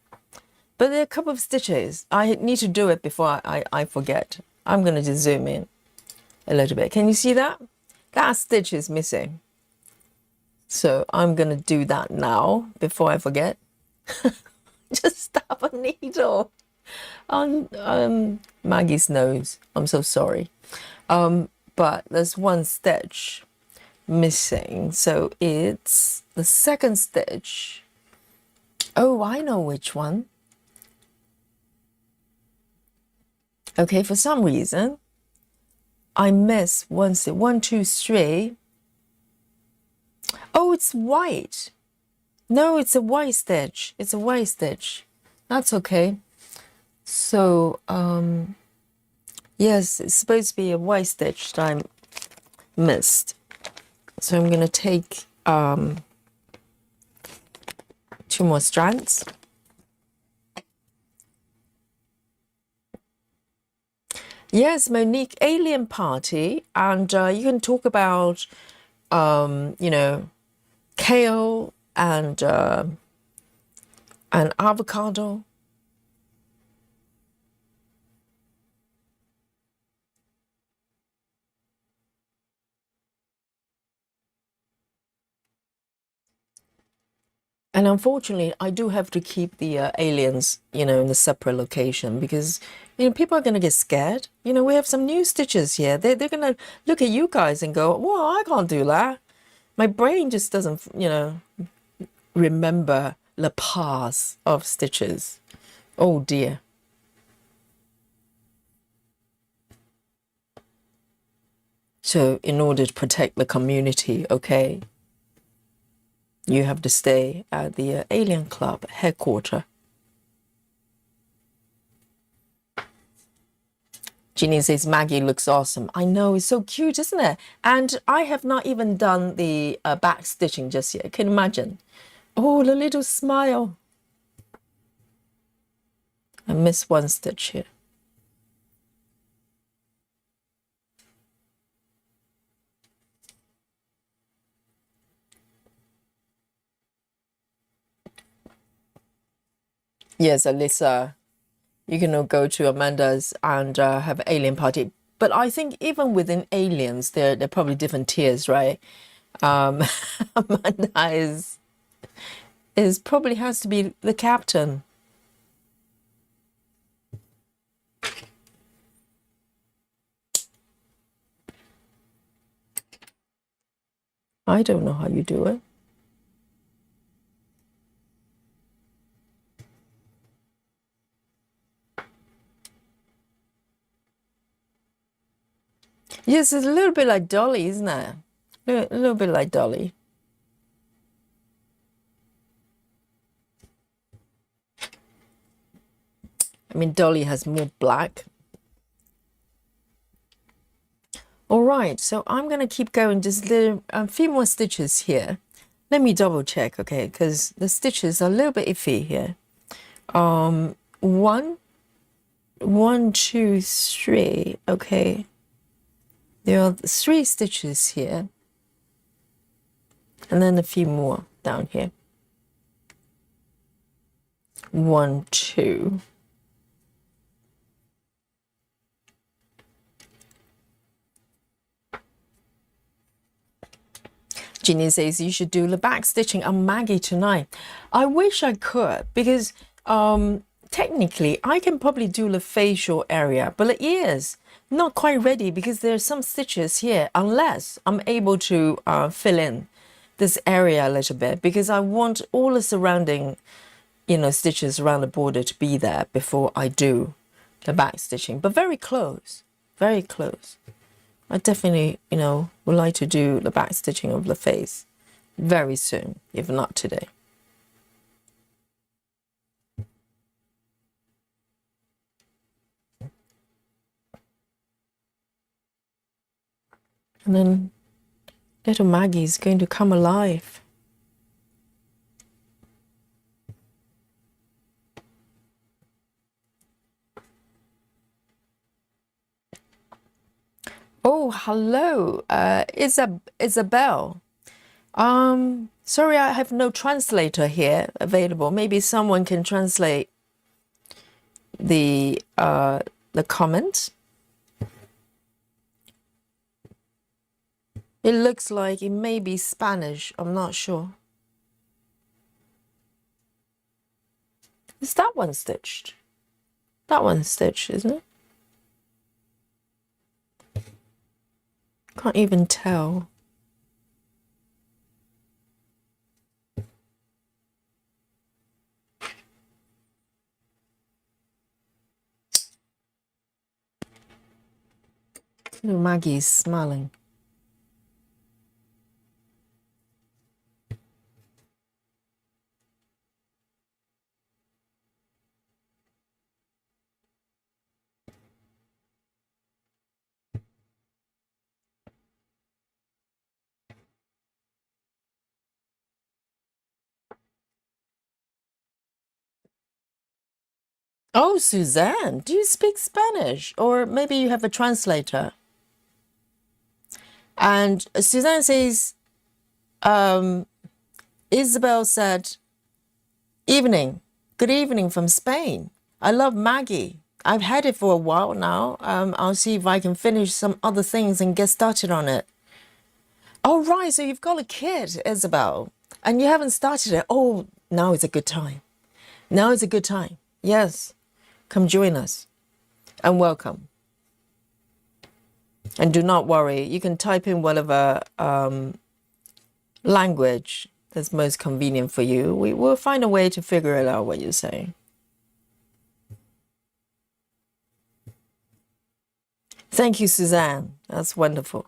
But there are a couple of stitches. I need to do it before I forget. I'm going to just zoom in a little bit. Can you see that? That stitch is missing. So I'm going to do that now before I forget. Just stab a needle on Maggie's nose. I'm so sorry. But there's one stitch missing. So it's the second stitch. Oh, I know which one. Okay, for some reason, I miss one stitch. 1, 2, 3. Oh, it's white. No, it's a white stitch. It's a white stitch. That's okay. So, yes, it's supposed to be a white stitch that I missed. So I'm going to take 2 more strands. Yes, Monique, alien party, and you can talk about, you know, kale and avocado. And unfortunately, I do have to keep the aliens, you know, in a separate location because, you know, people are going to get scared. You know, we have some new stitches here. They're going to look at you guys and go, well, I can't do that. My brain just doesn't, you know, remember the past of stitches. Oh dear. So in order to protect the community, okay, you have to stay at the Alien Club headquarters. Jeannie says Maggie looks awesome. I know, it's so cute, isn't it? And I have not even done the back stitching just yet. Can you imagine? Oh, the little smile. I missed one stitch here. Yes, Alyssa, you can go to Amanda's and have alien party. But I think even within aliens, they're probably different tiers, right? Amanda is probably has to be the captain. I don't know how you do it. Yes, it's a little bit like Dolly, isn't it? A little bit like Dolly. I mean, Dolly has more black. All right, so I'm going to keep going just a few more stitches here. Let me double check, okay, because the stitches are a little bit iffy here. One, two, three, okay. There are 3 stitches here. And then a few more down here. 1, 2. Ginny says you should do the back stitching on Maggie tonight. I wish I could because technically I can probably do the facial area, but the ears not quite ready because there's some stitches here unless I'm able to fill in this area a little bit because I want all the surrounding, you know, stitches around the border to be there before I do the back stitching, but very close, very close. I definitely, you know, would like to do the back stitching of the face very soon, if not today. And then little Maggie is going to come alive. Oh, hello, Isabel. Sorry, I have no translator here available. Maybe someone can translate the comment. It looks like it may be Spanish. I'm not sure. Is that one stitched? That one's stitched, isn't it? Can't even tell. Little Maggie's smiling. Oh, Suzanne, do you speak Spanish? Or maybe you have a translator. And Suzanne says, Isabel said, evening, good evening from Spain. I love Maggie. I've had it for a while now. I'll see if I can finish some other things and get started on it. Oh, right. So you've got a kid, Isabel, and you haven't started it. Oh, now is a good time. Now is a good time. Yes. Come join us and welcome. And do not worry. You can type in whatever language that's most convenient for you. We will find a way to figure it out what you're saying. Thank you, Suzanne. That's wonderful.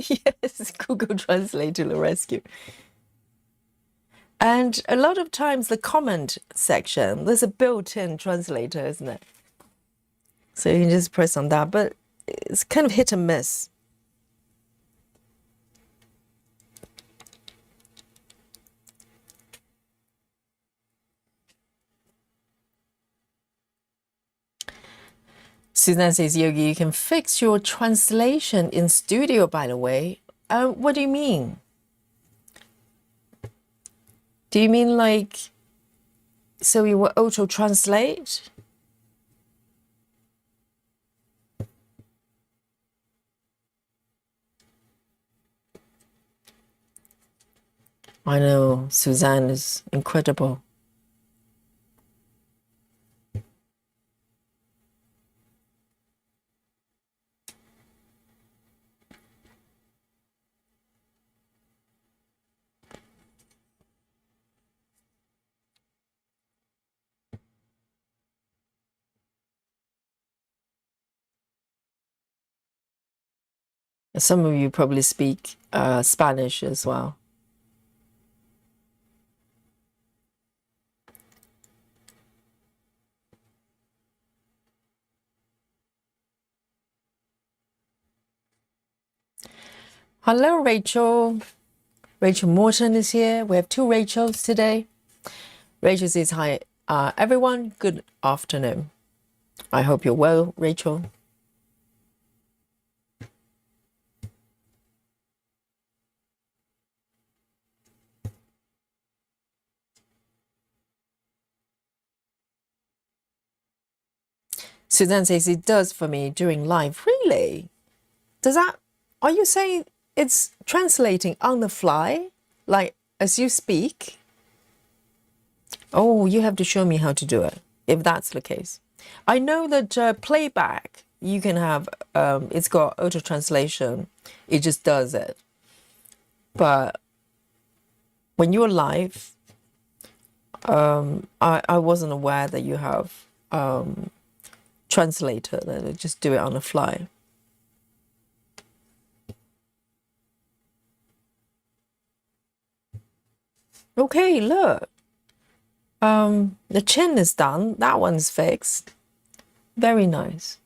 Yes, Google Translate to the rescue. And a lot of times the comment section, there's a built-in translator, isn't it? So you can just press on that, but it's kind of hit and miss. Suzanne says, Yogi, you can fix your translation in studio, by the way. What do you mean? Do you mean like, so you will auto-translate? I know, Suzanne is incredible. Some of you probably speak Spanish as well. Hello, Rachel. Rachel Morton is here. We have two Rachels today. Rachel says, hi, everyone. Good afternoon. I hope you're well, Rachel. Suzanne says it does for me during live. Really? Does that, are you saying it's translating on the fly? Like as you speak? Oh, you have to show me how to do it, if that's the case. I know that playback, you can have, it's got auto translation. It just does it. But when you're live, I wasn't aware that you have translator that just do it on the fly. Okay, look. The chin is done. That one's fixed. Very nice.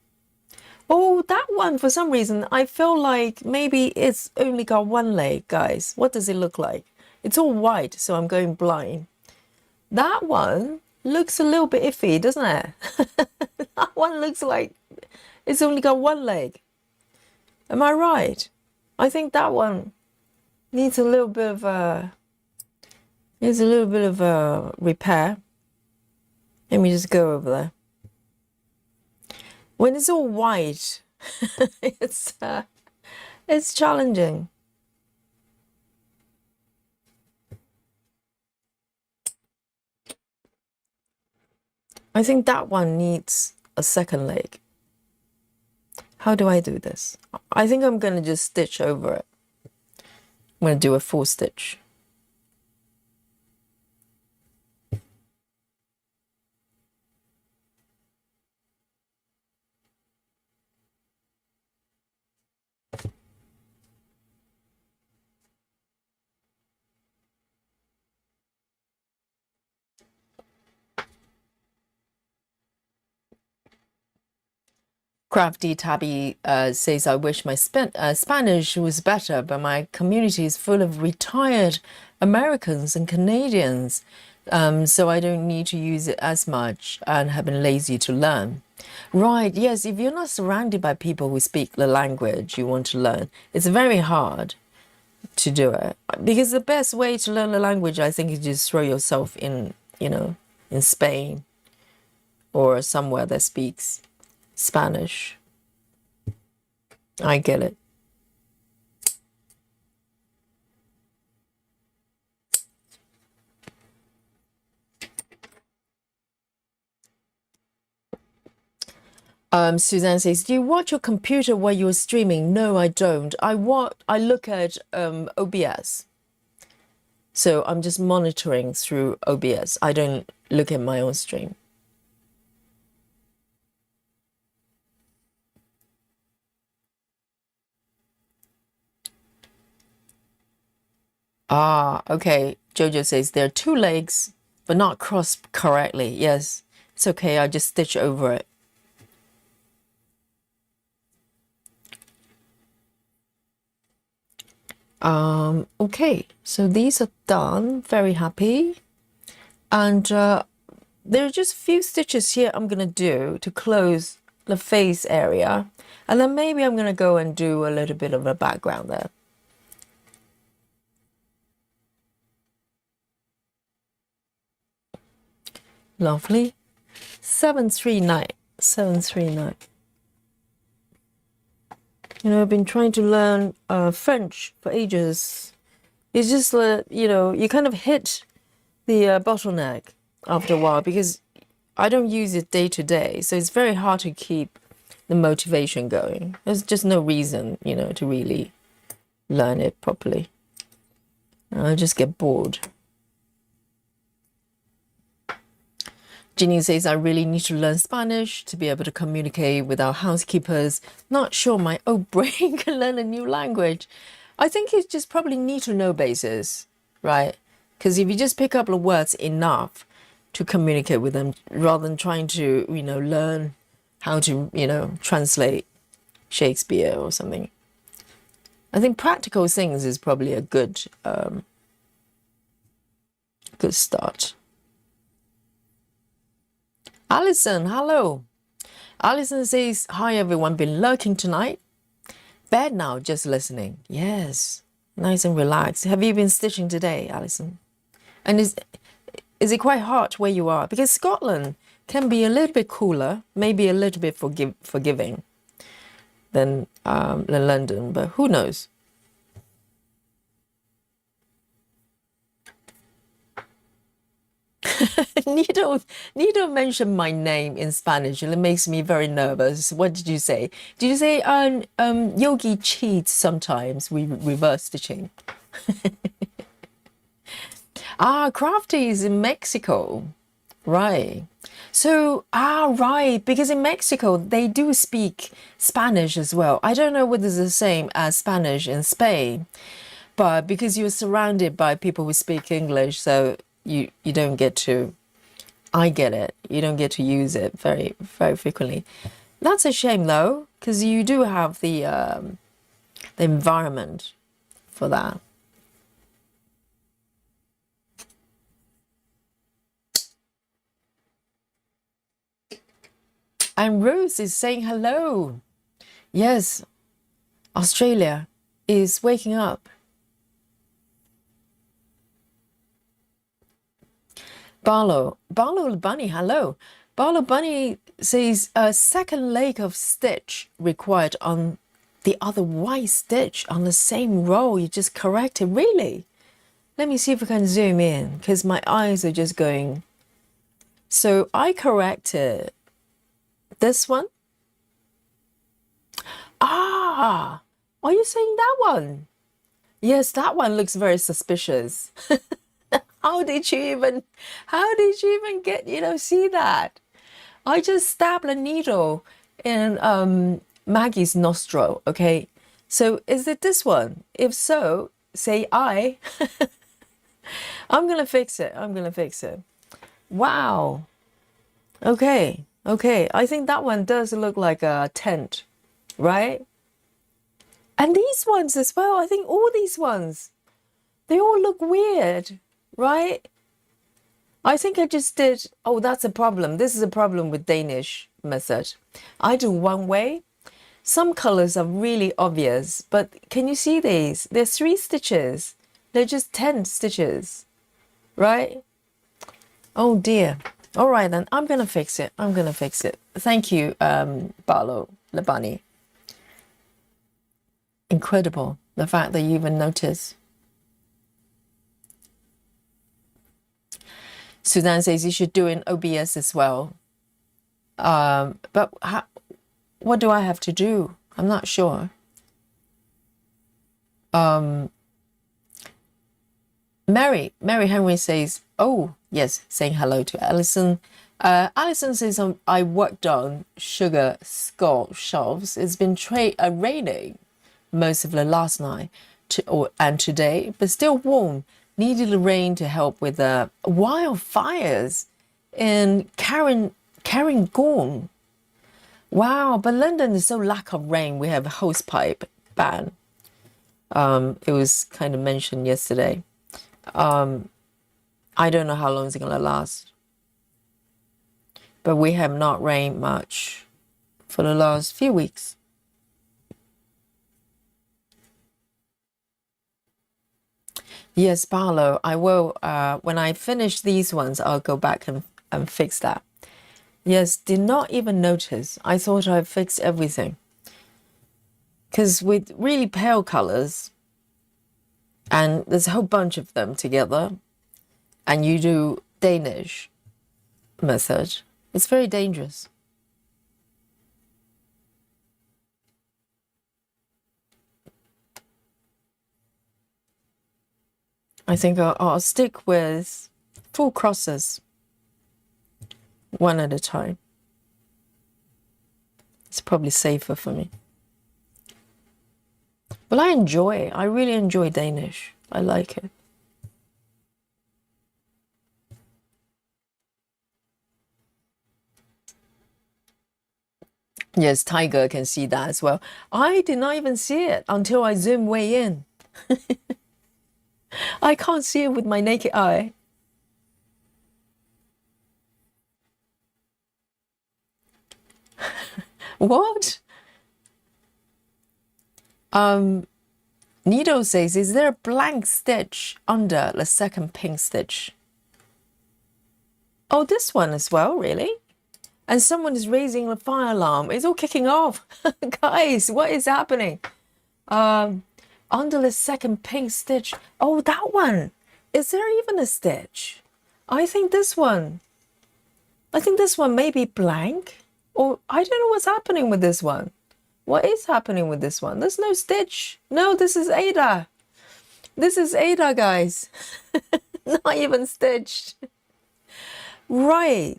Oh, that one, for some reason, I feel like maybe it's only got one leg, guys. What does it look like? It's all white, so I'm going blind. That one looks a little bit iffy, doesn't it? That one looks like it's only got one leg. Am I right? I think that one needs a little bit of a repair. Let me just go over there. When it's all white, it's challenging. I think that one needs a second leg. How do I do this? I think I'm going to just stitch over it. I'm going to do a full stitch. Crafty Tabby says, I wish my Spanish was better, but my community is full of retired Americans and Canadians, so I don't need to use it as much and have been lazy to learn. Right, yes, if you're not surrounded by people who speak the language you want to learn, it's very hard to do it. Because the best way to learn the language, I think, is just throw yourself in, in Spain or somewhere that speaks Spanish. I get it. Suzanne says, do you watch your computer while you're streaming? No, I don't. I look at OBS. So I'm just monitoring through OBS. I don't look at my own stream. Ah, okay. Jojo says there are two legs, but not crossed correctly. Yes, it's okay. I just stitch over it. Okay, so these are done. Very happy. And there are just a few stitches here I'm gonna do to close the face area. And then maybe I'm gonna go and do a little bit of a background there. Lovely. 739. 739. I've been trying to learn French for ages. It's just, you kind of hit the bottleneck after a while because I don't use it day to day. So it's very hard to keep the motivation going. There's just no reason, to really learn it properly. I just get bored. Ginny says, I really need to learn Spanish to be able to communicate with our housekeepers. Not sure my old brain can learn a new language. I think it's just probably need to know basis, right? Because if you just pick up the words enough to communicate with them rather than trying to, learn how to, translate Shakespeare or something. I think practical things is probably a good start. Alison, hello. Alison says, hi everyone, been lurking tonight. Bed now, just listening. Yes, nice and relaxed. Have you been stitching today, Alison? And is it quite hot where you are? Because Scotland can be a little bit cooler, maybe a little bit forgiving than London, but who knows? Needle mentioned my name in Spanish and it makes me very nervous. What did you say? Did you say Yogi cheats sometimes? We reverse stitching. Crafty is in Mexico. Right. So, right, because in Mexico, they do speak Spanish as well. I don't know whether it's the same as Spanish in Spain, but because you're surrounded by people who speak English, so you don't get to, I get it, you don't get to use it very, very frequently. That's a shame though, because you do have the environment for that. And Rose is saying hello. Yes, Australia is waking up. Barlow Bunny, hello. Barlow Bunny says a second leg of stitch required on the other white stitch on the same row. You just corrected, really? Let me see if I can zoom in because my eyes are just going. So I corrected this one. Are you saying that one? Yes, that one looks very suspicious. How did you even get, see that? I just stabbed a needle in Maggie's nostril, okay? So is it this one? If so, say I. I'm gonna fix it. Wow. Okay. Okay, I think that one does look like a tent, right? And these ones as well. I think all these ones, they all look weird, right? I think I just did. Oh, that's a problem. This is a problem with Danish method. I do one way. Some colors are really obvious, but can you see these? There's 3 stitches. They're just 10 stitches, right? Oh dear. All right then, I'm gonna fix it. I'm gonna fix it. Thank you, Barlow Labani. Incredible, the fact that you even notice. Suzanne says you should do in OBS as well. But what do I have to do? I'm not sure. Mary Henry says, oh, yes, saying hello to Alison. Alison says, I worked on sugar skull shelves. It's been raining most of the last night and today, but still warm. Needed the rain to help with the wildfires in Cairngorm. Wow, but London is so lack of rain. We have a hosepipe ban. It was kind of mentioned yesterday. I don't know how long it's going to last. But we have not rained much for the last few weeks. Yes, Paolo, I will. When I finish these ones, I'll go back and fix that. Yes, did not even notice. I thought I fixed everything. Because with really pale colors, and there's a whole bunch of them together, and you do Danish method, it's very dangerous. I think I'll stick with full crosses, one at a time. It's probably safer for me. But I really enjoy Danish. I like it. Yes, Tiger can see that as well. I did not even see it until I zoom way in. I can't see it with my naked eye. What? Nido says, is there a blank stitch under the second pink stitch? Oh, this one as well, really? And someone is raising the fire alarm. It's all kicking off. Guys, what is happening? Under the second pink stitch. Oh, that one. Is there even a stitch? I think this one may be blank. Or I don't know what's happening with this one. What is happening with this one? There's no stitch. No, this is Ada. This is Ada, guys. Not even stitched. Right.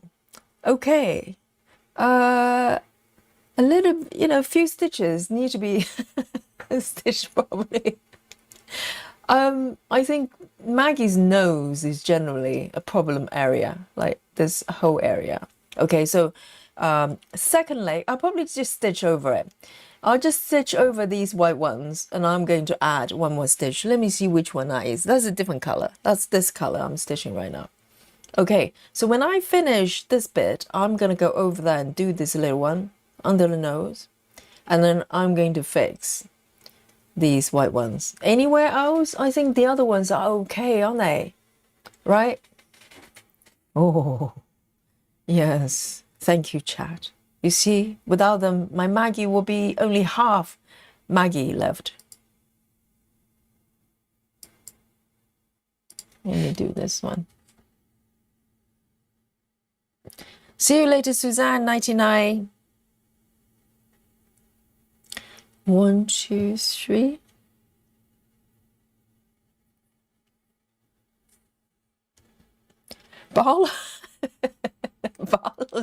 Okay. A little, a few stitches need to be stitched properly. I think Maggie's nose is generally a problem area, like this whole area. Okay, so second leg, I'll probably just stitch over it. I'll just stitch over these white ones, and I'm going to add one more stitch. Let me see which one that is. That's a different color. That's this color I'm stitching right now. Okay, so when I finish this bit, I'm going to go over there and do this little one under the nose, and then I'm going to fix these white ones. Anywhere else, I think the other ones are okay, aren't they? Right? Oh, yes. Thank you, chat. You see, without them, my Maggie will be only half Maggie left. Let me do this one. See you later, Suzanne, 99. 1, 2, 3. Barlow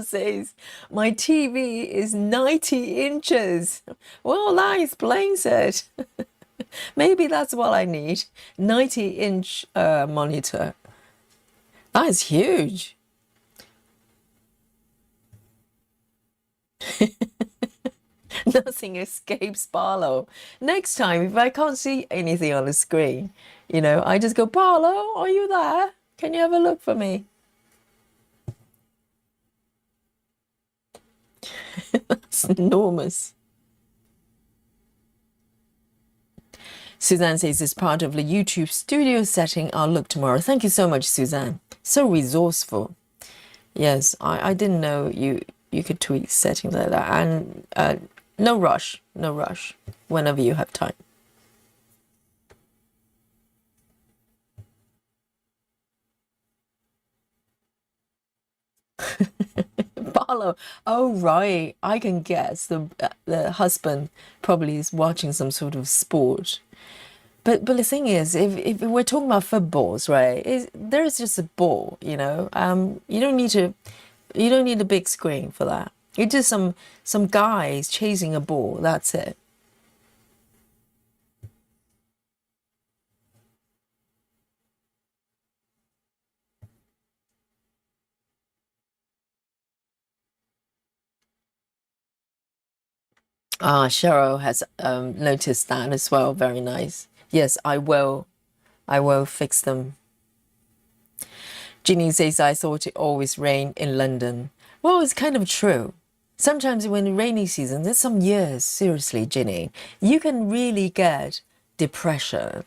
says, my TV is 90 inches. Well, that explains it. Maybe that's what I need. 90-inch monitor. That is huge. Nothing escapes Barlow. Next time, if I can't see anything on the screen, I just go, Barlow, are you there? Can you have a look for me? That's enormous. Suzanne says it's part of the YouTube studio setting. I'll look tomorrow. Thank you so much, Suzanne. So resourceful. Yes, I didn't know you could tweak settings like that. And no rush, no rush. Whenever you have time. Barlow. Oh right, I can guess the husband probably is watching some sort of sport. But the thing is, if we're talking about footballs, right? There is just a ball, You don't need a big screen for that. It's just some guys chasing a ball. That's it. Ah, Cheryl has noticed that as well. Very nice. Yes, I will. I will fix them. Ginny says, I thought it always rained in London. Well, it's kind of true. Sometimes when rainy season, there's some years, seriously, Ginny, you can really get depression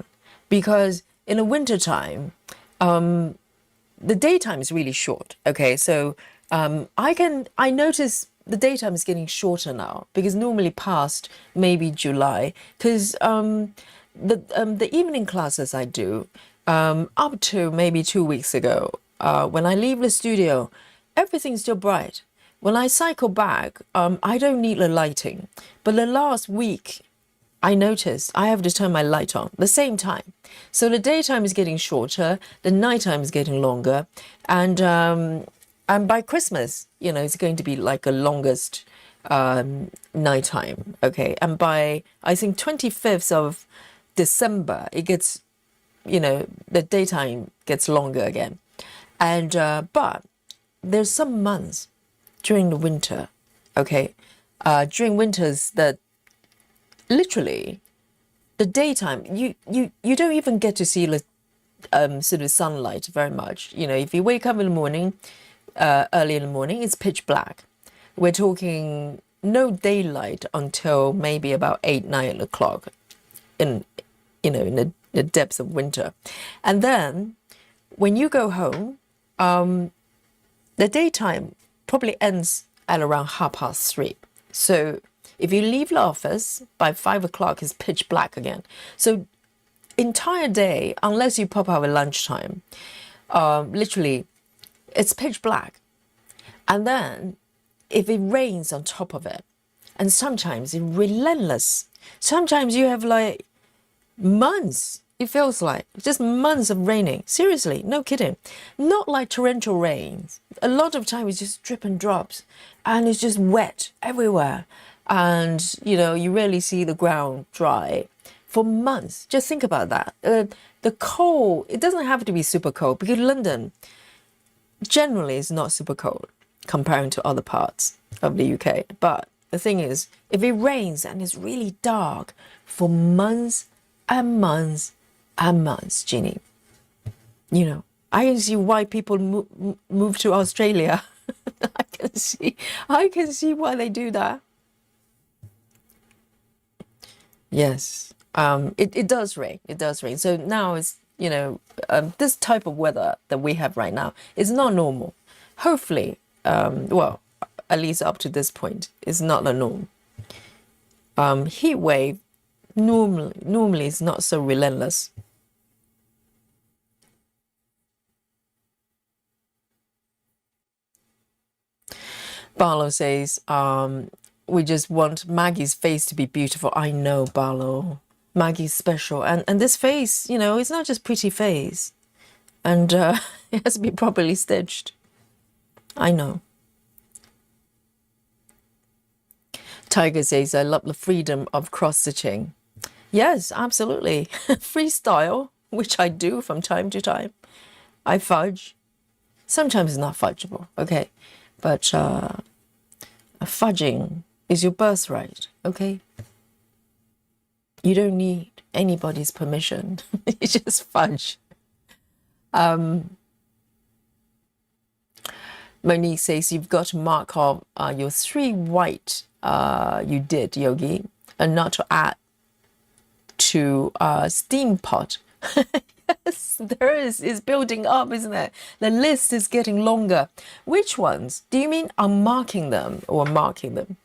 because in the winter time, the daytime is really short. Okay, so I notice the daytime is getting shorter now because normally past maybe July, because the evening classes I do up to maybe 2 weeks ago, when I leave the studio, everything's still bright. When I cycle back, I don't need the lighting, but the last week I noticed I have to turn my light on the same time. So the daytime is getting shorter, the nighttime is getting longer, and by Christmas, it's going to be like a longest nighttime. Okay, and by I think 25th of December, it gets, the daytime gets longer again, and but there's some months during the winter, okay, during winters that literally the daytime you don't even get to see the sort of sunlight very much. If you wake up in the morning, early in the morning, it's pitch black. We're talking no daylight until maybe about 8, 9 o'clock in the depths of winter. And then when you go home, the daytime probably ends at around 3:30. So if you leave the office by 5 o'clock, it's pitch black again. So entire day, unless you pop out at lunchtime, literally it's pitch black. And then if it rains on top of it, and sometimes it's relentless. Sometimes you have like months, it feels like just months of raining. Seriously, no kidding. Not like torrential rains. A lot of time it's just drip and drops, and it's just wet everywhere. And you rarely see the ground dry for months. Just think about that. The cold, it doesn't have to be super cold because London generally is not super cold comparing to other parts of the UK. But the thing is, if it rains and it's really dark for months and months and months, Ginny, I can see why people move to Australia. I can see why they do that. Yes, it does rain. It does rain. So now it's, this type of weather that we have right now is not normal. Hopefully, well, at least up to this point, is not the norm. Heat wave normally is not so relentless. Barlow says, we just want Maggie's face to be beautiful. I know, Barlow. Maggie's special. And this face, it's not just pretty face. And it has to be properly stitched. I know. Tiger says, I love the freedom of cross-stitching. Yes, absolutely. Freestyle, which I do from time to time. I fudge. Sometimes it's not fudgeable, okay? But Fudging is your birthright, okay? You don't need anybody's permission. You just fudge. Monique says you've got to mark off your 3 white you did, Yogi, and not to add to steam pot. Yes, there is. It's building up, isn't it? The list is getting longer. Which ones? Do you mean I'm marking them or marking them?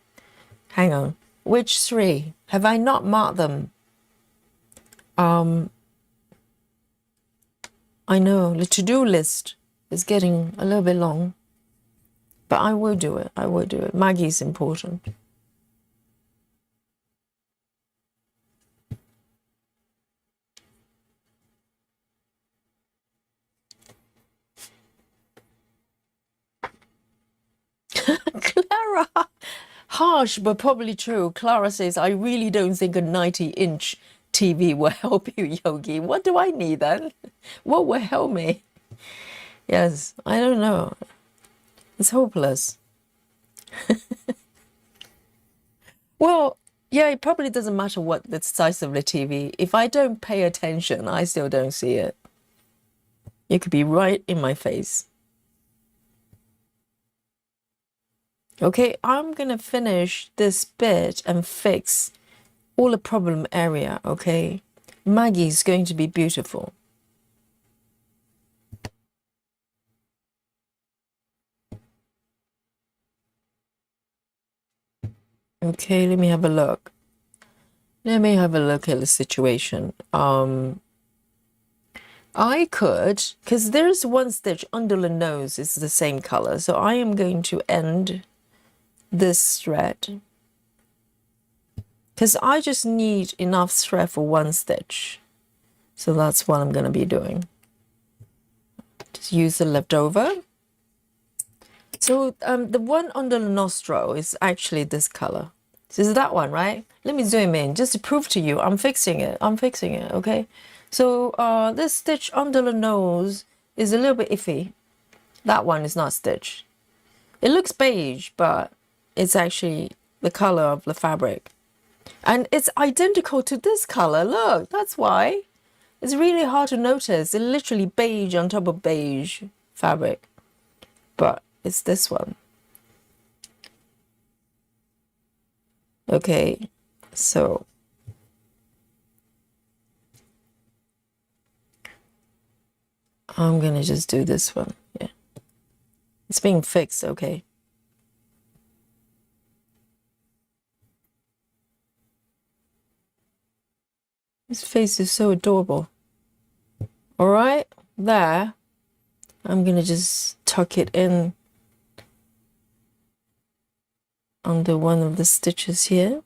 Hang on. Which 3? Have I not marked them? I know the to-do list is getting a little bit long, but I will do it. I will do it. Maggie's important. Clara, harsh but probably true. Clara says, I really don't think a 90-inch TV will help you, Yogi. What do I need then? What will help me? Yes, I don't know. It's hopeless. Well, yeah, it probably doesn't matter what the size of the TV. If I don't pay attention, I still don't see it. It could be right in my face. Okay, I'm going to finish this bit and fix all the problem area, okay? Maggie's going to be beautiful. Okay, let me have a look. Let me have a look at the situation. I could, because there's one stitch under the nose, it's the same color. So I am going to end this thread, because I just need enough thread for one stitch. So that's what I'm going to be doing. Just use the leftover. So the one under the nostril is actually this color. So it's that one, right? Let me zoom in just to prove to you I'm fixing it. I'm fixing it, okay? So this stitch under the nose is a little bit iffy. That one is not stitched. It looks beige, but it's actually the color of the fabric. And it's identical to this color. Look, that's why. It's really hard to notice. It's literally beige on top of beige fabric. But it's this one. Okay, so I'm gonna just do this one. Yeah, it's being fixed. Okay. His face is so adorable. All right, there. I'm gonna just tuck it in under one of the stitches here.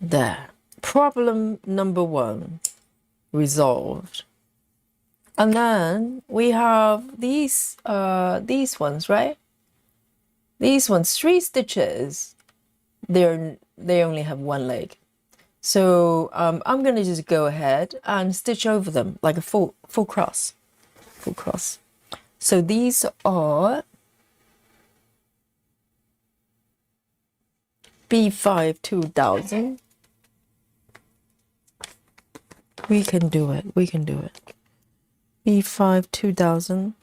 There. Problem number 1 resolved. And then we have these ones, right? These ones, 3 stitches. They only have 1 leg. So I'm going to just go ahead and stitch over them like a full cross. Full cross. So these are B5 2000. We can do it. We can do it. B5 2000.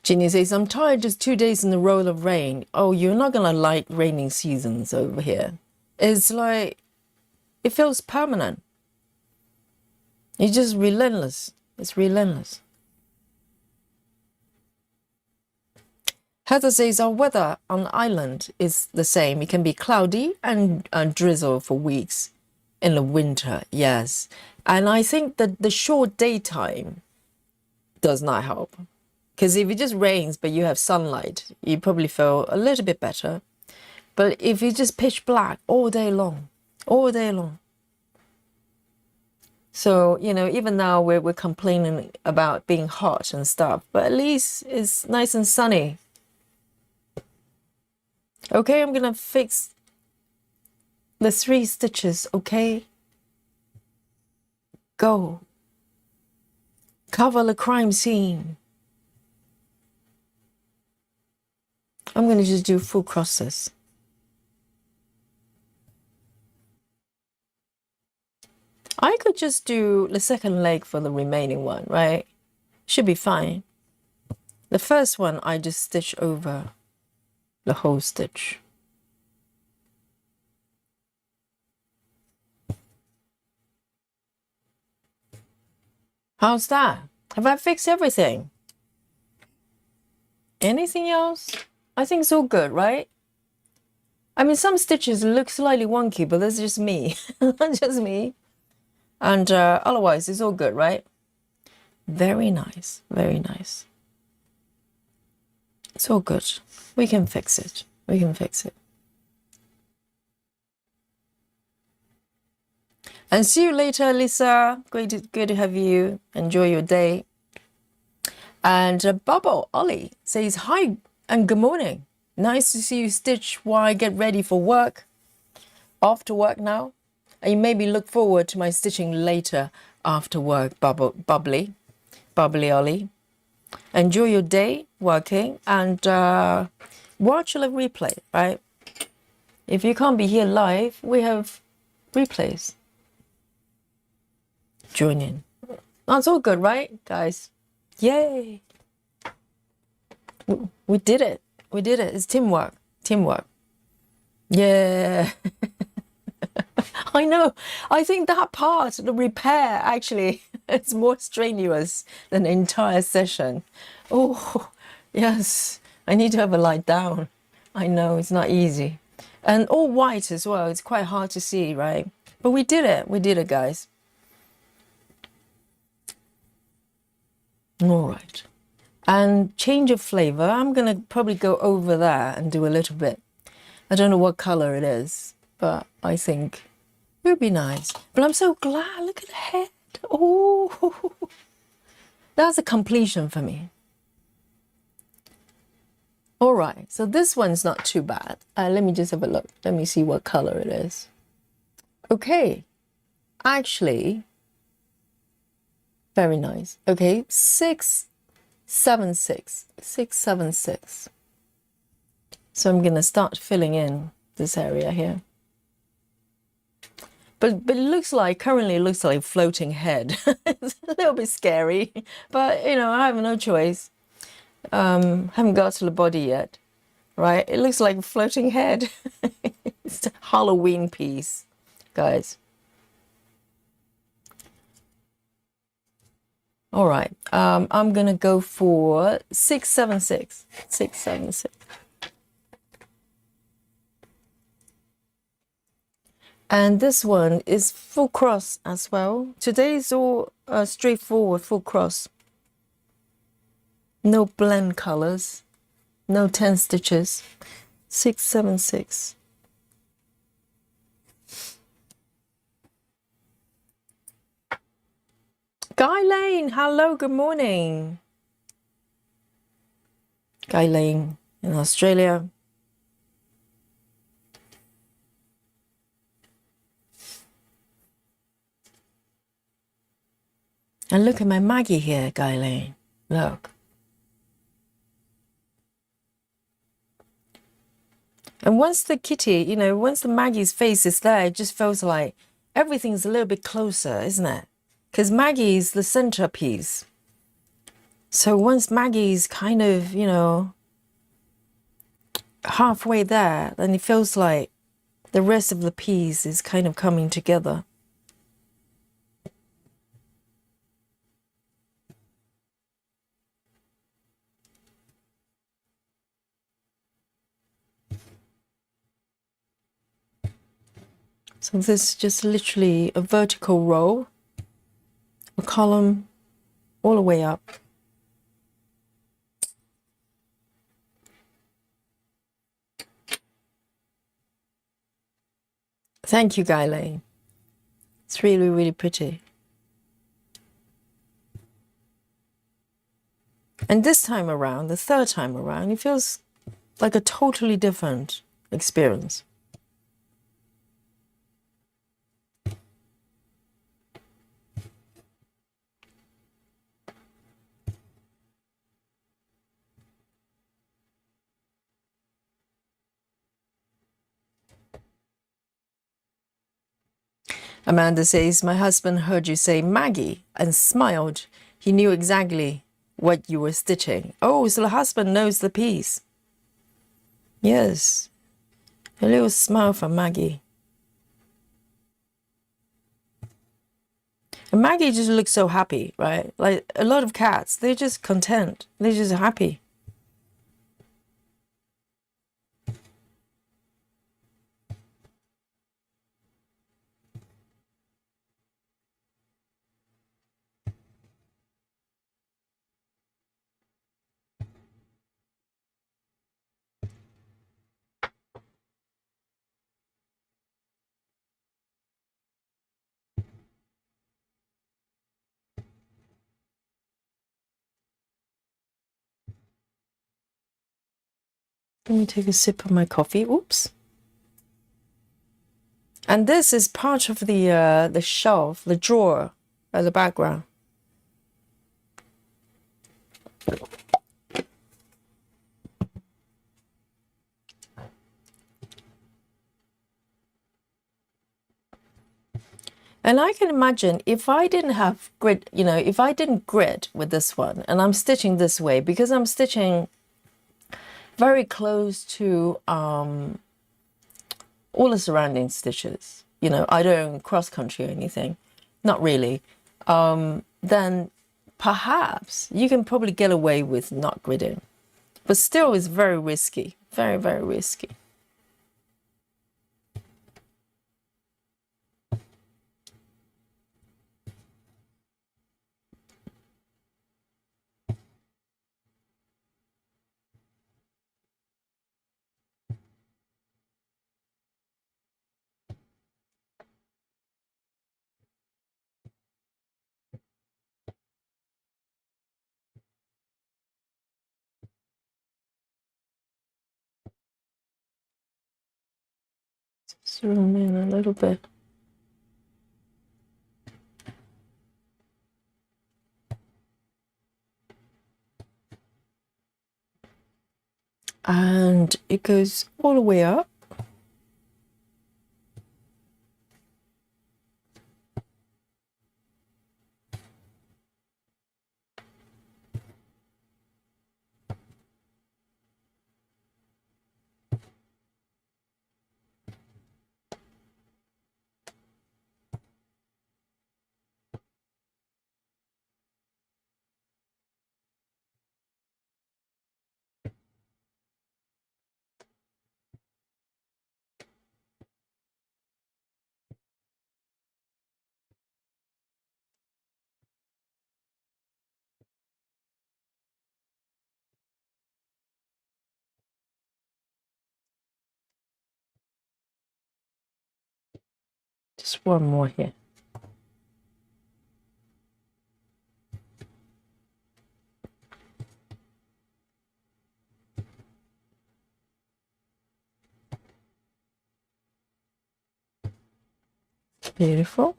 Ginny says, I'm tired just 2 days in a row of rain. Oh, you're not going to like raining seasons over here. It's like, it feels permanent. It's just relentless. It's relentless. Heather says, our weather on the island is the same. It can be cloudy and drizzle for weeks in the winter. Yes. And I think that the short daytime does not help. Because if it just rains but you have sunlight, you probably feel a little bit better. But if you just pitch black all day long, all day long. So, you know, even now we're complaining about being hot and stuff, but at least it's nice and sunny. Okay, I'm gonna fix the 3 stitches, okay? Go. Cover the crime scene. I'm gonna just do full crosses. I could just do the second leg for the remaining one, right? Should be fine. The first one, I just stitch over the whole stitch. How's that? Have I fixed everything? Anything else? I think it's all good, right? I mean, some stitches look slightly wonky, but that's just me. That's just me. And otherwise, it's all good, right? Very nice. Very nice. It's all good. We can fix it. We can fix it. And see you later, Lisa. Great to have you. Enjoy your day. And Bubble Ollie says hi and good morning. Nice to see you stitch while I get ready for work. Off to work now. And you maybe look forward to my stitching later after work, Bubbly Ollie. Enjoy your day working and watch the replay, right? If you can't be here live, we have replays. Join in. That's all good, right, guys? Yay! We did it. We did it. It's teamwork. Teamwork. Yeah. I know. I think that part, the repair, actually, it's more strenuous than the entire session. Oh, yes. I need to have a lie down. I know, it's not easy. And all white as well. It's quite hard to see, right? But we did it. We did it, guys. All right. And change of flavor. I'm going to probably go over that and do a little bit. I don't know what color it is, but I think it would be nice. But I'm so glad. Look at the head. Oh, that's a completion for me. All right. So this one's not too bad. Let me just have a look. Let me see what color it is. Okay. Actually, very nice. Okay. 676. 676. So I'm going to start filling in this area here. But it looks like, currently it looks like floating head. It's a little bit scary, but you know, I have no choice. Haven't got to the body yet, right? It looks like a floating head. It's a Halloween piece, guys. All right, I'm gonna go for 676. 676. And this one is full cross as well. Today is all straightforward, full cross. No blend colors, no 10 stitches. 676. Guy Lane, hello, good morning. Guy Lane in Australia. And look at my Maggie here, Guy Lane. Look. And once the kitty, you know, once the Maggie's face is there, it just feels like everything's a little bit closer, isn't it? Because Maggie's the centerpiece. So once Maggie's kind of, you know, halfway there, then it feels like the rest of the piece is kind of coming together. So this is just literally a vertical row, a column all the way up. Thank you, Guylane. It's really, really pretty. And this time around, the third time around, it feels like a totally different experience. Amanda says, my husband heard you say Maggie and smiled. He knew exactly what you were stitching. Oh, so the husband knows the piece. Yes. A little smile from Maggie. And Maggie just looks so happy, right? Like a lot of cats, they're just content. They're just happy. Let me take a sip of my coffee. Oops. And this is part of the shelf, the drawer at the background. And I can imagine if I didn't have grid, you know, if I didn't grid with this one and I'm stitching this way, because I'm stitching very close to all the surrounding stitches, you know, I don't cross country or anything, not really, then perhaps you can probably get away with not gridding. But still it's very risky, very, very risky. Zoom in a little bit. And it goes all the way up. Just one more here. Beautiful.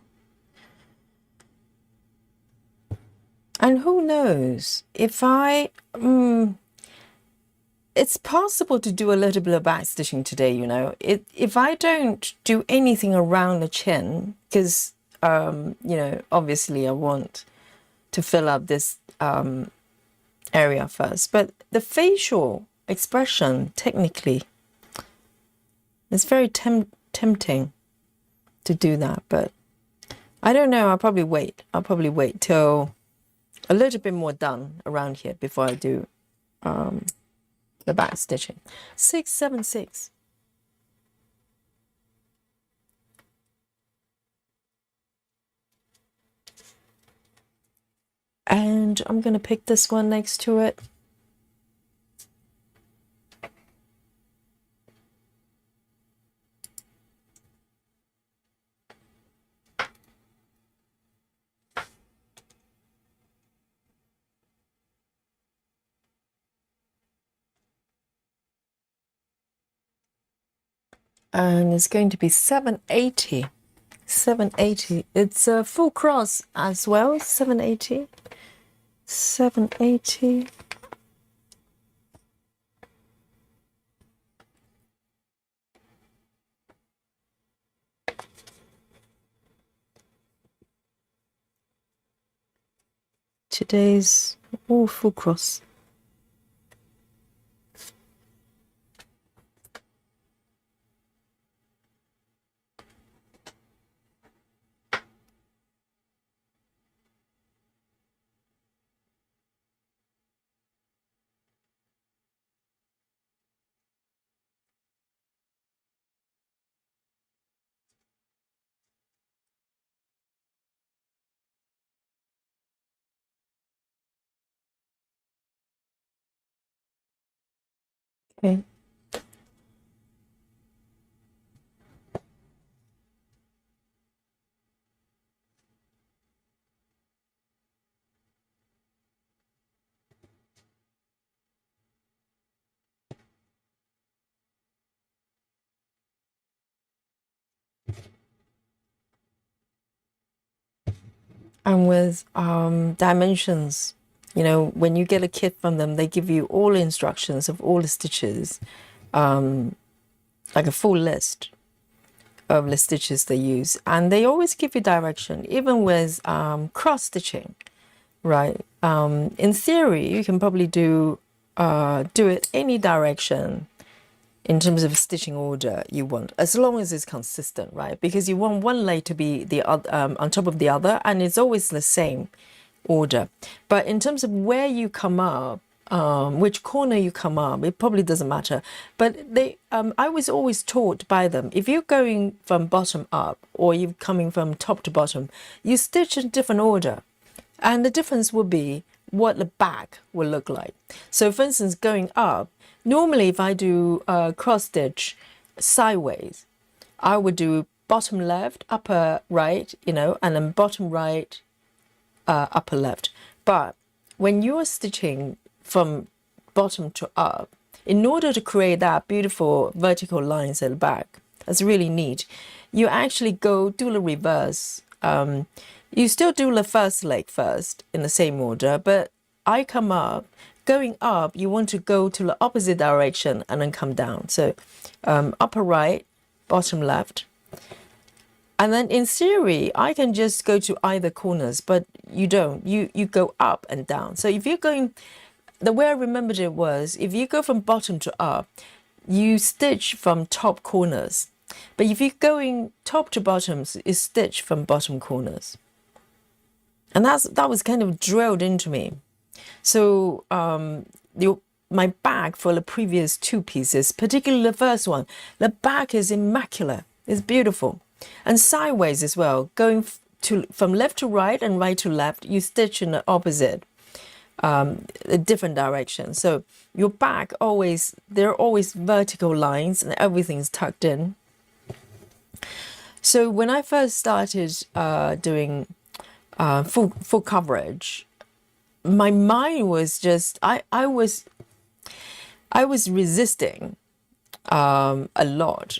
And who knows, if I, it's possible to do a little bit of back stitching today, you know. If I don't do anything around the chin, because, you know, obviously I want to fill up this area first. But the facial expression, technically, it's very tempting to do that. But I don't know, I'll probably wait. I'll probably wait till a little bit more done around here before I do the back stitching. 676. And I'm going to pick this one next to it. and it's going to be 780. 780. It's a full cross as well. 780. 780. Today's all full cross. Okay. And with dimensions, you know, when you get a kit from them, they give you all the instructions of all the stitches, like a full list of the stitches they use, and they always give you direction, even with cross stitching, right? In theory, you can probably do it any direction in terms of stitching order you want, as long as it's consistent, right? Because you want one leg to be the other, on top of the other, and it's always the same order. But in terms of where you come up, which corner you come up, it probably doesn't matter. But they, I was always taught by them, if you're going from bottom up or you're coming from top to bottom, you stitch in different order. And the difference will be what the back will look like. So for instance, going up, normally if I do cross stitch sideways, I would do bottom left, upper right, you know, and then bottom right, upper left. But when you're stitching from bottom to up, in order to create that beautiful vertical lines at the back, that's really neat, you actually do the reverse. You still do the first leg first in the same order, but I come up, going up, you want to go to the opposite direction and then come down. So upper right, bottom left. And then in theory, I can just go to either corners, but you don't. You go up and down. So if you're going, the way I remembered it was, if you go from bottom to up, you stitch from top corners. But if you're going top to bottoms, you stitch from bottom corners. And that was kind of drilled into me. So my back for the previous two pieces, particularly the first one, the back is immaculate. It's beautiful. And sideways as well, going from left to right and right to left, you stitch in the opposite, a different direction. So your back there are always vertical lines and everything's tucked in. So when I first started doing full coverage, my mind was just, I was resisting a lot,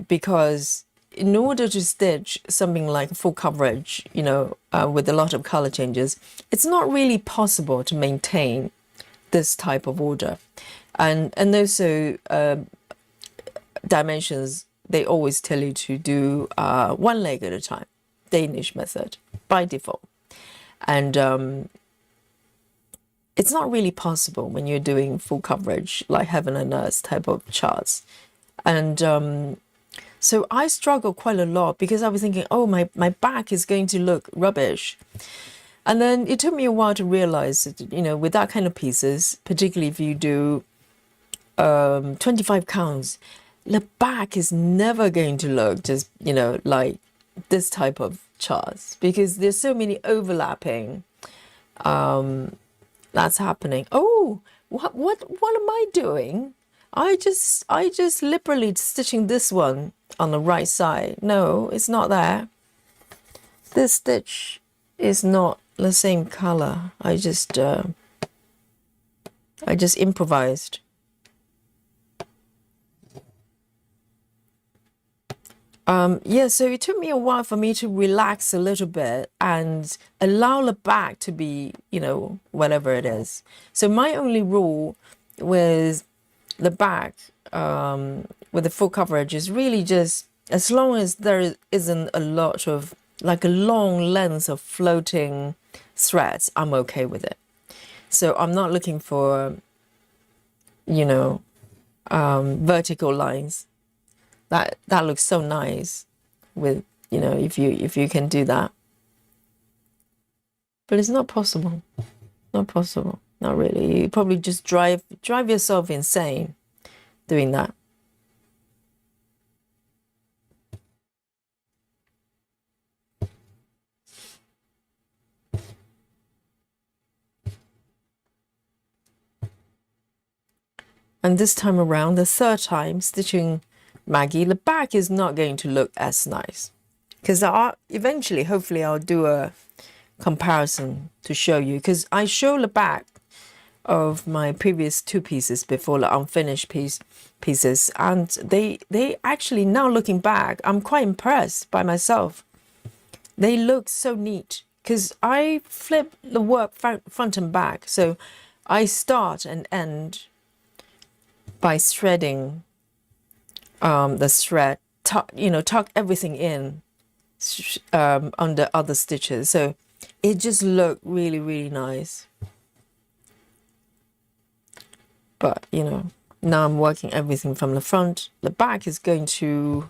because in order to stitch something like full coverage, you know, with a lot of color changes, it's not really possible to maintain this type of order. And also dimensions, they always tell you to do one leg at a time, Danish method by default. And it's not really possible when you're doing full coverage, like heaven and earth type of charts. And so I struggled quite a lot, because I was thinking, oh, my back is going to look rubbish. And then it took me a while to realize that, you know, with that kind of pieces, particularly if you do 25 counts, the back is never going to look just, you know, like this type of charts, because there's so many overlapping that's happening. Oh, what am I doing? I just liberally stitching this one on the right side. No, it's not there. This stitch is not the same color. I just improvised. Yeah, so it took me a while for me to relax a little bit and allow the back to be, whatever it is. So my only rule with the back, with the full coverage is really just as long as there isn't a lot of like a long length of floating threads, I'm okay with it. So I'm not looking for, you know, vertical lines. That looks so nice with, if you can do that. But it's not possible. Not possible. Not really. You probably just drive yourself insane doing that. And this time around, the third time stitching Maggie, the back is not going to look as nice. Because eventually, hopefully, I'll do a comparison to show you. Because I show the back of my previous two pieces before the unfinished pieces. And they actually, now looking back, I'm quite impressed by myself. They look so neat. Because I flip the work front and back. So I start and end by threading the thread, tuck everything in under other stitches. So it just looked really, really nice. But, now I'm working everything from the front. The back is going to,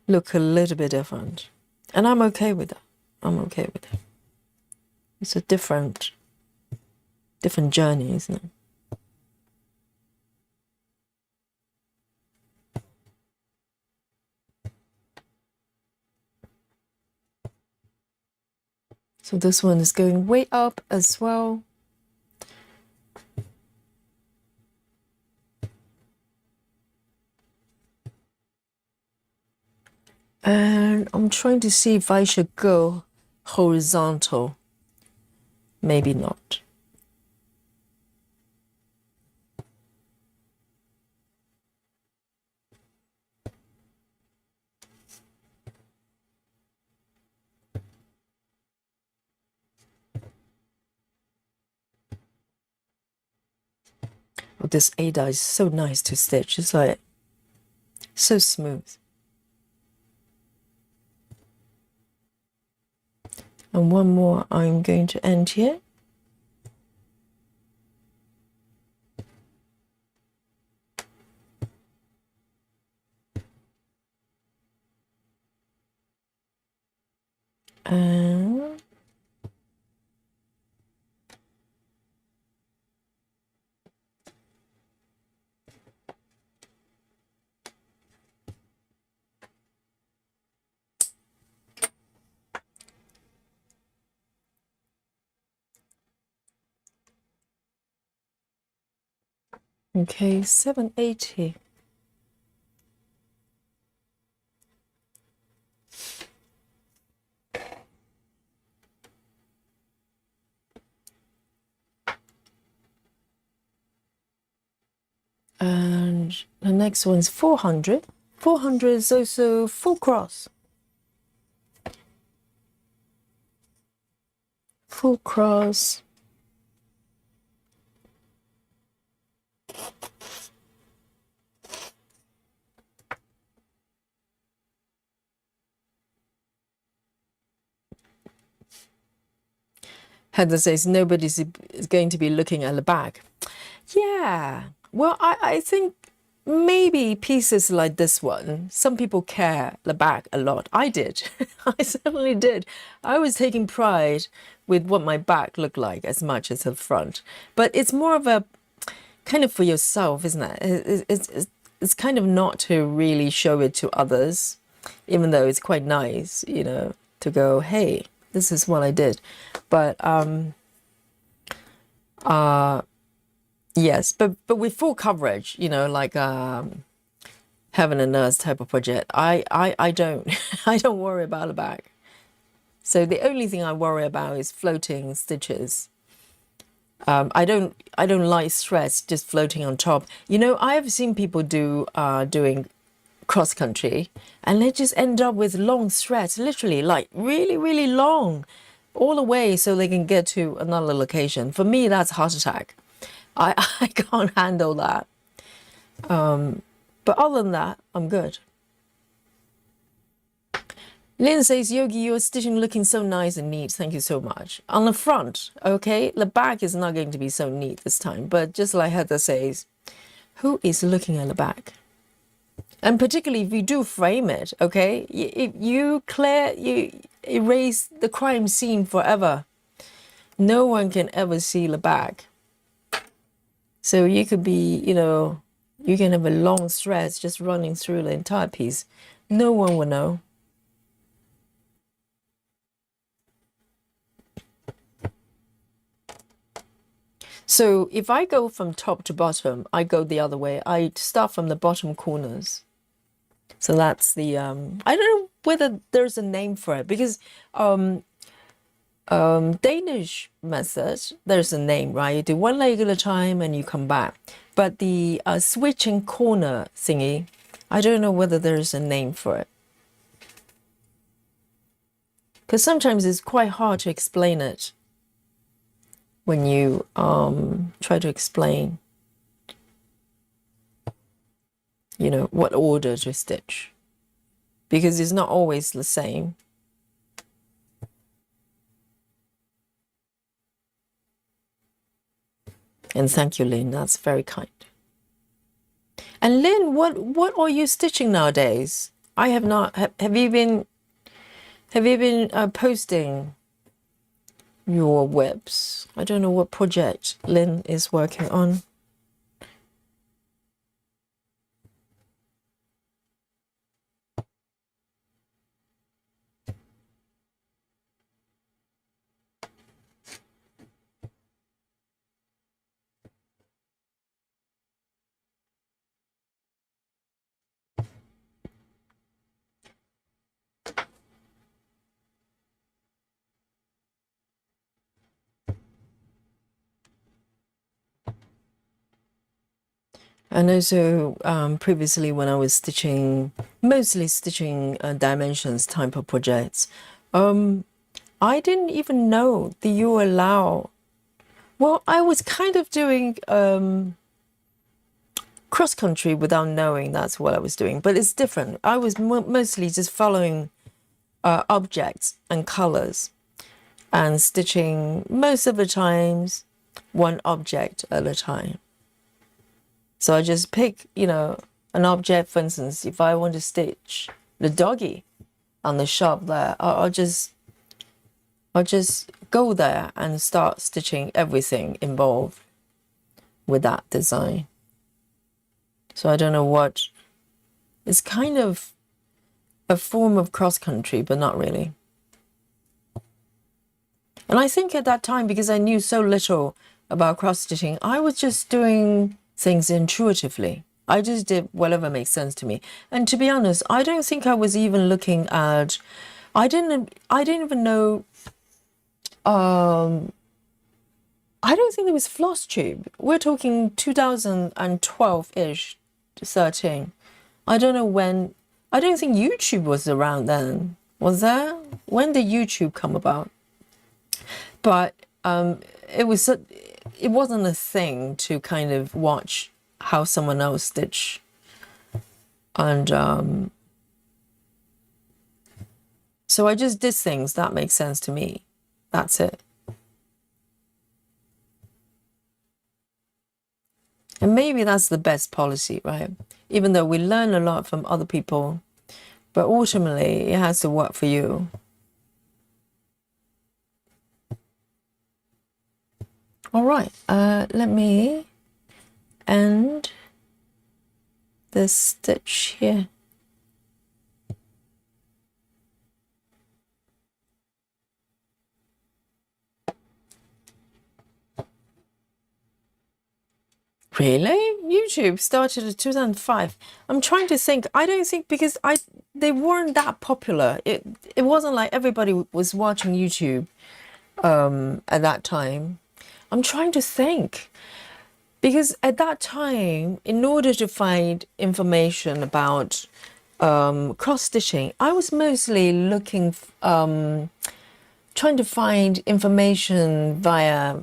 look a little bit different. And I'm okay with that. I'm okay with it. It's a different journey, isn't it? So this one is going way up as well. And I'm trying to see if I should go horizontal. Maybe not. Oh, this Ada is so nice to stitch. It's like so smooth. And one more I'm going to end here. And okay, 780. And the next one's 400. 400 is also full cross. Full cross. Heather says nobody's going to be looking at the back. Yeah. Well, I think maybe pieces like this one, some people care the back a lot. I did. I certainly did. I was taking pride with what my back looked like as much as the front. But it's more of a kind of for yourself, isn't it? It's kind of not to really show it to others, even though it's quite nice, to go, hey, this is what I did. But yes, but with full coverage, like Heaven and Earth type of project, I don't I don't worry about the back. So the only thing I worry about is floating stitches. I don't like threads just floating on top. I have seen people doing cross country, and they just end up with long threads, literally like really, really long, all the way so they can get to another location. For me, that's heart attack. I can't handle that. But other than that, I'm good. Lynn says, Yogi, your stitching looking so nice and neat. Thank you so much. On the front, okay, the back is not going to be so neat this time. But just like Heather says, who is looking at the back? And particularly if you do frame it, okay, if you erase the crime scene forever. No one can ever see the back. So you could be, you know, you can have a long thread just running through the entire piece. No one will know. So if I go from top to bottom, I go the other way. I start from the bottom corners. So that's the, I don't know whether there's a name for it, because Danish method, there's a name, right? You do one leg at a time and you come back. But the switching corner thingy, I don't know whether there's a name for it. Because sometimes it's quite hard to explain it when you try to explain, you know, what order to stitch, because it's not always the same. And thank you, Lynn, that's very kind. And Lynn, what are you stitching nowadays? I have not. Have you been posting your webs? I don't know what project Lynn is working on. And also previously when I was stitching, mostly stitching dimensions type of projects, I didn't even know that you allow, well, I was kind of doing cross country without knowing that's what I was doing, but it's different. I was mostly just following objects and colors and stitching most of the times one object at a time. So I just pick, you know, an object. For instance, if I want to stitch the doggy on the shop there, I'll just go there and start stitching everything involved with that design. So I don't know what, it's kind of a form of cross country, but not really. And I think at that time, because I knew so little about cross stitching, I was just doing things intuitively. I just did whatever makes sense to me. And to be honest, I don't think I was even looking at, I didn't even know, I don't think there was floss tube. We're talking 2012-ish, 13. I don't know when, I don't think YouTube was around then. Was there? When did YouTube come about? But it wasn't a thing to kind of watch how someone else stitch. And so I just did things that make sense to me. That's it. And maybe that's the best policy, right? Even though we learn a lot from other people, but ultimately it has to work for you. All right, let me end this stitch here. Really? YouTube started in 2005. I'm trying to think. I don't think, because they weren't that popular. It wasn't like everybody was watching YouTube at that time. I'm trying to think, because at that time, in order to find information about cross stitching, I was mostly looking, trying to find information via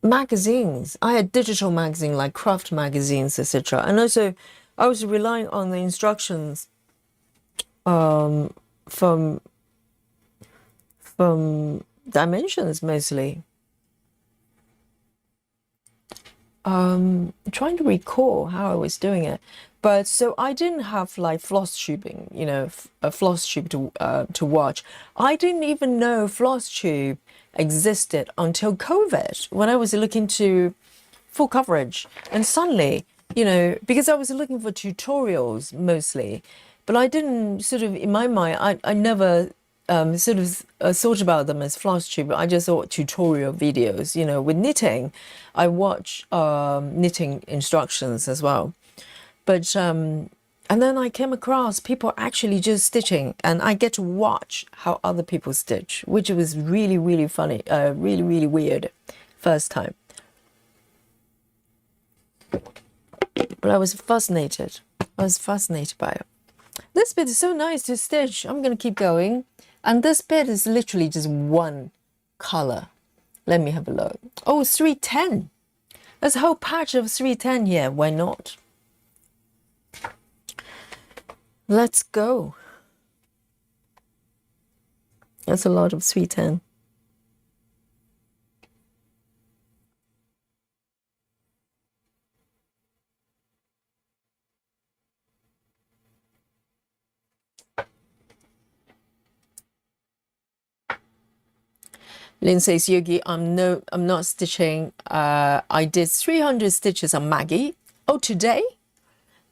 magazines. I had digital magazine like craft magazines, etc. And also I was relying on the instructions from Dimensions mostly. Trying to recall how I was doing it, but so I didn't have like floss tubing, you know, a floss tube to watch. I didn't even know floss tube existed until COVID, when I was looking to full coverage, and suddenly, you know, because I was looking for tutorials mostly, but I didn't sort of, in my mind, I never sort of thought about them as floss tube. I just thought tutorial videos, you know. With knitting, I watch knitting instructions as well, but and then I came across people actually just stitching, and I get to watch how other people stitch, which was really, really funny, really, really weird first time. But I was fascinated. I was fascinated by it. This bit is so nice to stitch. I'm going to keep going. And this bit is literally just one color. Let me have a look. Oh, 310. There's a whole patch of 310 here. Why not? Let's go. That's a lot of 310. Lynn says, Yogi, I'm not stitching. I did 300 stitches on Maggie. Oh, today?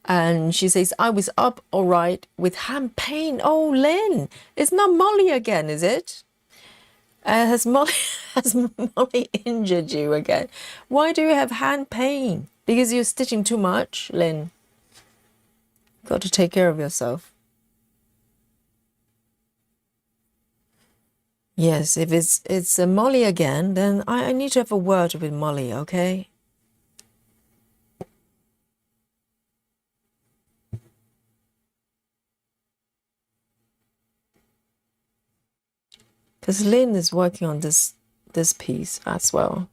And she says, I was up all right with hand pain. Oh, Lynn, it's not Molly again, is it? Has Molly injured you again? Why do you have hand pain? Because you're stitching too much, Lynn. Got to take care of yourself. Yes, if it's Molly again, then I need to have a word with Molly, okay? Because Lynn is working on this piece as well.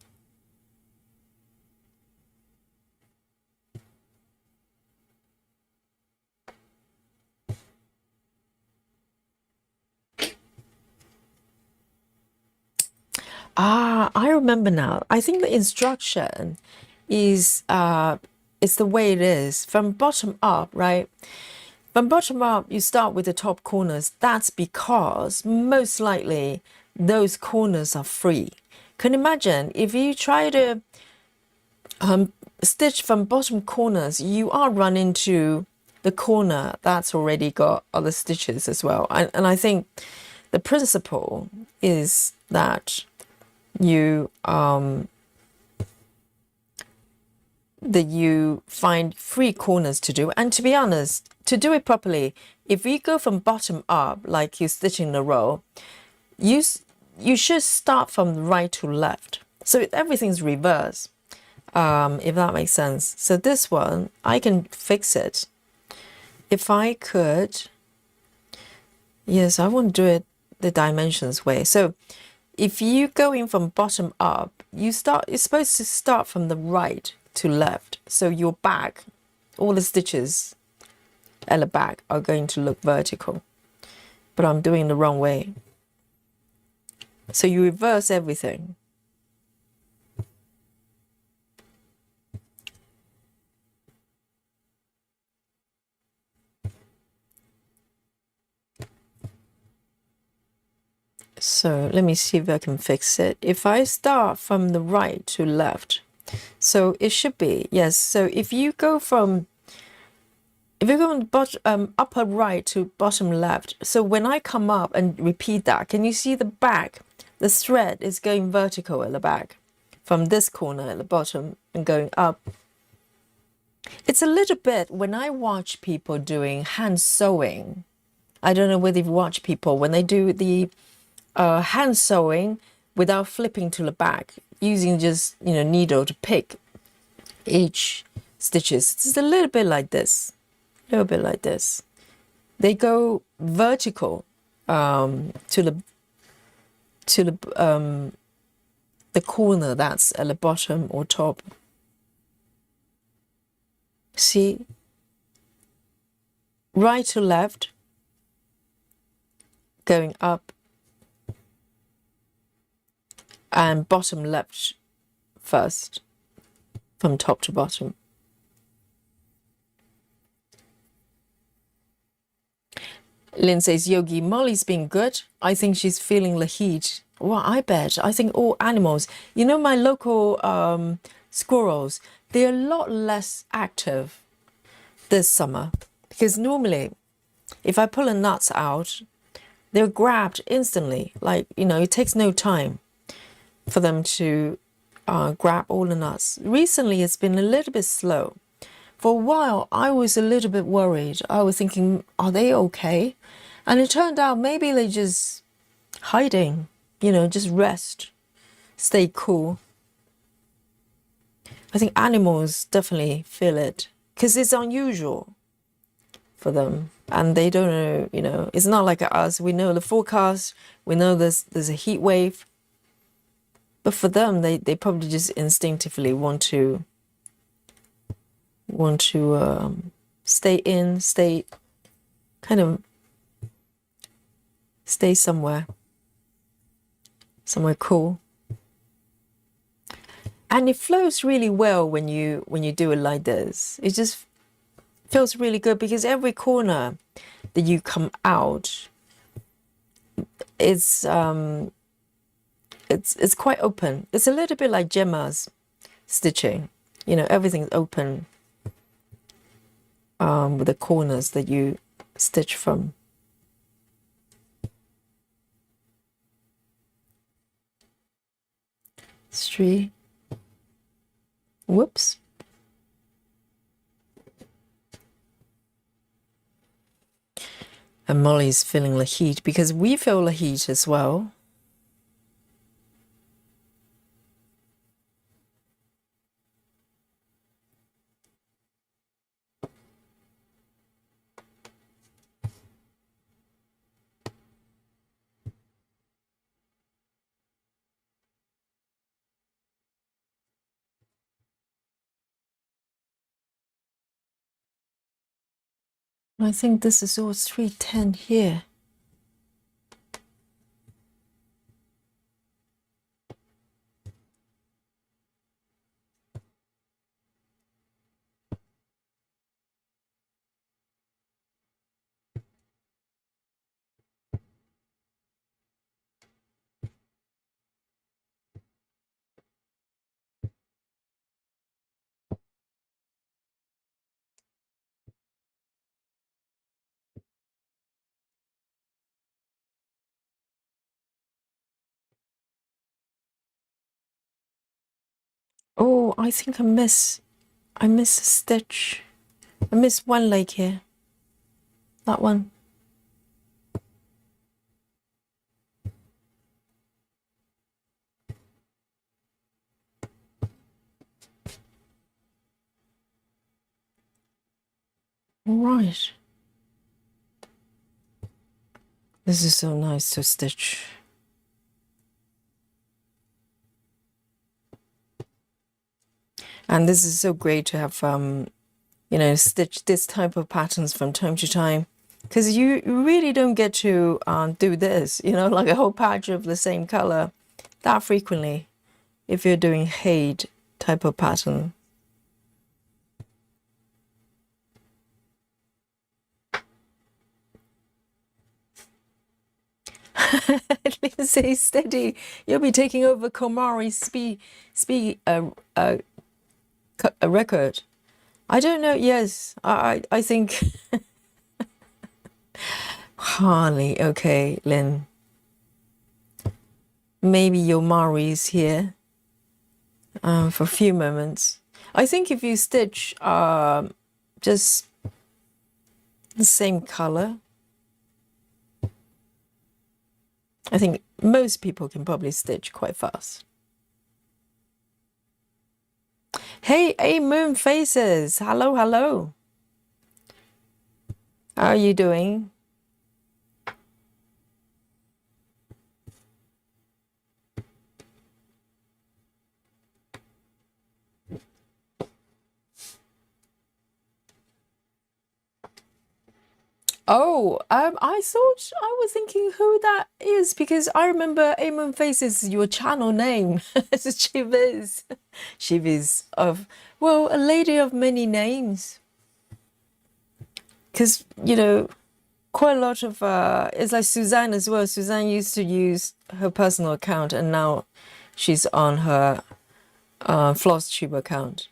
Ah, I remember now. I think the instruction is it's the way it is from bottom up, right? From bottom up, you start with the top corners. That's because most likely those corners are free. Can you imagine if you try to stitch from bottom corners, you are run into the corner that's already got other stitches as well. And I think the principle is that you find free corners to do. And to be honest, to do it properly, if you go from bottom up, like you're stitching the row, you should start from right to left. So everything's reverse, if that makes sense. So this one, I can fix it. If I could, yes, I want to do it the Dimensions way. So if you go in from bottom up, you're supposed to start from the right to left. So your back, all the stitches at the back are going to look vertical. But I'm doing the wrong way. So you reverse everything. So let me see if I can fix it. If I start from the right to left, so it should be, yes. So if you go from upper right to bottom left, so when I come up and repeat that, can you see the back? The thread is going vertical at the back from this corner at the bottom and going up. It's a little bit, when I watch people doing hand sewing, I don't know whether you've watched people when they do the hand sewing without flipping to the back, using just needle to pick each stitches. It's a little bit like this. A little bit like this. They go vertical to the corner that's at the bottom or top. See, right to left, going up, and bottom left first, from top to bottom. Lynn says, Yogi, Molly's been good. I think she's feeling the heat. Well, I bet. I think all animals, you know, my local squirrels, they're a lot less active this summer. Because normally, if I pull the nuts out, they're grabbed instantly. Like, you know, it takes no time for them to grab all the nuts. Recently, it's been a little bit slow. For a while, I was a little bit worried. I was thinking, are they okay? And it turned out maybe they're just hiding, you know, just rest, stay cool. I think animals definitely feel it because it's unusual for them. And they don't know, you know, it's not like us. We know the forecast. We know there's a heat wave. But for them, they probably just instinctively want to stay in, stay somewhere cool. And it flows really well when you do it like this. It just feels really good because every corner that you come out, it's quite open. It's a little bit like Gemma's stitching. You know, everything's open with the corners that you stitch from. Three. Whoops. And Molly's feeling the heat because we feel the heat as well. I think this is all 310 here. Oh, I think I miss a stitch. I miss one leg here. That one. All right. This is so nice to stitch. And this is so great to have, you know, stitch this type of patterns from time to time. Because you really don't get to do this, you know, like a whole patch of the same color that frequently if you're doing Haid type of pattern. Lindsay, steady. You'll be taking over Komari's speed a record. I don't know. Yes, I think Harley. Okay, Lynn. Maybe your Mari's here for a few moments. I think if you stitch just the same color, I think most people can probably stitch quite fast. Hey, Moon Faces. Hello, hello. How are you doing? Oh, I thought I was thinking who that is because I remember Amon Face is your channel name. It's Chiviz. Chiviz of, well, a lady of many names. Because, you know, quite a lot of, it's like Suzanne as well. Suzanne used to use her personal account and now she's on her Floss Tube account.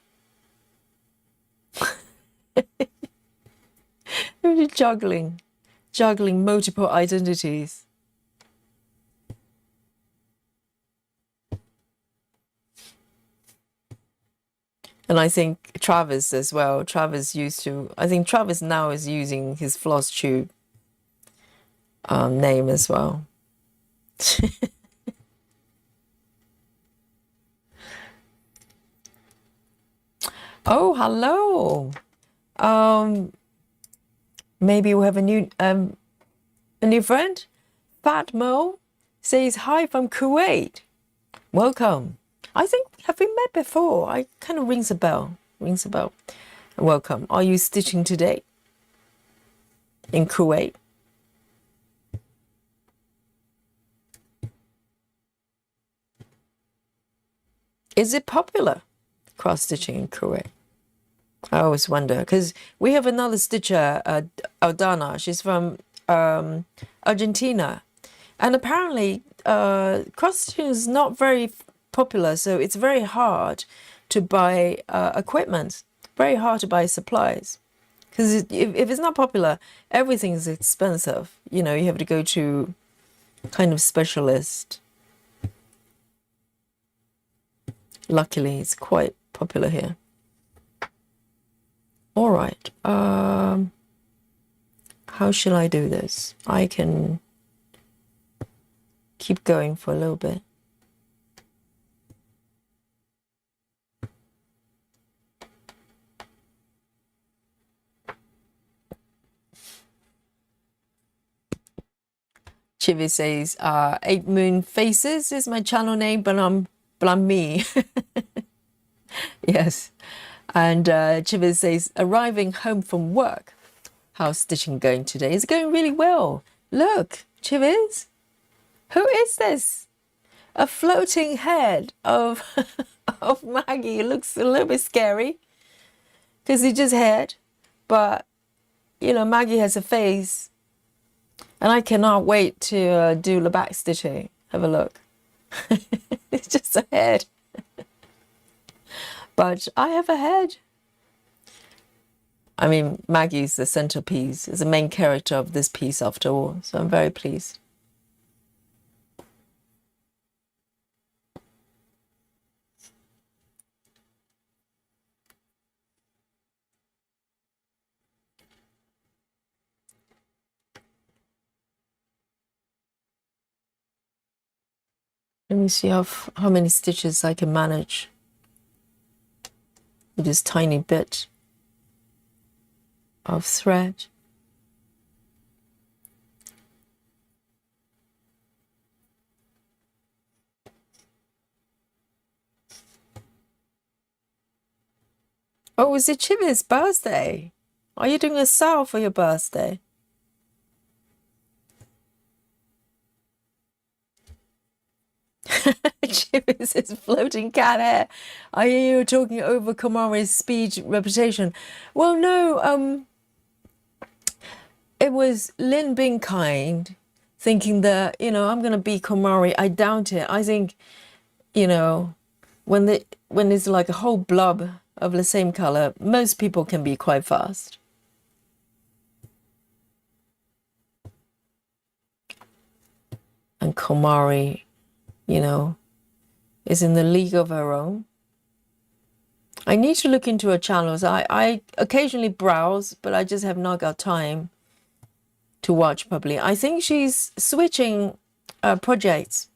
Really juggling multiple identities. And I think Travis as well. Travis used to, I think Travis now is using his Floss Tube name as well. Oh, hello. Maybe we have a new friend. Fat Mo says hi from Kuwait. Welcome. I think, have we met before? I kind of rings a bell. Rings a bell. Welcome. Are you stitching today in Kuwait? Is it popular, cross stitching in Kuwait? I always wonder because we have another stitcher, Aldana. She's from Argentina, and apparently cross stitching is not very popular, so it's very hard to buy equipment, very hard to buy supplies, because if it's not popular, everything is expensive. You know, you have to go to kind of specialist. Luckily, it's quite popular here. All right. How shall I do this? I can keep going for a little bit. Chivi says, 8 Moon Faces is my channel name, but I'm me. Yes. And Chiviz says, arriving home from work. How's stitching going today? It's going really well. Look, Chiviz, who is this? A floating head of of Maggie. It looks a little bit scary because it's just head. But, you know, Maggie has a face. And I cannot wait to do the back stitching. Have a look. It's just a head. But I have a head. I mean, Maggie's the centerpiece, is the main character of this piece after all, so I'm very pleased. Let me see how many stitches I can manage with this tiny bit of thread. Oh, is it Chivi's birthday? Are you doing a SAL for your birthday? Chivi's is floating cat hair. I hear you talking over Komari's speech reputation. Well, no, it was Lynn being kind, thinking that, you know, I'm going to be Komari. I doubt it. I think, you know, when it's like a whole blob of the same color, most people can be quite fast. And Komari, you know, is in the league of her own. I need to look into her channels. I occasionally browse, but I just have not got time to watch properly. I think she's switching projects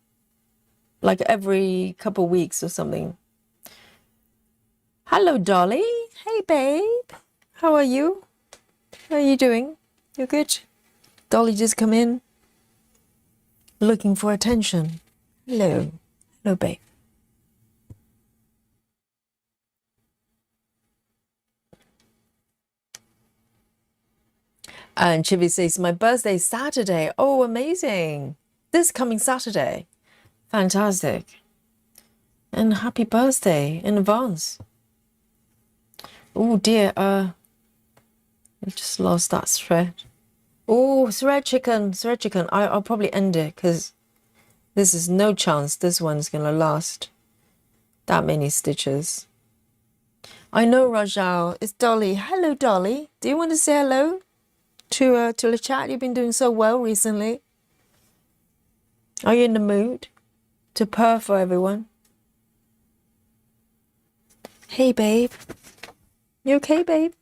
like every couple of weeks or something. Hello, Dolly. Hey, babe. How are you? How are you doing? You're good? Dolly just come in, looking for attention. Hello. Hello, babe. And Chibi says, my birthday is Saturday. Oh, amazing. This coming Saturday. Fantastic. And happy birthday in advance. Oh dear, I just lost that thread. Oh, thread chicken. I'll probably end it because this is no chance this one's gonna last that many stitches. I know, Rajal. It's Dolly. Hello, Dolly. Do you want to say hello to the chat? You've been doing so well recently. Are you in the mood to purr for everyone? Hey, babe. You okay, babe?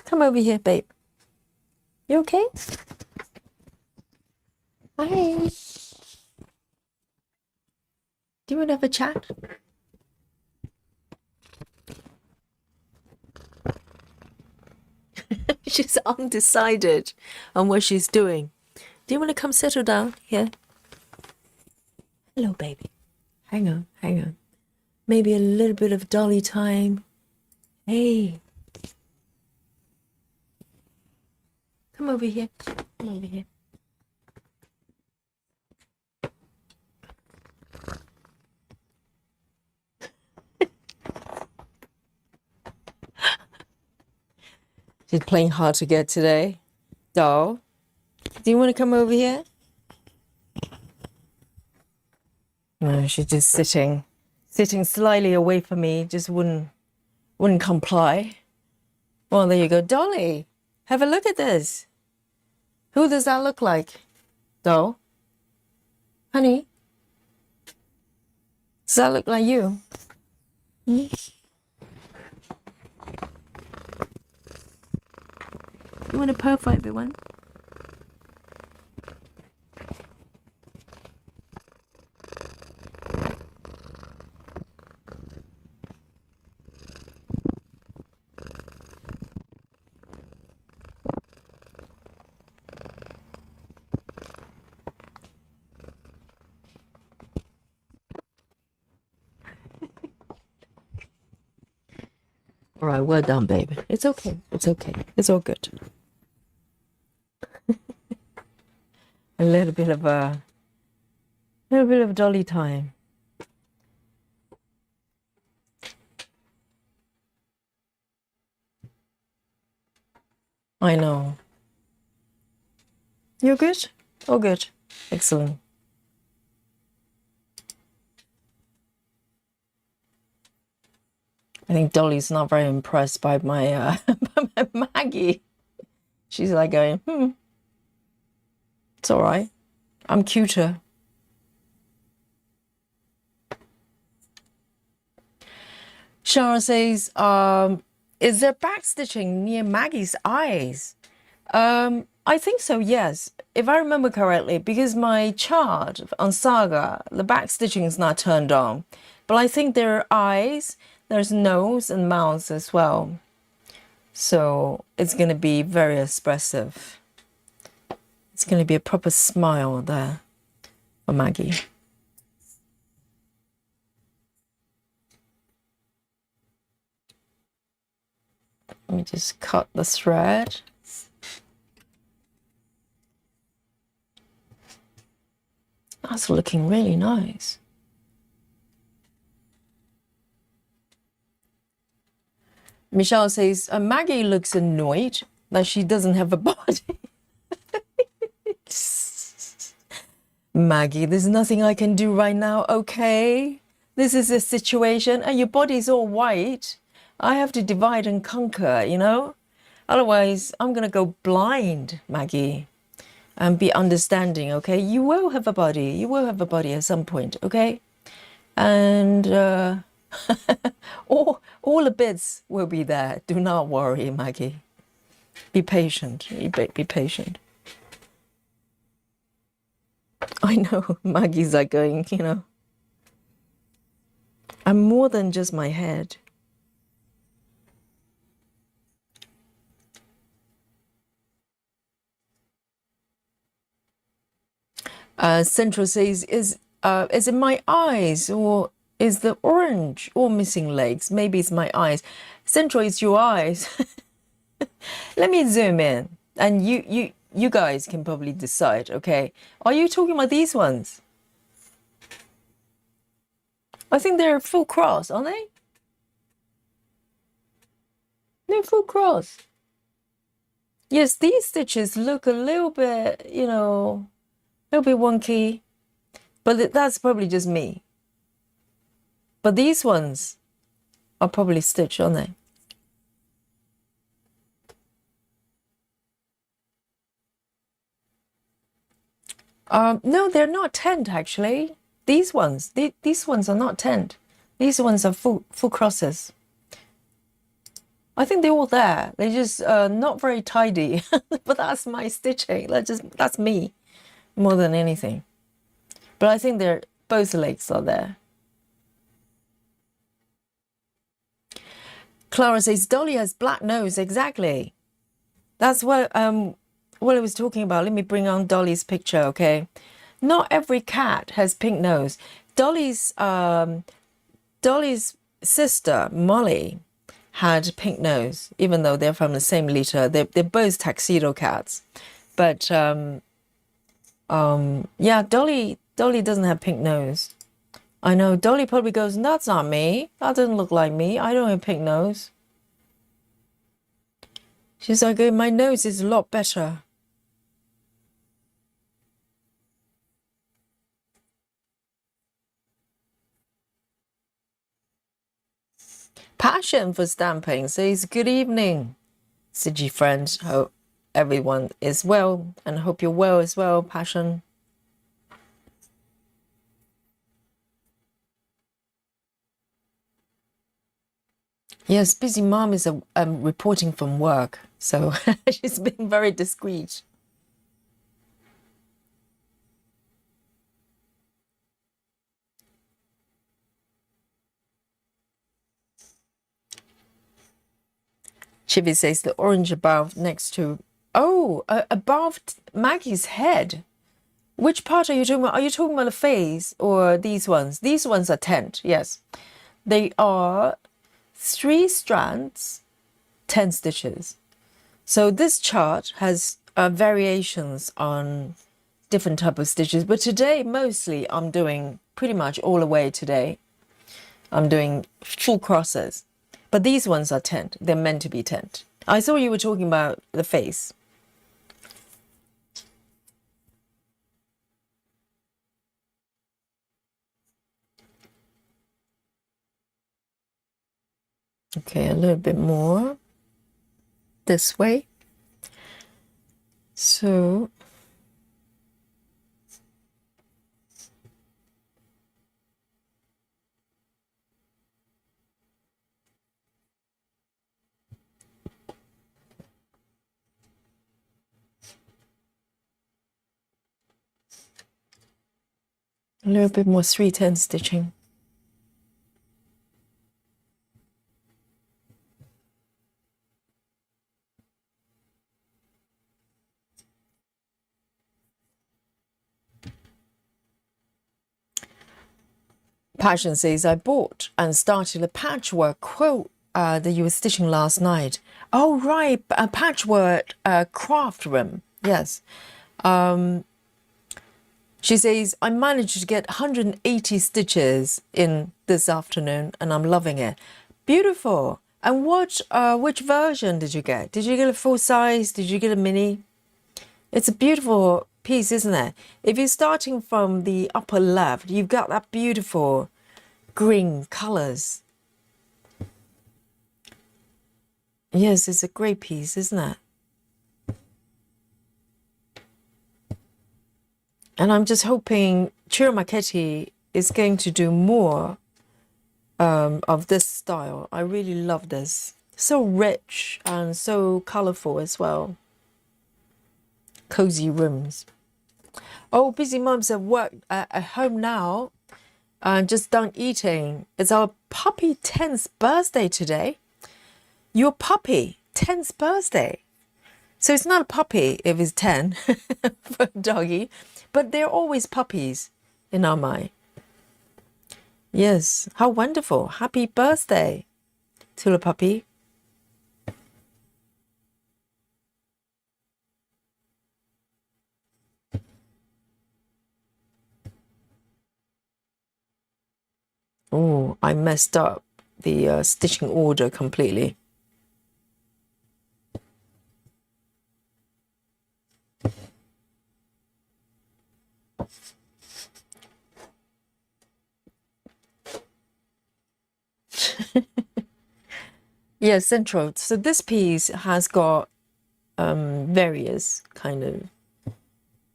Come over here, babe. You okay? Hi. Do you want to have a chat? She's undecided on what she's doing. Do you want to come settle down here? Hello, baby. Hang on. Maybe a little bit of dolly time. Hey. Come over here. She's playing hard to get today. Doll, do you want to come over here? No, she's just sitting slightly away from me, just wouldn't comply. Well, there you go. Dolly, have a look at this. Who does that look like? Doll? Honey? Does that look like you? Hmm? You want to purr for everyone? All right, well done, baby. It's okay. It's all good. A little bit of dolly time. I know. You're good? Oh, good. Excellent. I think Dolly's not very impressed by my by my Maggie. She's like going, it's all right. I'm cuter. Sharon says, is there backstitching near Maggie's eyes? I think so, yes. If I remember correctly, because my chart on Saga, the backstitching is not turned on. But I think there are eyes, there's nose and mouth as well. So it's going to be very expressive. It's going to be a proper smile there for Maggie. Let me just cut the thread. That's looking really nice. Michelle says, Maggie looks annoyed that she doesn't have a body. Maggie, there's nothing I can do right now, okay? This is a situation, and your body's all white. I have to divide and conquer, you know? Otherwise, I'm going to go blind, Maggie, and be understanding, okay? You will have a body. You will have a body at some point, okay? And all the bits will be there. Do not worry, Maggie. Be patient. Be patient. I know Maggie's like going, you know. I'm more than just my head. Central says, is it my eyes, or is the orange all missing legs? Maybe it's my eyes. Central, it's your eyes. Let me zoom in, and you guys can probably decide. Okay, are you talking about these ones? I think they're full cross, aren't they? They're full cross. Yes, these stitches look a little bit, you know, a little bit wonky, but that's probably just me. But these ones are probably stitched, aren't they? No, they're not tent actually. These ones, these ones are not tent. These ones are full crosses. I think they're all there. They're just not very tidy. But that's my stitching. That's me more than anything. But I think they're both legs are there. Clara says Dolly has black nose. Exactly. That's what I was talking about. Let me bring on Dolly's picture, okay? Not every cat has pink nose. Dolly's sister Molly had pink nose, even though they're from the same litter. They're both tuxedo cats, but yeah, Dolly doesn't have pink nose. I know Dolly probably goes, that's not me. That doesn't look like me. I don't have pink nose. She's like, oh, my nose is a lot better. Passion for stamping says, good evening, Siji friends. Hope everyone is well, and hope you're well as well, Passion. Yes, busy mom is reporting from work, so she's being very discreet. Chivy says the orange above next to, above Maggie's head. Which part are you talking about? Are you talking about the face or these ones? These ones are tent, yes. They are 3 strands, 10 stitches. So this chart has variations on different type of stitches, but today mostly I'm doing pretty much all the way today. I'm doing full crosses, but these ones are tent. They're meant to be tent. I saw you were talking about the face. Okay, a little bit more this way. So a little bit more 310 stitching. Passion says, I bought and started a patchwork quilt that you were stitching last night. Oh, right, a patchwork craft room. Yes. She says, I managed to get 180 stitches in this afternoon and I'm loving it. Beautiful. And which version did you get? Did you get a full size? Did you get a mini? It's a beautiful piece, isn't it? If you're starting from the upper left, you've got that beautiful green colors. Yes, it's a great piece, isn't it? And I'm just hoping Chiro Marchetti is going to do more of this style. I really love this. So rich and so colorful as well. Cozy rooms. Oh, busy moms at work at home now. just done eating. It's our puppy 10th birthday today. Your puppy 10th birthday. So it's not a puppy if it's 10 for a doggy, but they're always puppies in our mind. Yes, how wonderful. Happy birthday to the puppy. Oh, I messed up the stitching order completely. Yeah, central. So this piece has got various kind of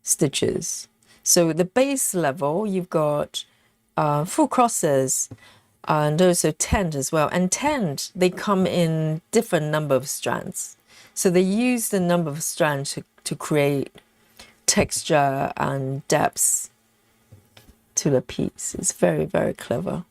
stitches. So the base level, you've got full crosses and also tent as well. And tent, they come in different number of strands. So they use the number of strands to create texture and depth to the piece. It's very, very clever.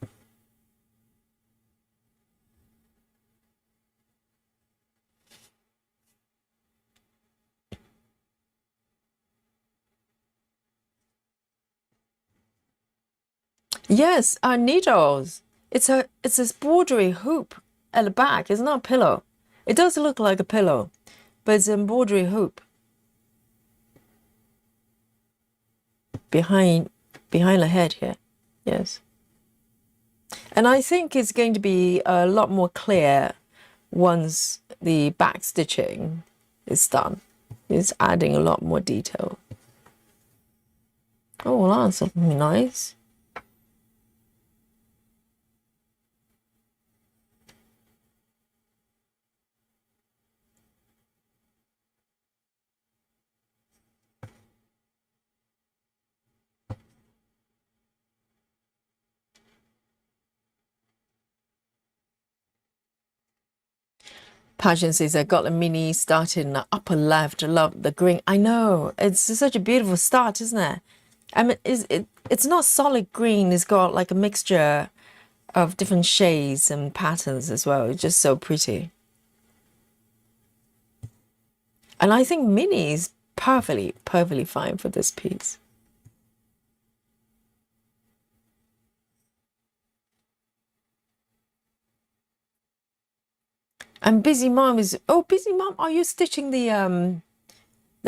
Yes, needles. It's a embroidery hoop at the back. It's not a pillow. It does look like a pillow, but it's an embroidery hoop behind the head here. Yes. And I think it's going to be a lot more clear once the back stitching is done. It's adding a lot more detail. Oh, well, that's something nice. Passion says, I got a mini started in the upper left. I love the green. I know. It's such a beautiful start, isn't it? I mean, it's not solid green. It's got like a mixture of different shades and patterns as well. It's just so pretty. And I think mini is perfectly fine for this piece. And Busy Mom is, oh, Busy Mom, are you stitching the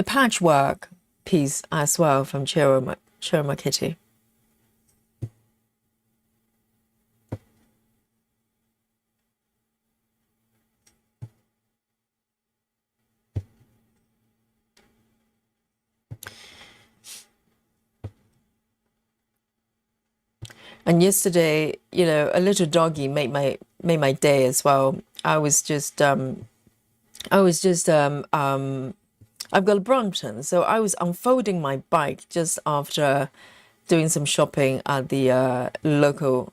patchwork piece as well from Chiroma Kitty? And yesterday, you know, a little doggy made my day as well. I've got Brompton, so I was unfolding my bike just after doing some shopping at the local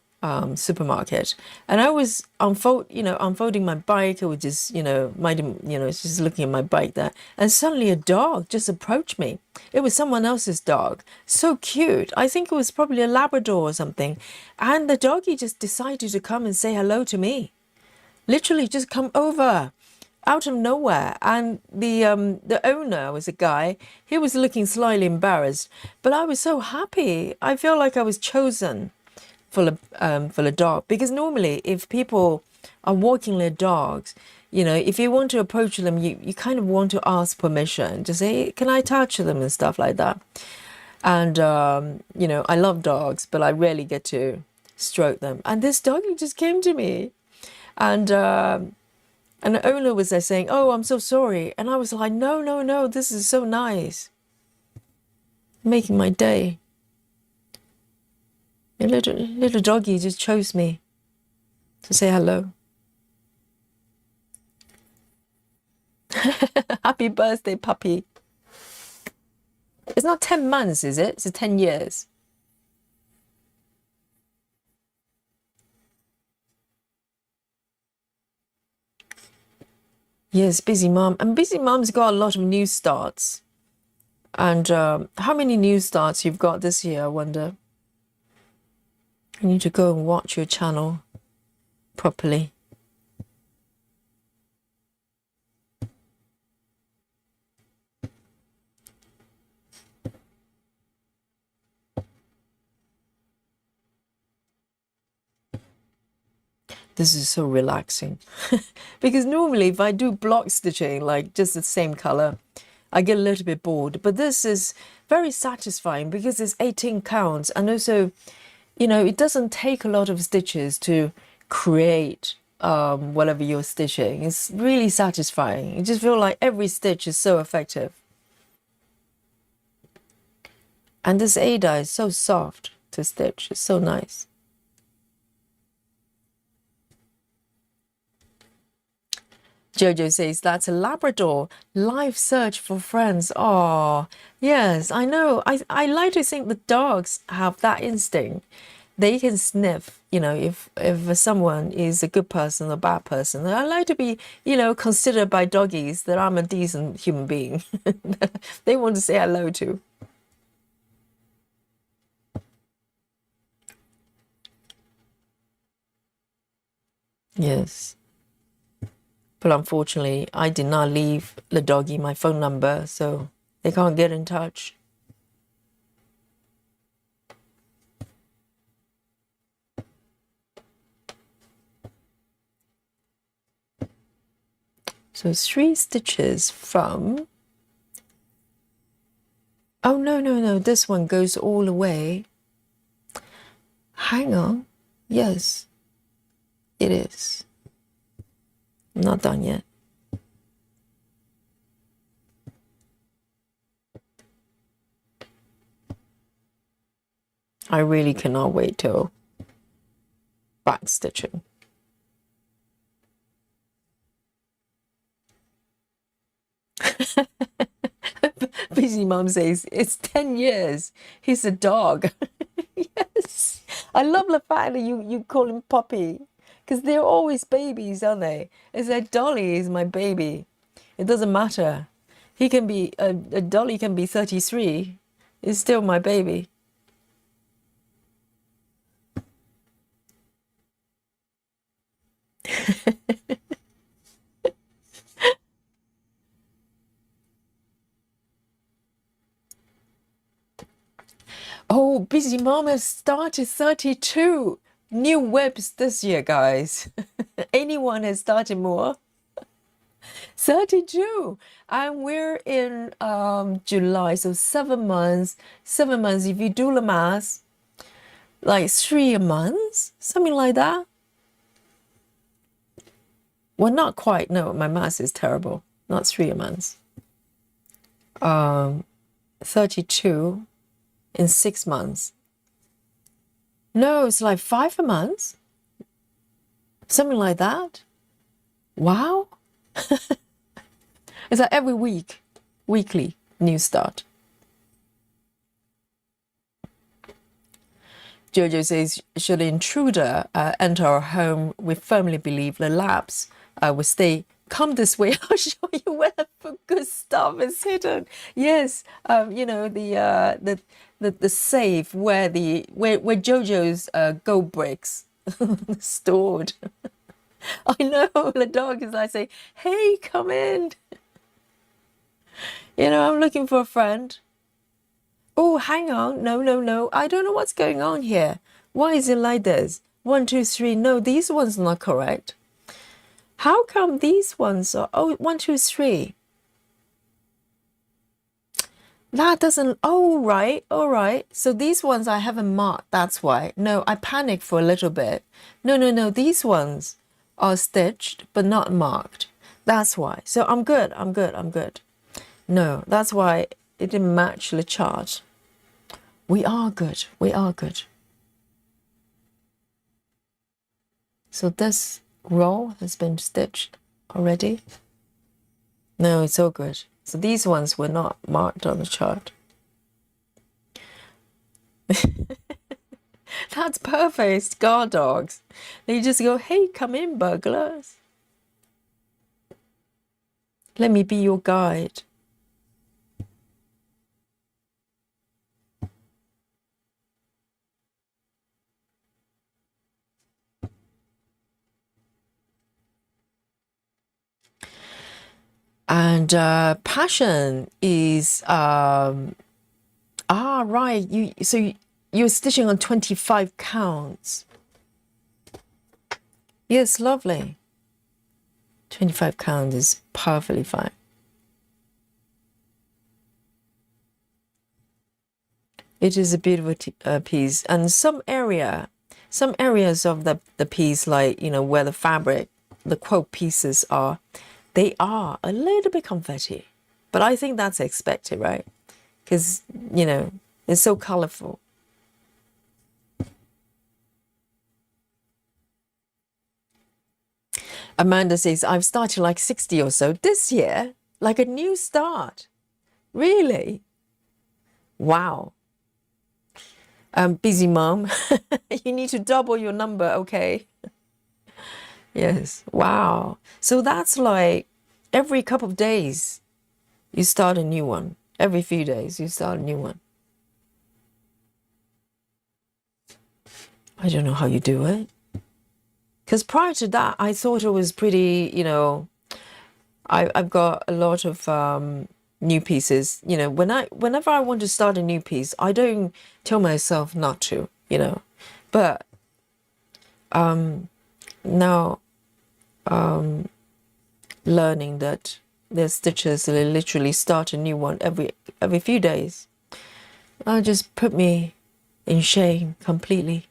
supermarket, and I was unfolding my bike. I was just, just looking at my bike there, and suddenly a dog just approached me. It was someone else's dog, so cute. I think it was probably a Labrador or something, and the doggy just decided to come and say hello to me. Literally just come over out of nowhere. And the owner was a guy. He was looking slightly embarrassed, but I was so happy. I feel like I was chosen for the dog, because normally if people are walking their dogs, you know, if you want to approach them, you kind of want to ask permission to say, hey, can I touch them and stuff like that. And you know, I love dogs, but I rarely get to stroke them. And this doggy just came to me. And the owner was there saying, oh, I'm so sorry. And I was like, no, this is so nice. Making my day. A little doggy just chose me to say hello. Happy birthday, puppy. It's not 10 months, is it? It's 10 years. Yes, Busy Mom. And Busy Mom's got a lot of new starts. And how many new starts you've got this year, I wonder? I need to go and watch your channel properly. This is so relaxing. Because normally if I do block stitching, like just the same color, I get a little bit bored. But this is very satisfying because it's 18 counts. And also, you know, it doesn't take a lot of stitches to create whatever you're stitching. It's really satisfying. You just feel like every stitch is so effective. And this Ada is so soft to stitch. It's so nice. Jojo says that's a Labrador. Life search for friends. Oh, yes, I know. I like to think the dogs have that instinct. They can sniff, you know, if someone is a good person or bad person. I like to be, you know, considered by doggies that I'm a decent human being. They want to say hello to. Yes. But unfortunately, I did not leave the doggy my phone number, so they can't get in touch. So 3 stitches from... Oh, no, this one goes all the way. Hang on. Yes, it is. Not done yet. I really cannot wait till back stitching. Busy Mom says, it's 10 years. He's a dog. Yes. I love the fact that you call him Poppy. Because they're always babies, aren't they? It's like Dolly is my baby. It doesn't matter. He can be, a Dolly can be 33. It's still my baby. Oh, Busy Mom has started 32 new whips this year, guys. Anyone has started more? 32, and we're in July, so 7 months. 7 months, if you do the math, like 3 a month, something like that. Well, not quite. No, my math is terrible. Not 3 a month. 32 in 6 months. No, it's like 5 a month. Something like that. Wow. It's like every week, weekly new start. Jojo says, should an intruder enter our home, we firmly believe the labs will stay. Come this way, I'll show you where the good stuff is hidden. Yes, you know, the safe where Jojo's gold bricks stored. I know, the dog is like saying, hey, come in. You know, I'm looking for a friend. Oh, hang on. No. I don't know what's going on here. Why is it like this? 1, 2, 3. No, these ones are not correct. How come these ones are... Oh, 1, 2, 3. That doesn't... Oh, right. All right. So these ones I haven't marked. That's why. No, I panicked for a little bit. No. These ones are stitched but not marked. That's why. So I'm good. No, that's why it didn't match the chart. We are good. So this row has been stitched already. No, it's all good. So these ones were not marked on the chart. That's perfect. Guard dogs. They just go, hey, come in, burglars. Let me be your guide. And passion is right. You're stitching on 25 counts. Yes, lovely. 25 counts is perfectly fine. It is a beautiful piece, and some areas of the piece, like where the fabric, the quote pieces are, they are a little bit confetti, but I think that's expected, right? Because it's so colorful. Amanda says, I've started like 60 or so this year, like a new start. Really? Wow. Busy mom, you need to double your number, okay? Yes. Wow. So that's like every couple of days you start a new one. Every few days you start a new one. I don't know how you do it. Because prior to that, I thought it was pretty, I've got a lot of new pieces. Whenever I want to start a new piece, I don't tell myself not to, But now learning that there's stitches that literally start a new one every few days, just put me in shame completely.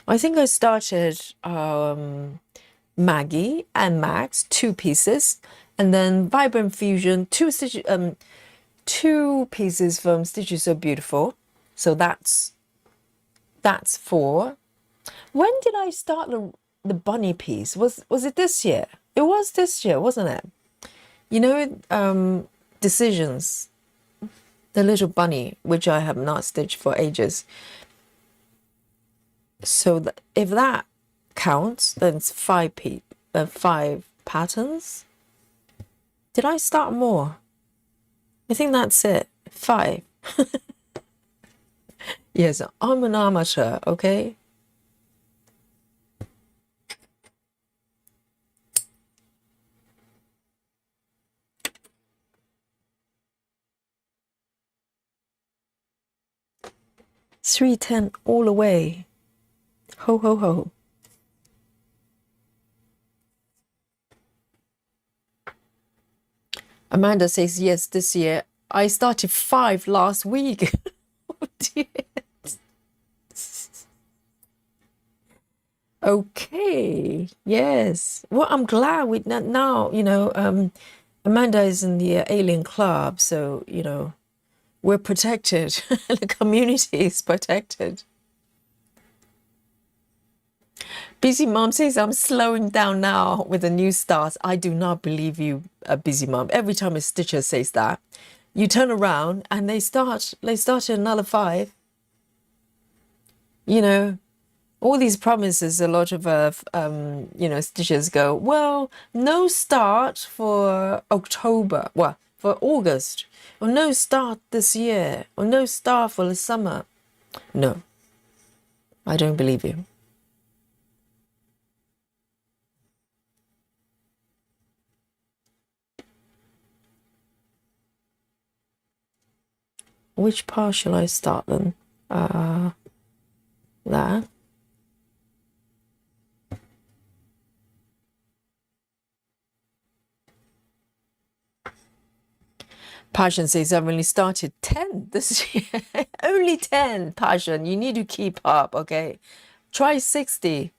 I think I started Maggie and Max, 2 pieces, and then Vibrant Fusion, 2 pieces from Stitches So Beautiful. So that's 4. When did I start the bunny piece? Was it this year? It was this year, wasn't it? Decisions, the little bunny, which I have not stitched for ages. So if that counts, then it's 5 patterns. Did I start more? I think that's it. 5. Yes, I'm an amateur, okay? $3.10 all the way. Ho, ho, ho. Amanda says, yes, this year. I started 5 last week. Oh, dear. Okay, yes. Well, I'm glad we now, Amanda is in the alien club, so, we're protected. The community is protected. Busy Mom says, I'm slowing down now with the new starts. I do not believe you, Busy Mom. Every time a stitcher says that, you turn around and they start another 5. All these promises, a lot of, stitchers go, well, no start for October, well, for August, or no start this year, or no start for the summer. No, I don't believe you. Which part shall I start then? There. Passion says, I've only started 10 this year. Only 10, Passion. You need to keep up, okay? Try 60.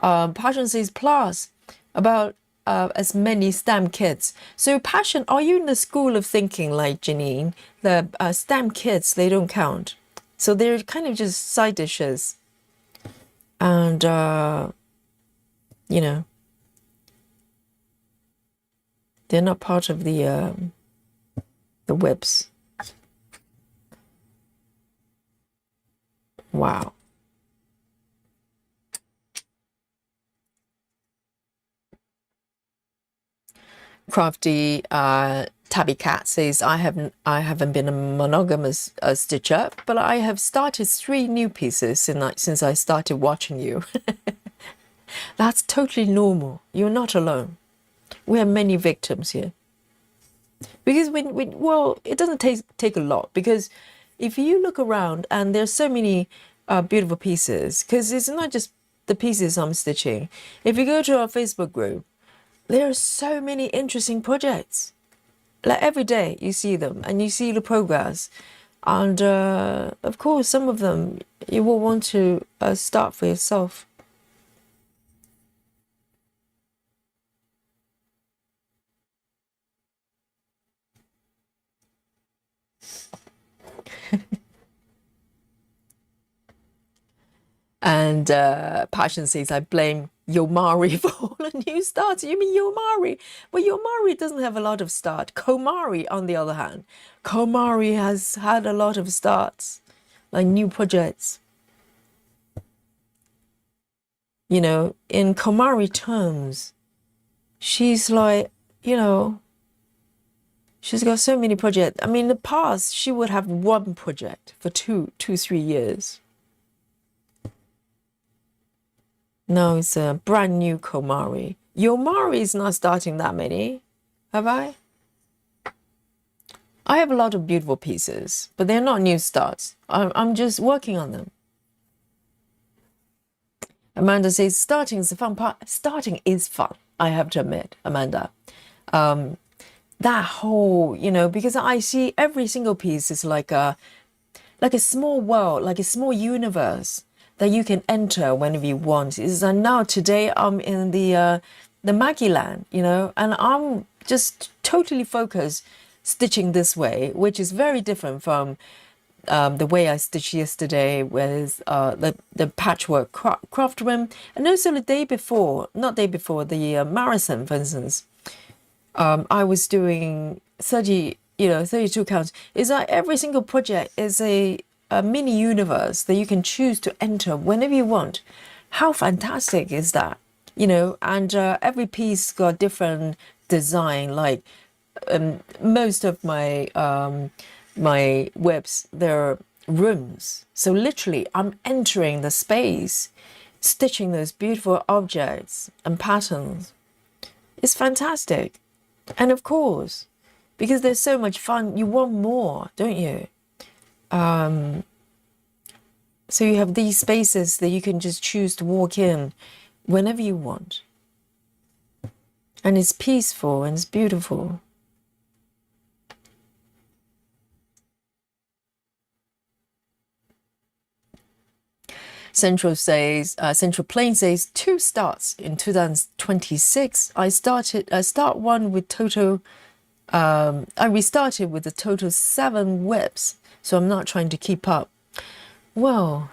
Passion says, plus about as many STEM kits. So, Passion, are you in the school of thinking like Janine? The STEM kits, they don't count. So they're kind of just side dishes. And, they're not part of the whips. Wow. Crafty Tabby Cat says, I haven't been a monogamous stitcher, but I have started 3 new pieces since I started watching you. That's totally normal. You're not alone. We have many victims here. Because well, it doesn't take a lot, because if you look around and there's so many beautiful pieces, because it's not just the pieces I'm stitching. If you go to our Facebook group, there are so many interesting projects. Like every day you see them and you see the progress. And of course, some of them you will want to start for yourself. And Passion says, I blame Yomari for all the new starts. You mean Yomari? But Yomari doesn't have a lot of start. Komari, on the other hand, Komari has had a lot of starts, like new projects. You know, in Komari terms, she's like, you know, she's got so many projects. I mean, in the past, she would have one project for 3 years. No, it's a brand new Komari. Yomari is not starting that many, have I? I have a lot of beautiful pieces, but they're not new starts. I'm just working on them. Amanda says, starting is the fun part. Starting is fun, I have to admit, Amanda. That whole, you know, because I see every single piece is like a small world, like a small universe that you can enter whenever you want. Is and now today I'm in the Maggie land, you know, and I'm just totally focused stitching this way, which is very different from the way I stitched yesterday with the patchwork craft room, and also the day before, not day before, the marathon, for instance. I was doing 32 counts. Is that every single project is a mini universe that you can choose to enter whenever you want. How fantastic is that? You know, and every piece got different design. Like most of my my webs, they're rooms. So literally, I'm entering the space, stitching those beautiful objects and patterns. It's fantastic. And of course, because there's so much fun, you want more, don't you? So you have these spaces that you can just choose to walk in whenever you want. And it's peaceful and it's beautiful. Central Plain says 2 starts in 2026. I start one with total. I restarted with a total 7 whips, so I'm not trying to keep up. Well,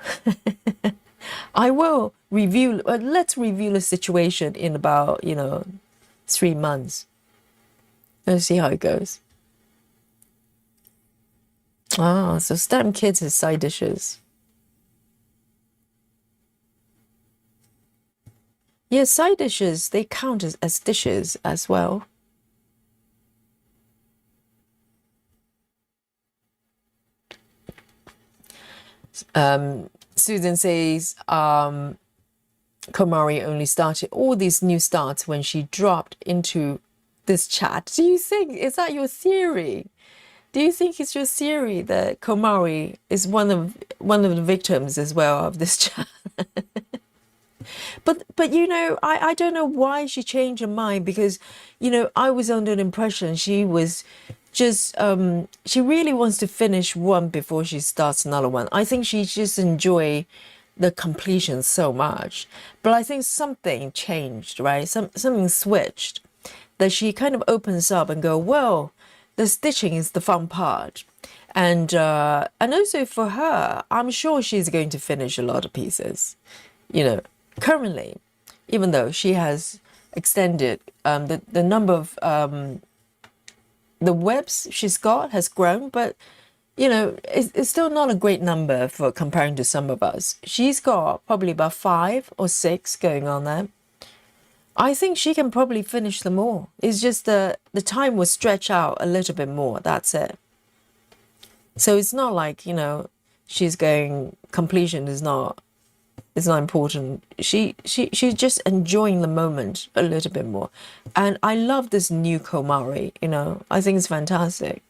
I will review. Let's review the situation in about 3 months. Let's see how it goes. Ah, so stamp kits is side dishes. Yeah, side dishes, they count as dishes as well. Susan says Komari only started all these new starts when she dropped into this chat. Do you think, is that your theory? Do you think it's your theory that Komari is one of the victims as well of this chat? But I don't know why she changed her mind, because I was under the impression she was just she really wants to finish one before she starts another one. I think she just enjoy the completion so much. But I think something changed, right? Something switched, that she kind of opens up and go, well, the stitching is the fun part. And also for her, I'm sure she's going to finish a lot of pieces, currently, even though she has extended the number of the webs she's got has grown, but it's still not a great number for comparing to some of us. She's got probably about 5 or 6 going on there. I think she can probably finish them all. It's just the time will stretch out a little bit more. That's it. So it's not like, she's going, completion is not It's not important. She's just enjoying the moment a little bit more. And I love this new Komari, you know. I think it's fantastic.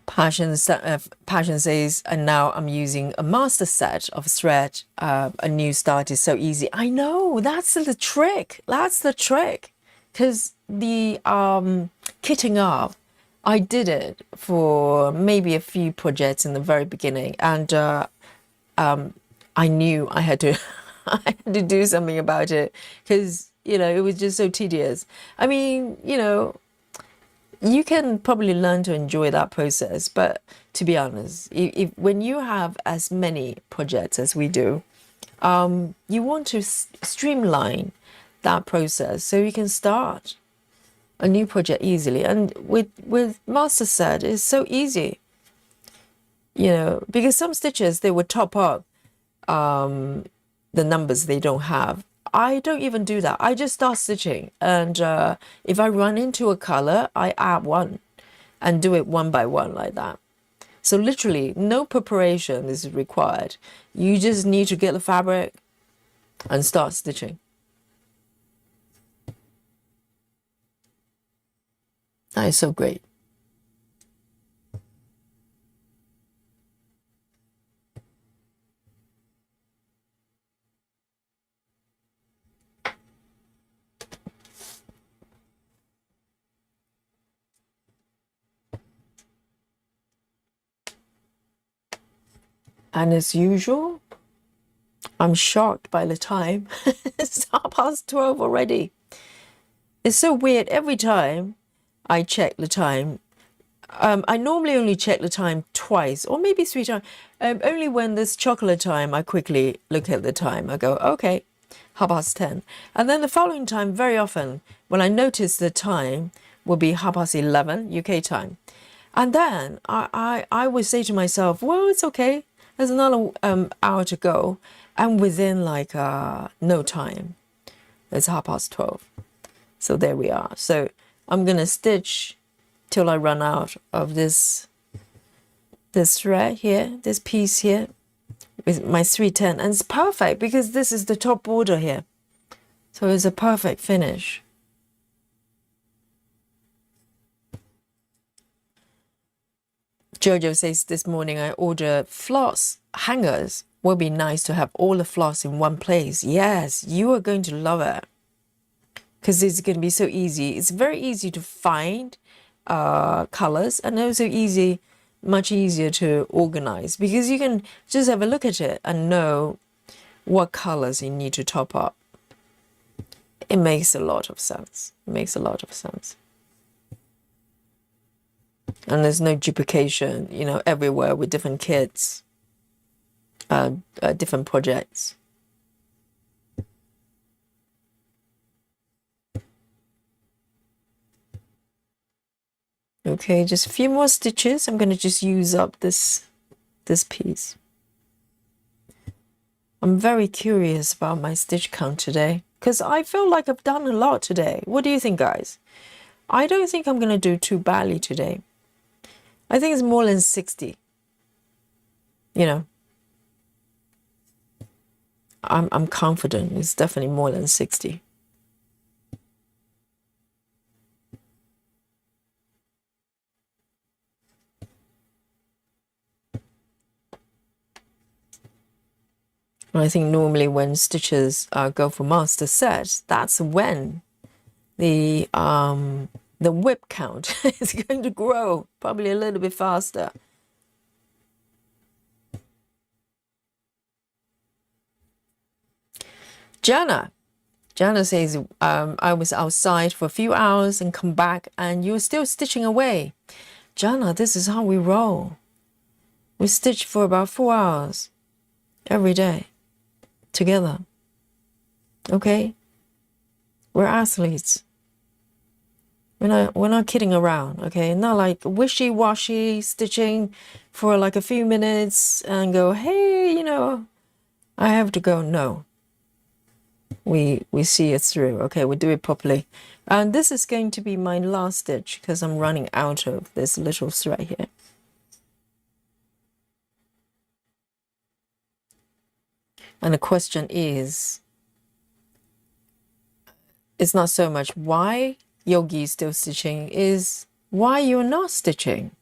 Passion says, and now I'm using a master set of thread. A new start is so easy. I know, that's the trick. That's the trick. Because the kitting up, I did it for maybe a few projects in the very beginning, and I knew I had to I had to do something about it, because you know it was just so tedious. I mean, you know, you can probably learn to enjoy that process, but to be honest, if when you have as many projects as we do, you want to streamline that process so you can start a new project easily. And with master set, it's so easy, you know, because some stitches, they would top up the numbers they don't have. I don't even do that. I just start stitching, and if I run into a color, I add one and do it one by one like that. So literally no preparation is required. You just need to get the fabric and start stitching. That is so great. And as usual, I'm shocked by the time. It's 12:30 already. It's so weird. Every time I check the time, I normally only check the time twice or maybe 3 times. Only when there's chocolate time, I quickly look at the time. I go, okay, 10:30. And then the following time, very often, when I notice the time, will be 11:30 UK time. And then I would say to myself, well, it's okay. There's another hour to go. And within like no time, it's 12:30. So there we are. So I'm going to stitch till I run out of this thread here, this piece here with my 310. And it's perfect because this is the top border here. So it's a perfect finish. Jojo says this morning I ordered floss hangers. Would be nice to have all the floss in one place. Yes, you are going to love it because it's going to be so easy. It's very easy to find colors, and also much easier to organize, because you can just have a look at it and know what colors you need to top up. It makes a lot of sense. It makes a lot of sense. And there's no duplication, you know, everywhere with different kits, different projects. Okay, just a few more stitches. I'm going to just use up this piece. I'm very curious about my stitch count today, because I feel like I've done a lot today. What do you think, guys? I don't think I'm going to do too badly today. I think it's more than 60. You know, I'm confident it's definitely more than 60. I think normally when stitches go for master sets, that's when the whip count is going to grow, probably a little bit faster. Jana says, I was outside for a few hours and come back and you're still stitching away. Jana, this is how we roll. We stitch for about 4 hours every day together. Okay? We're athletes. We're not kidding around, okay? Not like wishy-washy stitching for like a few minutes and go, hey, you know, I have to go. No. we see it through. Okay, we do it properly. And this is going to be my last stitch because I'm running out of this little thread here. And the question is, it's not so much why Yogi is still stitching, is why you're not stitching.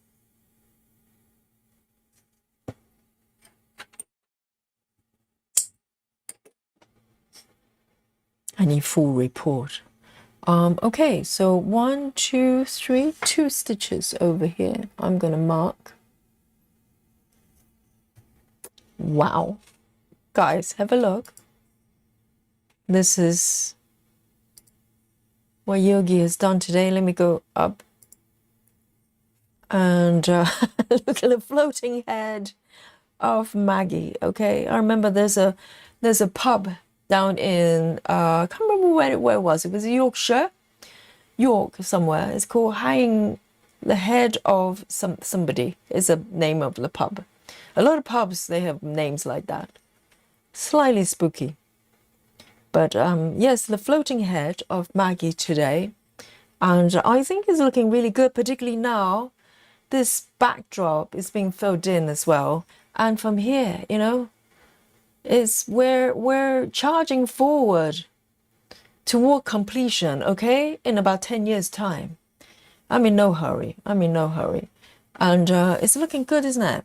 I need full report. Okay, so 1, 2, 3, 2 stitches over here. I'm gonna mark. Wow. Guys, have a look. This is what Yogi has done today. Let me go up. And look at the floating head of Maggie. Okay, I remember there's a pub down in I can't remember where it was. It was Yorkshire, York somewhere. It's called Hanging the Head of somebody. Is the name of the pub. A lot of pubs, they have names like that. Slightly spooky. But yes, the floating head of Maggie today, and I think it's looking really good, particularly now. This backdrop is being filled in as well, and from here, you know, is where we're charging forward toward completion. Okay, in about 10 years' time. I'm in no hurry. I'm in no hurry, and it's looking good, isn't it?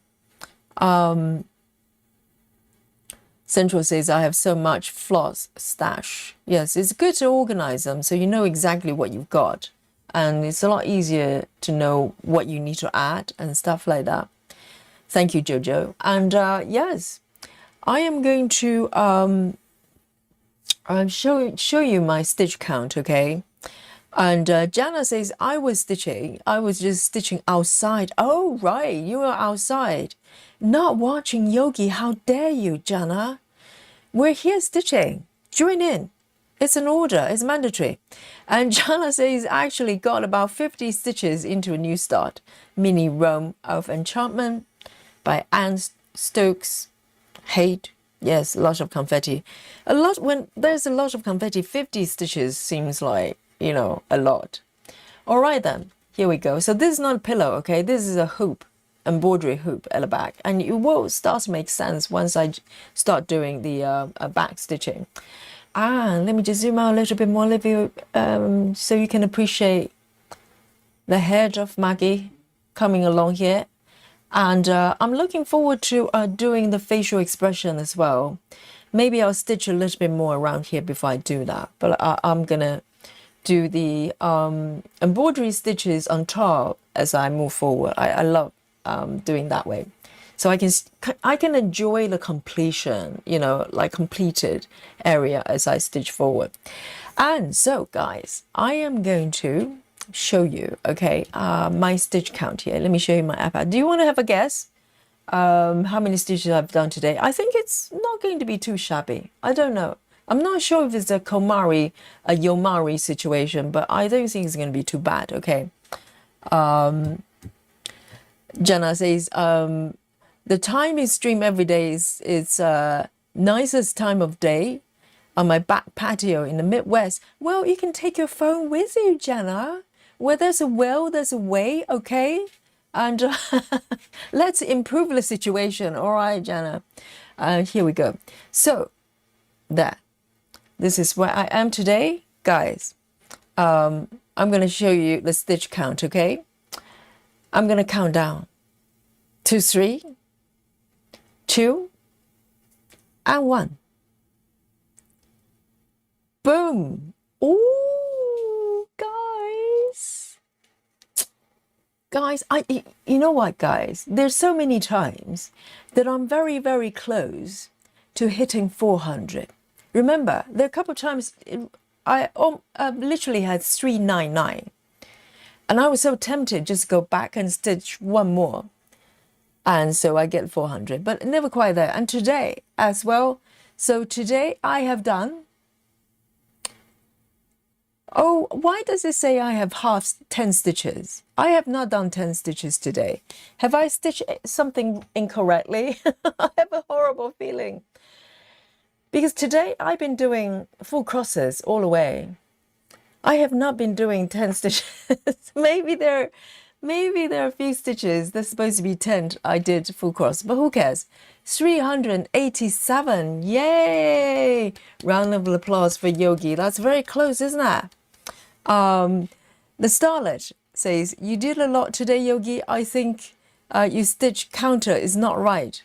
Central says, I have so much floss stash. Yes, it's good to organize them so you know exactly what you've got. And it's a lot easier to know what you need to add and stuff like that. Thank you, Jojo. And yes, I am going to show you my stitch count, okay? And Jana says, I was just stitching outside. Oh, right, you were outside. Not watching Yogi. How dare you, Jana? We're here stitching. Join in. It's an order. It's mandatory. And Jana says, I actually got about 50 stitches into a new start. Mini Rome of Enchantment by Anne Stokes. Hate. Yes, a lot of confetti. When there's a lot of confetti, 50 stitches seems like, you know, a lot. All right, then. Here we go. So this is not a pillow, okay? This is a hoop. Embroidery hoop at the back, and it will start to make sense once I start doing the back stitching. And let me just zoom out a little bit more, so you can appreciate the head of Maggie coming along here. And I'm looking forward to doing the facial expression as well. Maybe I'll stitch a little bit more around here before I do that, but I'm gonna do the embroidery stitches on top as I move forward. I love doing that way, so I can enjoy the completion, you know, like completed area as I stitch forward. And so guys, I am going to show you, okay, my stitch count here. Let me show you my iPad. Do you want to have a guess how many stitches I've done today? I think it's not going to be too shabby. I don't know. I'm not sure if it's a Yomari situation, but I don't think it's going to be too bad. Okay. Jenna says, the time you stream every day is nicest time of day on my back patio in the Midwest. Well, you can take your phone with you, Jenna. Where there's a will, there's a way, okay? And let's improve the situation. All right, Jenna. Here we go. So, there. This is where I am today. Guys, I'm going to show you the stitch count, okay? I'm going to count down to 3, 2, and 1. Boom. Ooh, guys. Guys, you know what, guys? There's so many times that I'm very, very close to hitting 400. Remember, there are a couple of times I literally had 399. And I was so tempted just to go back and stitch one more. And so I get 400, but never quite there. And today as well. So today I have done, oh, why does it say I have 10 stitches? I have not done 10 stitches today. Have I stitched something incorrectly? I have a horrible feeling. Because today I've been doing full crosses all the way. I have not been doing 10 stitches. maybe there are a few stitches that's supposed to be 10 I did full cross, but who cares? 387. Yay! Round of applause for Yogi. That's very close, isn't it? The Starlet says, you did a lot today, Yogi. I think your stitch counter is not right.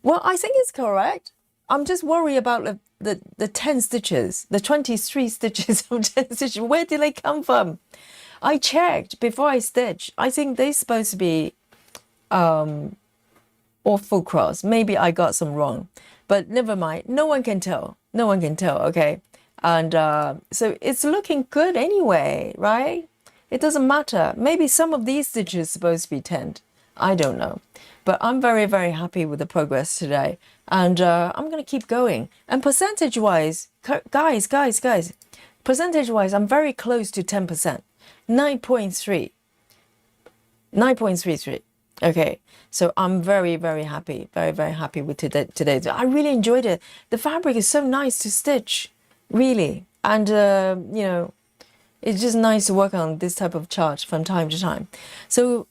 Well, I think it's correct. I'm just worried about the 10 stitches, the 23 stitches of 10 stitches. Where did they come from? I checked before I stitch. I think they're supposed to be or full cross. Maybe I got some wrong, but never mind. No one can tell. No one can tell, okay? And so it's looking good anyway, right? It doesn't matter. Maybe some of these stitches are supposed to be 10. I don't know. But I'm very, very happy with the progress today. And I'm going to keep going. And percentage-wise, guys, percentage-wise, I'm very close to 10%. 9.3. 9.33. Okay. So I'm very, very happy. Very, very happy with today. I really enjoyed it. The fabric is so nice to stitch. Really. And, you know, it's just nice to work on this type of chart from time to time. So,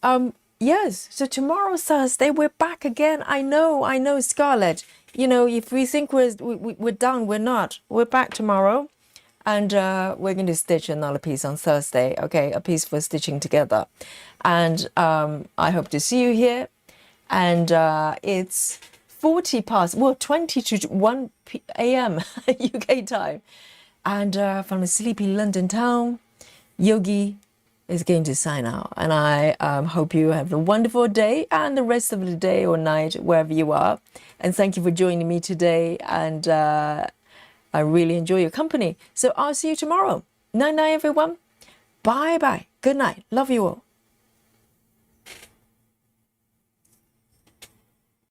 yes, so tomorrow, Thursday, we're back again. I know, Scarlett. You know, if we think we're done, we're not. We're back tomorrow. And we're going to stitch another piece on Thursday. Okay, a piece for stitching together. And I hope to see you here. And it's 20 to 1 a.m. UK time. And from a sleepy London town, Yogi is going to sign out. And I hope you have a wonderful day and the rest of the day or night, wherever you are. And thank you for joining me today. And I really enjoy your company. So I'll see you tomorrow. Night, night, everyone. Bye-bye. Good night. Love you all.